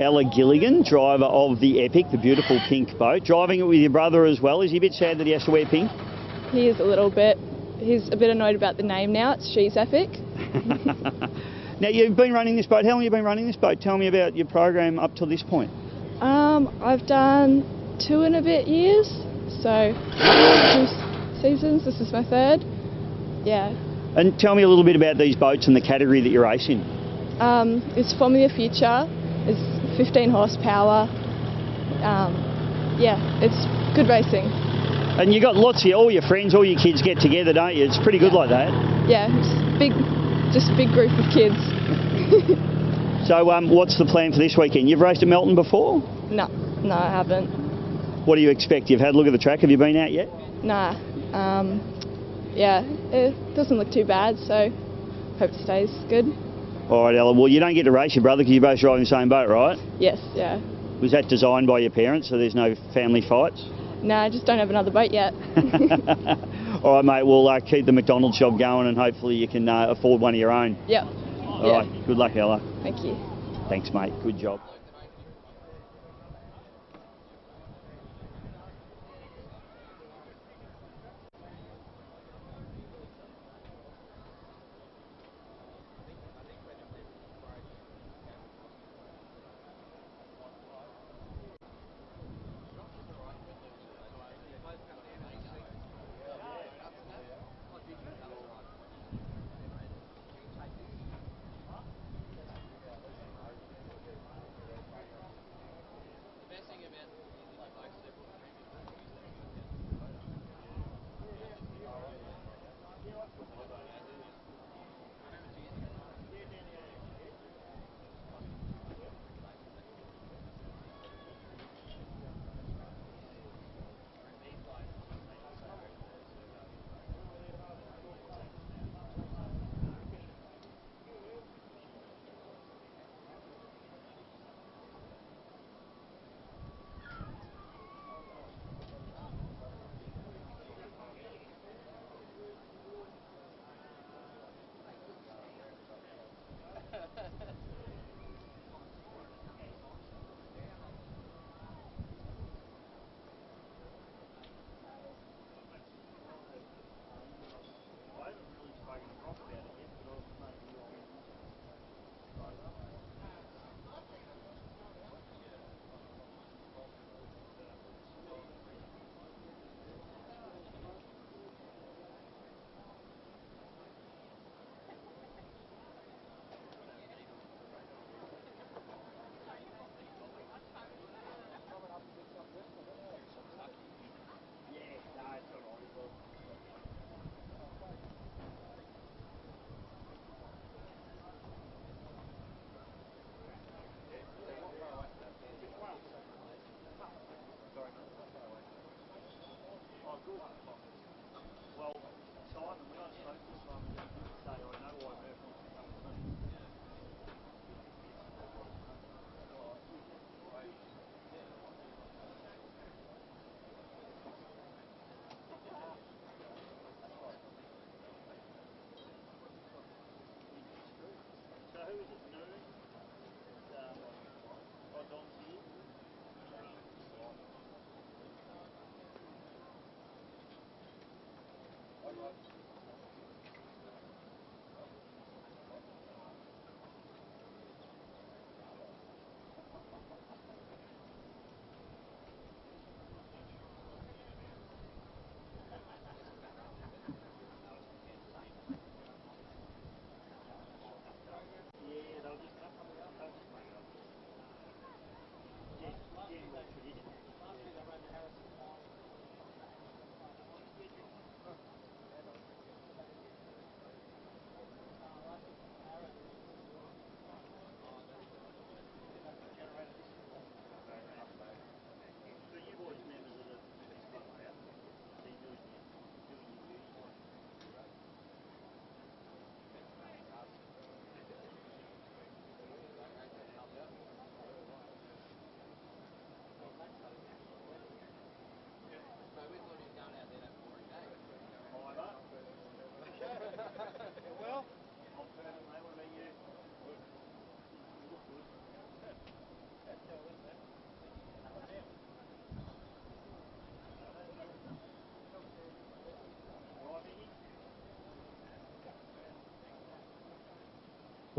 A: Ella Gilligan, driver of the Epic, the beautiful pink boat. Driving it with your brother as well. Is he a bit sad that he has to wear pink?
L: He is a little bit. He's a bit annoyed about the name now. It's She's Epic.
A: Now, you've been running this boat. How long have you been running this boat? Tell me about your program up to this point.
L: I've done 2 and a bit years, so 2 seasons. This is my 3rd. Yeah.
A: And tell me a little bit about these boats and the category that you race in.
L: It's Formula Future. It's 15 horsepower. Yeah, it's good racing.
A: And you got lots of all your friends, all your kids get together, don't you? It's pretty good like that.
L: Yeah, just a big group of kids.
A: So what's the plan for this weekend? You've raced at Melton before?
L: No, I haven't.
A: What do you expect? You've had a look at the track. Have you been out yet?
L: Nah. Yeah, it doesn't look too bad, so hope it stays good.
A: All right, Ella. Well, you don't get to race your brother because you're both driving the same boat, right?
L: Yes, yeah.
A: Was that designed by your parents so there's no family fights?
L: No, I just don't have another boat yet.
A: All right, mate. We'll keep the McDonald's job going and hopefully you can afford one of your own.
L: Yep.
A: All right. Good luck, Ella.
L: Thank you.
A: Thanks, mate. Good job.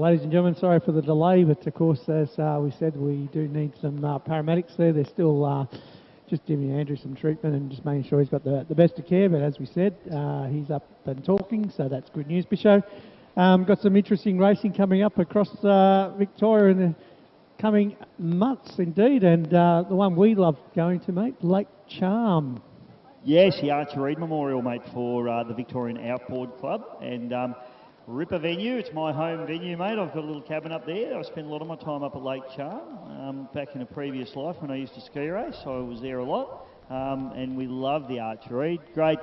E: Ladies and gentlemen, sorry for the delay, but of course, as we said, we do need some paramedics there. They're still just giving Andrew some treatment and just making sure he's got the best of care, but as we said, he's up and talking, so that's good news, Bisho. Got some interesting racing coming up across Victoria in the coming months, indeed, and the one we love going to, mate, Lake Charm.
D: Yes, the Archer Reid Memorial, mate, for the Victorian Outboard Club, and ripper venue. It's my home venue, mate. I've got a little cabin up there. I spend a lot of my time up at Lake Charm. Back in a previous life when I used to ski race, I was there a lot, and we love the Archer Reid. Great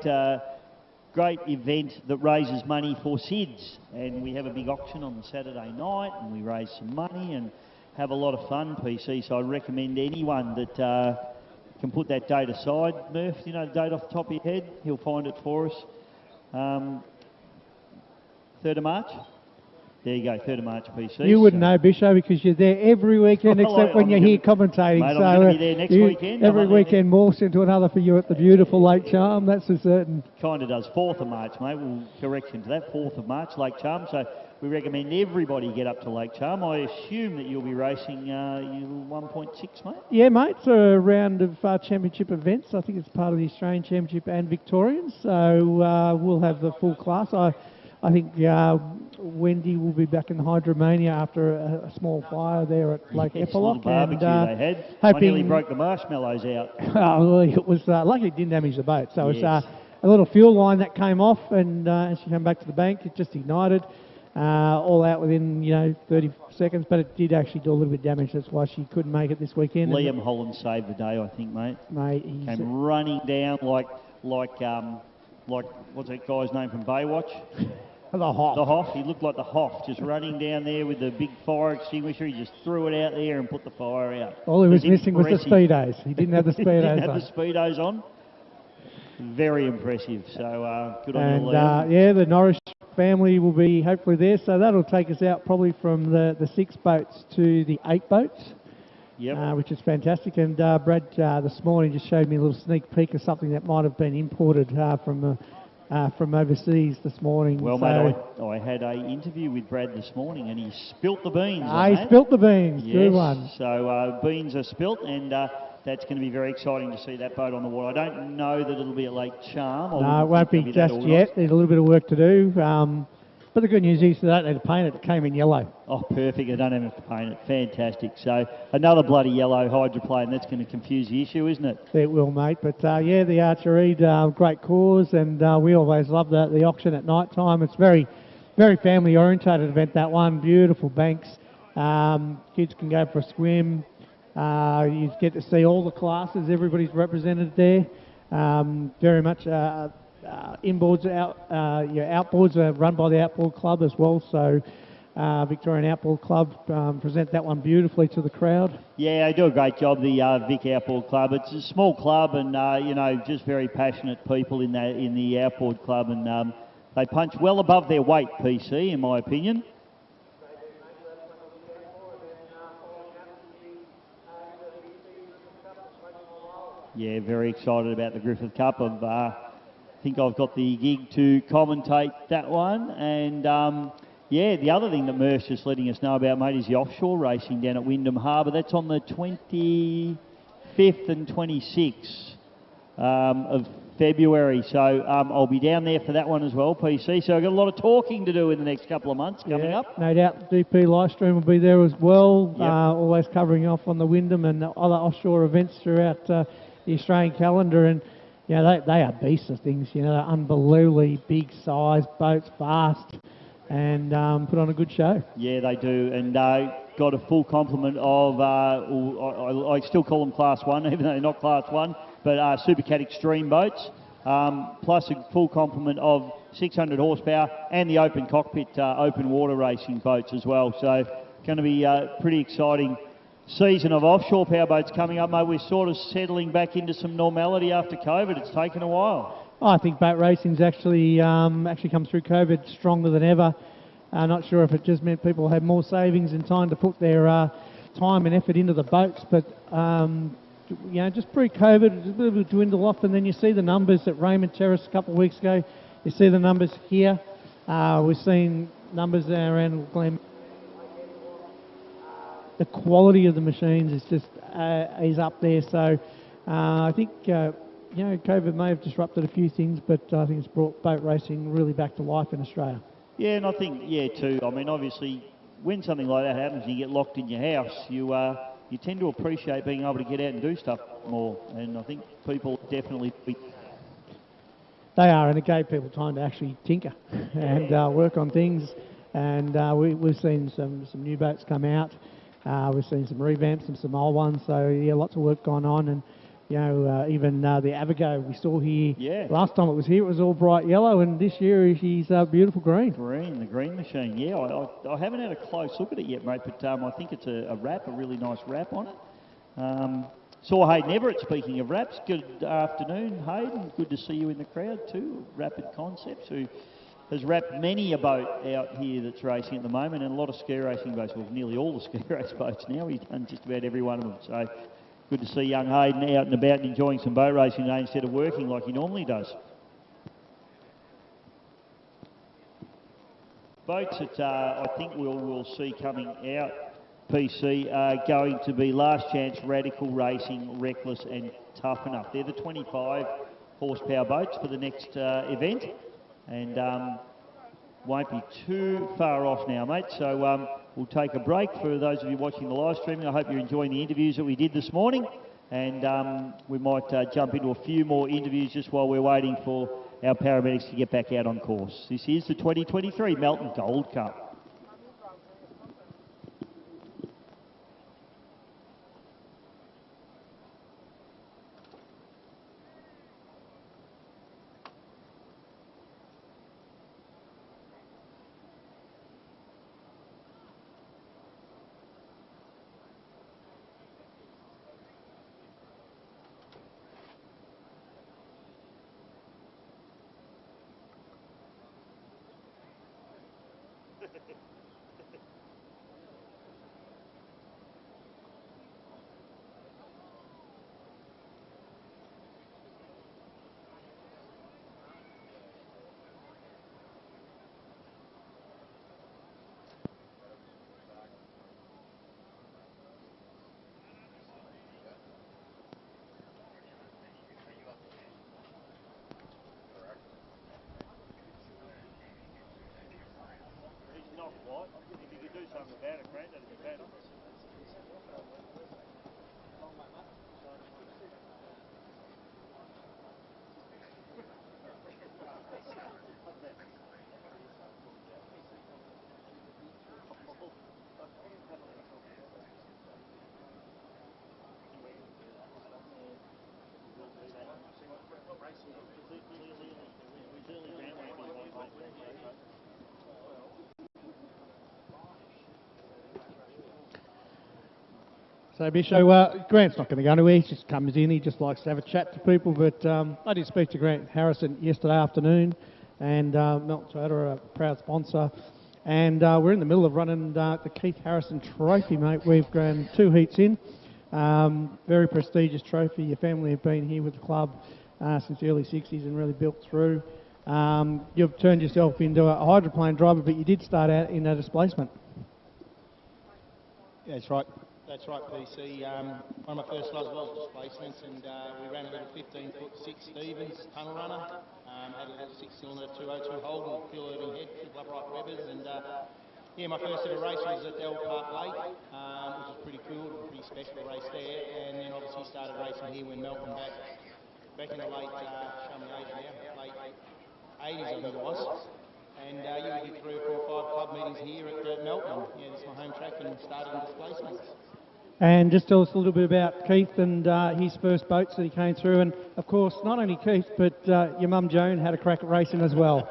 D: event that raises money for SIDS, and we have a big auction on the Saturday night, and we raise some money and have a lot of fun, PC. So I recommend anyone that can put that date aside. Murph, you know the date off the top of your head? He'll find it for us. 3rd of March? There you go, 3rd of March, PC.
E: You wouldn't know, Bisho, because you're there every weekend except when you're here commentating.
D: Mate,
E: so
D: I'm going to be there next weekend.
E: Every weekend morphs into another for you at the beautiful Lake Charm, that's for certain.
D: Kind of does. 4th of March, mate. We'll correct you to that. 4th of March, Lake Charm. So we recommend everybody get up to Lake Charm. I assume that you'll be racing 1.6, mate?
E: Yeah, mate. It's a round of championship events. I think it's part of the Australian Championship and Victorian. So we'll have the full class. I think Wendy will be back in Hydromania after a small fire there at Lake Epilogue.
D: Barbecue
E: and,
D: they had.
E: Hoping,
D: I nearly broke the marshmallows out.
E: Well, it was lucky it didn't damage the boat. So it was a little fuel line that came off, and as she came back to the bank, it just ignited. All out within 30 seconds, but it did actually do a little bit of damage. That's why she couldn't make it this weekend.
D: Liam Holland saved the day, I think, mate.
E: He
D: came running down like what's that guy's name from Baywatch?
E: The Hoff.
D: The Hoff. He looked like the Hoff, just running down there with the big fire extinguisher. He just threw it out there and put the fire out.
E: All he was missing was the Speedos. He didn't have the Speedos
D: He didn't have the Speedos on. Very impressive. So good on you, Liam.
E: Yeah, the Norris family will be hopefully there. So that'll take us out probably from the 6 boats to the 8 boats.
D: Yep.
E: Which is fantastic. And Brad this morning just showed me a little sneak peek of something that might have been imported from overseas this morning.
D: Well, mate, I had an interview with Brad this morning, and he spilt the beans.
E: He spilt the beans.
D: Yes.
E: Good one.
D: So beans are spilt, and that's going to be very exciting to see that boat on the water. I don't know that it'll be at Lake Charm.
E: No, it won't be just yet. There's a little bit of work to do. But the good news is they don't need to paint it. It came in yellow.
D: Oh, perfect. I don't have to paint it. Fantastic. So another bloody yellow hydroplane. That's going to confuse the issue, isn't it?
E: It will, mate. But yeah, the Archer Reid, great cause, and we always love the auction at night time. It's very, very family orientated event, that one. Beautiful banks. Kids can go for a swim. You get to see all the classes. Everybody's represented there. Very much. Inboards, outboards are run by the Outboard Club as well, so Victorian Outboard Club present that one beautifully to the crowd. Yeah, they do a great job, the Vic Outboard Club. It's a small club, and just very passionate people in the Outboard Club, and they punch well above their weight, PC, in my opinion. Yeah, very excited about the Griffith Cup. I think I've got the gig to commentate that one, and the other thing that Murph's just letting us know about, mate, is the offshore racing down at Wyndham Harbour. That's on the 25th and 26th of February, so I'll be down there for that one as well, PC. So I've got a lot of talking to do in the next couple of months coming up. No doubt DP Livestream will be there as well, always covering off on the Wyndham and other offshore events throughout the Australian calendar, and they are beasts of things. They're unbelievably big size boats, fast, and put on a good show. Yeah, they do, and got a full complement of, I still call them Class 1, even though they're not Class 1, but Supercat Extreme boats, plus a full complement of 600 horsepower and the open cockpit, open water racing boats as well. So going to be pretty exciting season of offshore powerboats coming up, mate. We're sort of settling back into some normality after COVID. It's taken a while. I think boat racing's actually come through COVID stronger than ever. Not sure if it just meant people had more savings and time to put their time and effort into the boats, but just pre-COVID, it's a bit of a dwindle off, and then you see the numbers at Raymond Terrace a couple of weeks ago. You see the numbers here. We're seeing numbers around Glen the quality of the machines is just is up there. So I think COVID may have disrupted a few things, but I think it's brought boat racing really back to life in Australia.
D: Yeah, and I think, too, I mean, obviously, when something like that happens and you get locked in your house, you tend to appreciate being able to get out and do stuff more, and I think people definitely...
E: They are, and it gave people time to actually tinker and work on things, and we've seen some new boats come out, we've seen some revamps and some old ones, so yeah, lots of work going on, and even the Avigo we saw here. Yeah. Last time it was here, it was all bright yellow, and this year she's beautiful green.
D: The green machine. Yeah, I haven't had a close look at it yet, mate, but I think it's a wrap, a really nice wrap on it. Saw Hayden Everett, speaking of wraps. Good afternoon, Hayden. Good to see you in the crowd too. Rapid Concepts, who has wrapped many a boat out here that's racing at the moment, and a lot of ski racing boats. Well, nearly all the ski race boats now. He's done just about every one of them. So good to see young Hayden out and about and enjoying some boat racing today instead of working like he normally does. Boats that I think we'll see coming out, PC, are going to be Last Chance, Radical Racing, Reckless and Tough Enough. They're the 25 horsepower boats for the next event, and won't be too far off now, mate. So we'll take a break. For those of you watching the live streaming, I hope you're enjoying the interviews that we did this morning, and we might jump into a few more interviews just while we're waiting for our paramedics to get back out on course. This is the 2023 Melton Gold Cup. If you could do something about it, Grant, that'd be better.
E: So Grant's not going to go anywhere. He just comes in. He just likes to have a chat to people. But I did speak to Grant Harrison yesterday afternoon, and Melton Toyota are a proud sponsor. And we're in the middle of running the Keith Harrison Trophy, mate. We've run 2 heats in. Very prestigious trophy. Your family have been here with the club since the early 60s and really built through. You've turned yourself into a hydroplane driver, but you did start out in a displacement.
M: Yeah, that's right. That's right, PC. One of my first loves was displacements, and we ran a little 15-foot 6 Stevens tunnel runner. Had a little 6-cylinder 202 Holden, fuel Irving head, triple upright Webbers, and yeah, my first ever race was at Del Park Lake, which was pretty cool, a pretty special race there. And then obviously started racing here when Melton back in the late, show me age now, late 80s I think it was. And you would get 3 or 4 or 5 club meetings here at Melton. Yeah, this is my home track, and started in displacements.
E: And just tell us a little bit about Keith and his first boats that he came through. And of course, not only Keith, but your mum Joan had a crack at racing as well.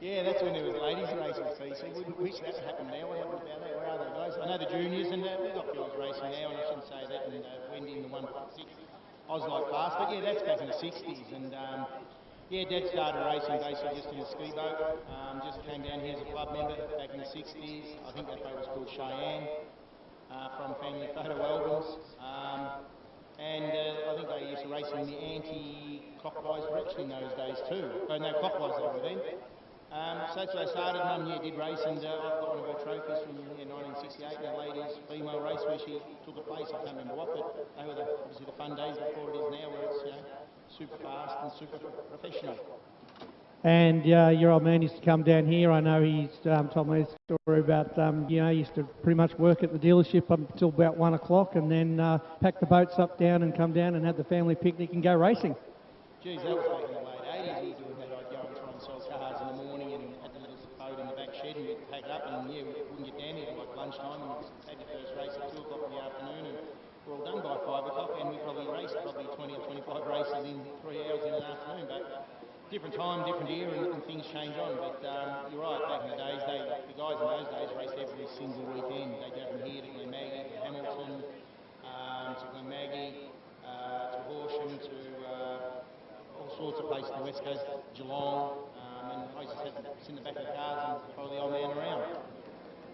M: Yeah, that's when there was ladies racing, PC. Wouldn't wish that happened now. What happened about that? Where are they, guys? I know the juniors, and we've got girls racing now, and I shouldn't say that, and Wendy in the 1.6 Oz-like class. But yeah, that's back in the 60s. And yeah, Dad started racing basically just in a ski boat. Just came down here as a club member back in the 60s. I think that boat was called Cheyenne. From family photo albums, and I think they used to race in the anti-clockwise direction in those days too. Oh no, clockwise they were then. So that's where I started. Mum, did race, and I've got one of her trophies from 1968 in a ladies' female race where she took a place. I can't remember what, but they were obviously the fun days before it is now, where it's super fast and super professional.
E: And your old man used to come down here. I know he's told me a story about, he used to pretty much work at the dealership up until about 1 o'clock and then pack the boats up down and come down and have the family picnic and go racing.
M: Geez, that was back in the late 80s. He was doing that. I'd go and try and sell cars in the morning and had the little boat in the back shed and we'd pack it up and we wouldn't get down here till like lunchtime and had your first race at 2 o'clock in the afternoon and we're all done by 5 o'clock and we probably raced 20 or 25 races in 3 hours in an afternoon. But different time, different year, and things change on. But you're right, back in the days, the guys in those days raced every single weekend. They'd go from here to Glenmaggie, to Hamilton, to Glenmaggie, to Horsham, to all sorts of places, the West Coast, Geelong, and I used to sit in the back of the cars and follow the old man around.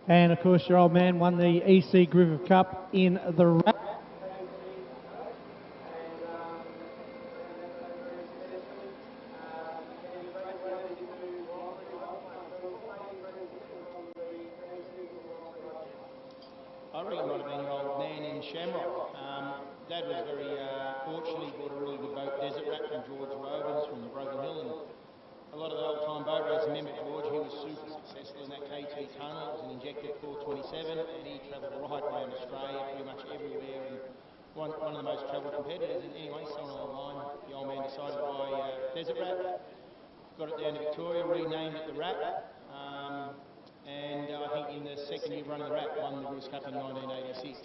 E: And of course, your old man won the EC Griffith Cup in the wrap.
M: I reckon it might have been your old man in Shamrock. Dad was very fortunate. He bought a really good boat, Desert Rat, from George Robins from Broken Hill, and a lot of the old-time boat racers remember George. He was super successful in that KT tunnel. It was an injected 427, and he travelled right around Australia, pretty much everywhere, and one of the most travelled competitors. And anyway, somewhere along the line, the old man decided to buy Desert Rat, got it down to Victoria, renamed it the Rat. And I think in the second year of running the Rat, won the Brewers Cup in 1986.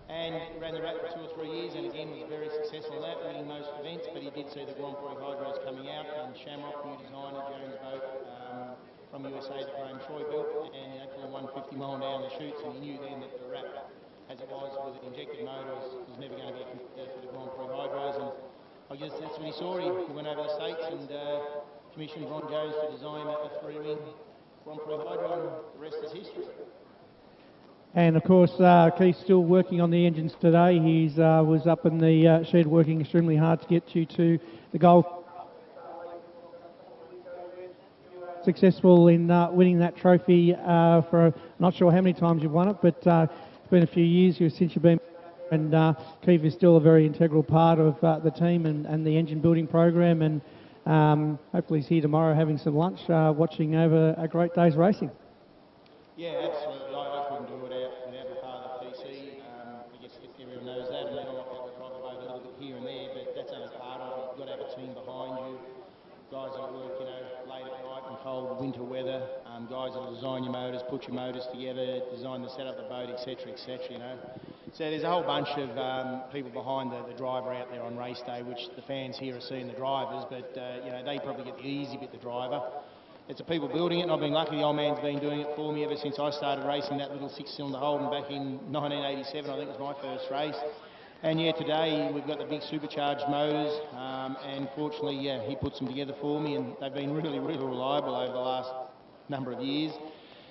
M: And ran the Rat for 2 or 3 years, and again was very successful in that, winning most events, but he did see the Grand Prix Hydros coming out, and Shamrock, new designer, Jones boat from USA that Graham Troy built, and pulling 150 mile down the chutes, and he knew then that the Rat, as it was with an injected motor, was never going to be a competitor for the Grand Prix Hydros, and I guess that's when he saw him. He went over the States and commissioned Ron Jones to design a 3-ring Grand Prix Hydro, and the rest is history.
E: And of course, Keith's still working on the engines today. He was up in the shed working extremely hard to get you to the goal. Successful in winning that trophy for, not sure how many times you've won it, but it's been a few years since you've been. And Keith is still a very integral part of the team and the engine building program. And hopefully he's here tomorrow having some lunch, watching over a great day's racing.
M: Yeah, absolutely. I couldn't do it without the part of the PC. I guess everyone knows that. I mean, I might be able to drive the boat a little bit here and there, but that's only part of it. You've got to have a team behind you. Guys that work, late at night in cold winter weather. Guys that design your motors, put your motors together, design the setup of the boat, etc., etc. So there's a whole bunch of people behind the driver out there on race day, which the fans here are seeing the drivers, but they probably get the easy bit, the driver. It's the people building it, and I've been lucky. The old man's been doing it for me ever since I started racing that little 6-cylinder Holden back in 1987. I think it was my first race. And yeah, today we've got the big supercharged motors, and fortunately, he puts them together for me, and they've been really, really reliable over the last number of years.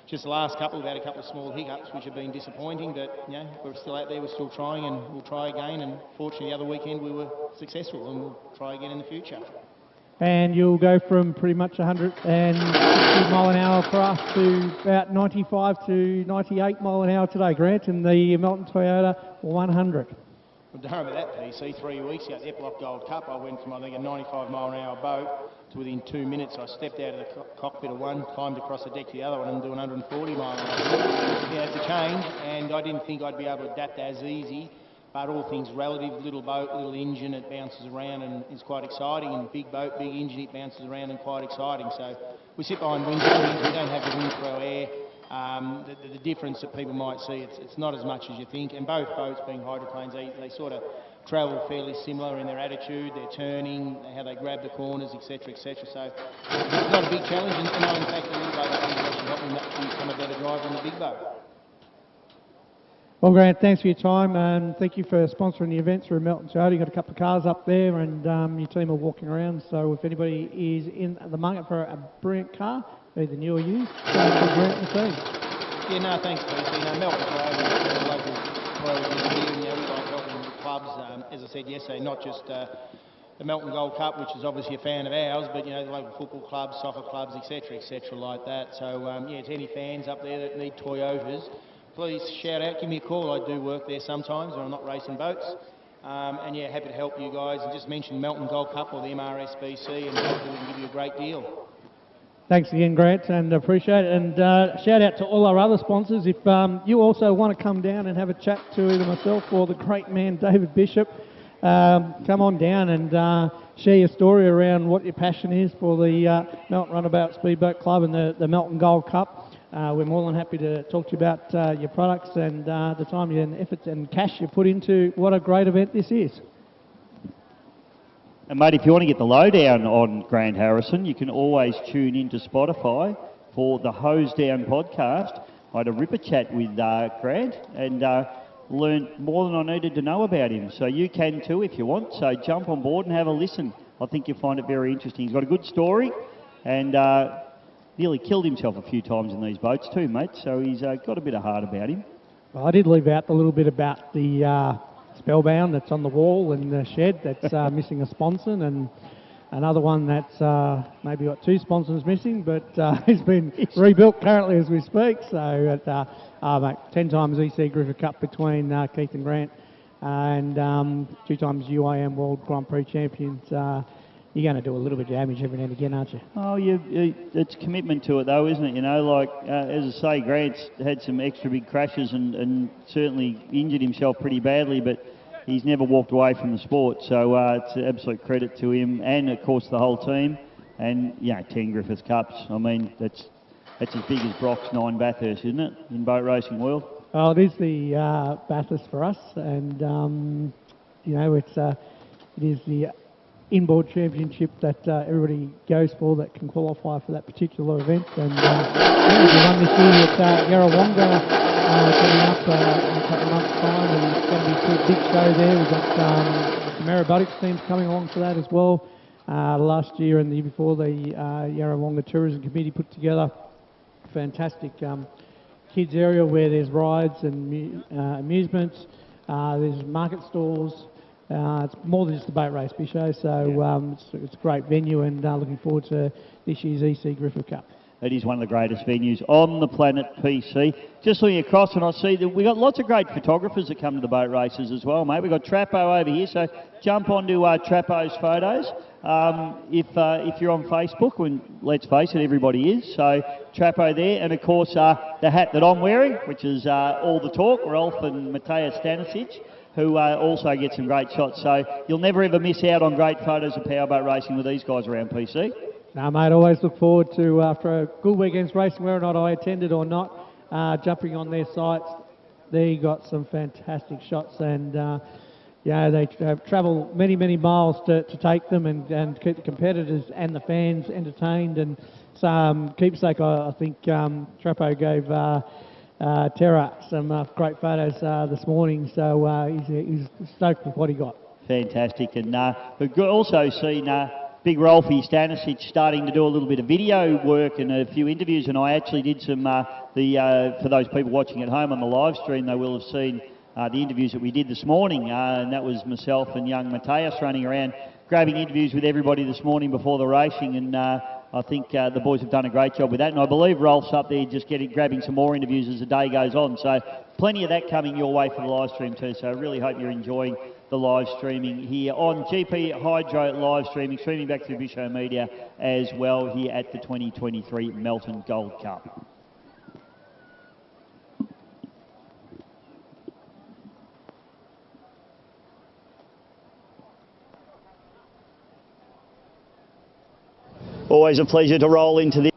M: Just the last couple, we've had a couple of small hiccups, which have been disappointing, but we're still out there, we're still trying, and we'll try again. And fortunately, the other weekend we were successful, and we'll try again in the future.
E: And you'll go from pretty much 160 mile an hour for us to about 95 to 98 mile an hour today, Grant, in the Melton Toyota 100.
M: Well, don't remember that, PC. 3 weeks ago at the Epilogue Gold Cup, I went from, I think, a 95 mile an hour boat to within 2 minutes. I stepped out of the cockpit of one, climbed across the deck to the other one, and do 140 mile an hour. Yeah, it's a change, and I didn't think I'd be able to adapt as easy. But all things relative, little boat, little engine, it bounces around and is quite exciting. And big boat, big engine, it bounces around and quite exciting. So we sit behind wind screens, we don't have the wind through air. The difference that people might see, it's not as much as you think. And both boats, being hydroplanes, they sort of travel fairly similar in their attitude, their turning, how they grab the corners, etc., etc. So it's not a big challenge. And in fact, the little boat actually helped me become a better driver than the big boat.
E: Well, Grant, thanks for your time, and thank you for sponsoring the event through Melton Toyota. You've got a couple of cars up there, and your team are walking around, so if anybody is in the market for a brilliant car, either new or used, thanks for Grant and the team.
M: Yeah, no, thanks, PC. Melton Toyota is a local pro here. We like helping the clubs, as I said yesterday, not just the Melton Gold Cup, which is obviously a fan of ours, but, you know, the local football clubs, soccer clubs, etc., like that. So, yeah, to any fans up there that need Toyotas, please shout out, give me a call. I do work there sometimes when I'm not racing boats. And yeah, happy to help you guys. And just mention Melton Gold Cup or the MRSBC, and hopefully we can give you a great deal.
E: Thanks again, Grant, and appreciate it. And shout out to all our other sponsors. If you also want to come down and have a chat to either myself or the great man David Bishop, come on down and share your story around what your passion is for the Melton Runabout Speedboat Club and the Melton Gold Cup. We're more than happy to talk to you about your products and the time and efforts and cash you put into what a great event this is.
D: And mate, if you want to get the lowdown on Grant Harrison, you can always tune into Spotify for the Hose Down podcast. I had a ripper chat with Grant and learned more than I needed to know about him. So you can too if you want. So jump on board and have a listen. I think you'll find it very interesting. He's got a good story and nearly killed himself a few times in these boats too, mate. So he's got a bit of heart about him.
E: Well, I did leave out a little bit about the Spellbound that's on the wall in the shed that's missing a sponson, and another one that's maybe got 2 sponsons missing, but it's been rebuilt currently as we speak. So mate, 10 times EC Griffith Cup between Keith and Grant, and 2 times UIM World Grand Prix champions. You're going to do a little bit of damage every now and again, aren't you?
D: Oh, it's commitment to it though, isn't it? You know, like as I say, Grant's had some extra big crashes and certainly injured himself pretty badly, but he's never walked away from the sport. So it's an absolute credit to him and of course the whole team. And 10 Griffith Cups. I mean, that's as big as Brock's 9 Bathurst, isn't it, in boat racing world?
E: Oh, it is the Bathurst for us, and it is the inboard championship that everybody goes for that can qualify for that particular event. And we won this year at Yarrawonga coming up in a couple of months' time, and it's going to be a big show there. We've got the Maributics teams coming along for that as well. Last year and the year before, the Yarrawonga Tourism Committee put together a fantastic kids area where there's rides and amusements, there's market stalls. It's more than just a boat race, Bisho, so it's a great venue, and looking forward to this year's EC Griffith Cup.
D: It is one of the greatest venues on the planet, PC. Just looking across, and I see that we've got lots of great photographers that come to the boat races as well, mate. We've got Trapo over here, so jump onto Trapo's photos. If you're on Facebook, and let's face it, everybody is, so Trapo there, and of course the hat that I'm wearing, which is all the talk, Ralph and Mateja Stanisic, who also get some great shots. So you'll never ever miss out on great photos of powerboat racing with these guys around, PC.
E: No, mate, always look forward to, after a good weekend's racing, whether or not I attended or not, jumping on their sites. They got some fantastic shots, and they travel many, many miles to take them and keep the competitors and the fans entertained. And some keepsake, I think Trapo gave Terra some great photos this morning, so he's stoked with what he got.
D: Fantastic, and we've also seen Big Rolfie Stanisic starting to do a little bit of video work and a few interviews, and I actually did some, for those people watching at home on the live stream, they will have seen the interviews that we did this morning, and that was myself and young Mateus running around grabbing interviews with everybody this morning before the racing, and I think the boys have done a great job with that, and I believe Rolf's up there just grabbing some more interviews as the day goes on, so plenty of that coming your way for the live stream too, so I really hope you're enjoying the live streaming here on GP Hydro live streaming back through Bisho Media as well here at the 2023 Melton Gold Cup. Always a pleasure to roll into this.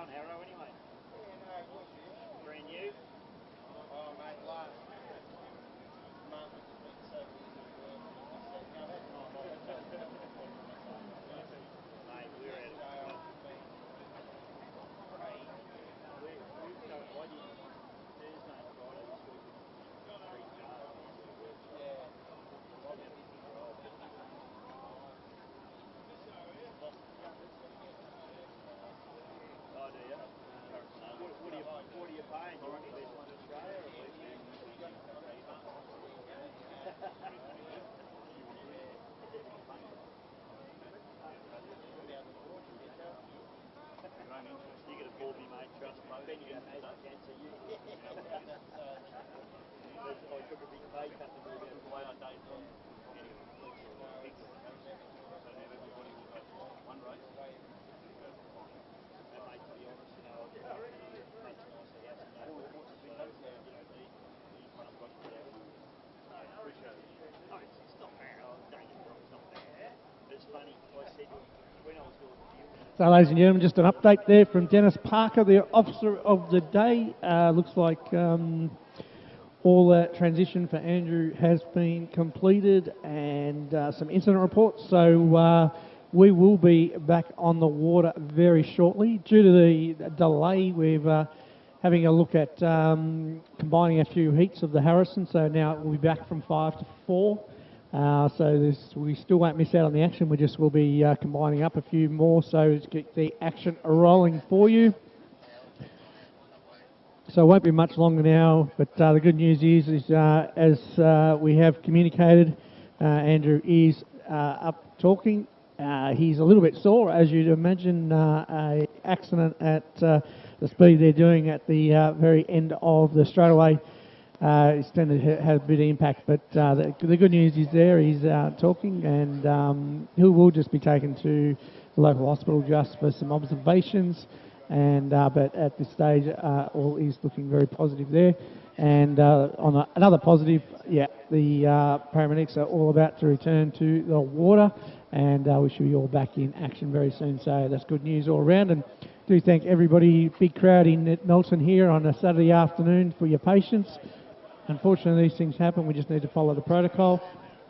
D: going, Arrow, anyway? Brand new? Oh, mate, last month it's been so busy at work. I said, no, that's not what it's mate, we're at we've done, I did Thursday and Friday this week with 3 cars. Yeah. I've been busy drive. Oh, do you? What are you paying? You're on the best one in Australia? Or you could afford me, mate, trust me. Then you have cancer, you. I took a big pay cut to do that. Why I don't know. Anyway, so now everybody will go one race. And mate, to be honest, you know, that's nice to have some these ones got to get out. I appreciate it. No, it's not bad. Don't get me wrong, it's not bad. It's funny, I said when I was doing the deal.
E: So, ladies and gentlemen, just an update there from Dennis Parker, the officer of the day. Looks like all that transition for Andrew has been completed, and some incident reports. So we will be back on the water very shortly. Due to the delay, we're having a look at combining a few heats of the Harrison. So now we'll be back from 5 to 4. So we still won't miss out on the action. We just will be combining up a few more so to get the action rolling for you. So it won't be much longer now, but the good news is as we have communicated, Andrew is up talking. He's a little bit sore, as you'd imagine, a accident at the speed they're doing at the very end of the straightaway. It's tended to have a bit of impact, but the good news is there, he's talking, and he will just be taken to the local hospital just for some observations, and but at this stage all is looking very positive there. And on another positive, yeah, the paramedics are all about to return to the water, and we should be all back in action very soon, so that's good news all around. And do thank everybody, big crowd in Melton here on a Saturday afternoon for your patience. Unfortunately, these things happen. We just need to follow the protocol.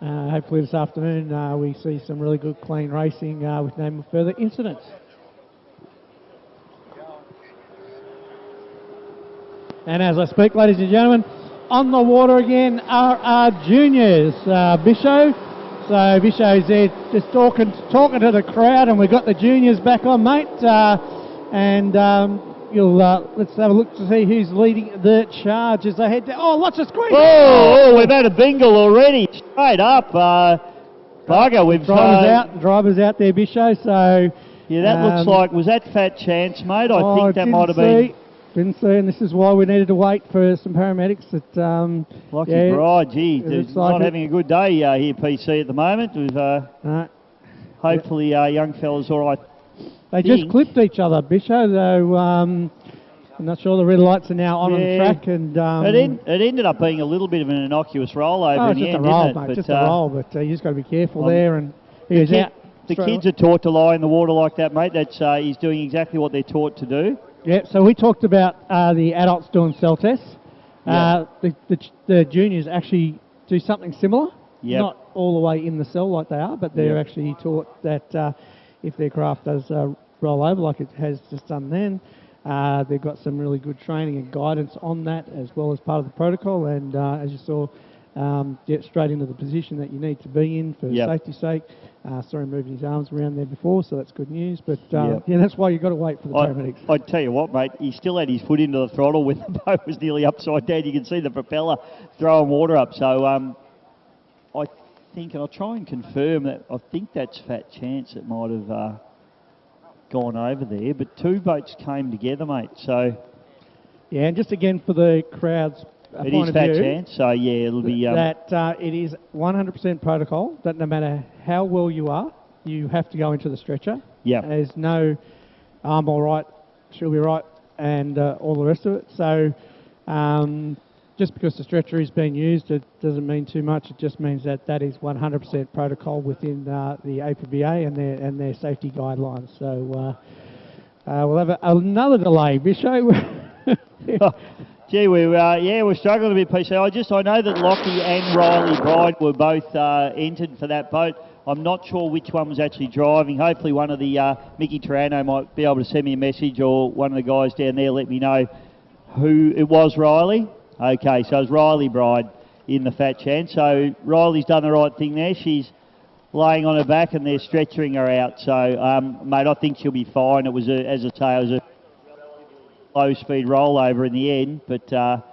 E: Hopefully this afternoon we see some really good clean racing with no further incidents. And as I speak, ladies and gentlemen, on the water again are our juniors, Bisho. So Bisho's there just talking to the crowd, and we've got the juniors back on, mate. Let's have a look to see who's leading the charge as they head down. Oh, watch the screen!
D: Oh, we've had a bingle already. Straight up. Bugger, we've...
E: Drivers out there, Bisho, so...
D: Yeah, that looks like... Was that Fat Chance, mate? I think that might have been...
E: Didn't see, and this is why we needed to wait for some paramedics.
D: Lucky bride, gee, not having a good day here, PC, at the moment. We've hopefully young fella's all right.
E: They just clipped each other, Bisho, though I'm not sure the red lights are now on the track. And
D: it ended up being a little bit of an innocuous rollover in the end, didn't it?
E: Mate, just a roll, but you just got to be careful there. And he's out.
D: The kids are taught to lie in the water like that, mate. That's he's doing exactly what they're taught to do.
E: Yeah, so we talked about the adults doing cell tests. The juniors actually do something similar. Yep. Not all the way in the cell like they are, but they're actually taught that if their craft does roll over like it has just done then, they've got some really good training and guidance on that as well as part of the protocol. And as you saw, get straight into the position that you need to be in for safety's sake. Sorry, moving his arms around there before, so that's good news. But yeah, that's why you've got to wait for the paramedics.
D: I'd tell you what, mate, he still had his foot into the throttle when the boat was nearly upside down. You can see the propeller throwing water up. So I think, and I'll try and confirm that, I think that's Fat Chance that might have gone over there. But two boats came together, mate. So
E: yeah, and just again for the crowd's
D: it is Fat Chance, so yeah, it'll be...
E: it is 100% protocol, that no matter how well you are, you have to go into the stretcher.
D: Yeah.
E: There's no, I'm all right, she'll be right, and all the rest of it. So just because the stretcher is being used, it doesn't mean too much. It just means that that is 100% protocol within the APBA and their safety guidelines. So We'll have another delay. Bisho.
D: Gee, we're struggling a bit, PC. I know that Lockie and Riley Bride were both entered for that boat. I'm not sure which one was actually driving. Hopefully one of the Mickey Tarano might be able to send me a message, or one of the guys down there let me know who it was. Riley? Okay, so it was Riley Bride in the fat chance. So Riley's done the right thing there. She's laying on her back and they're stretching her out. So, mate, I think she'll be fine. It was, as I say, it was a low-speed rollover in the end, but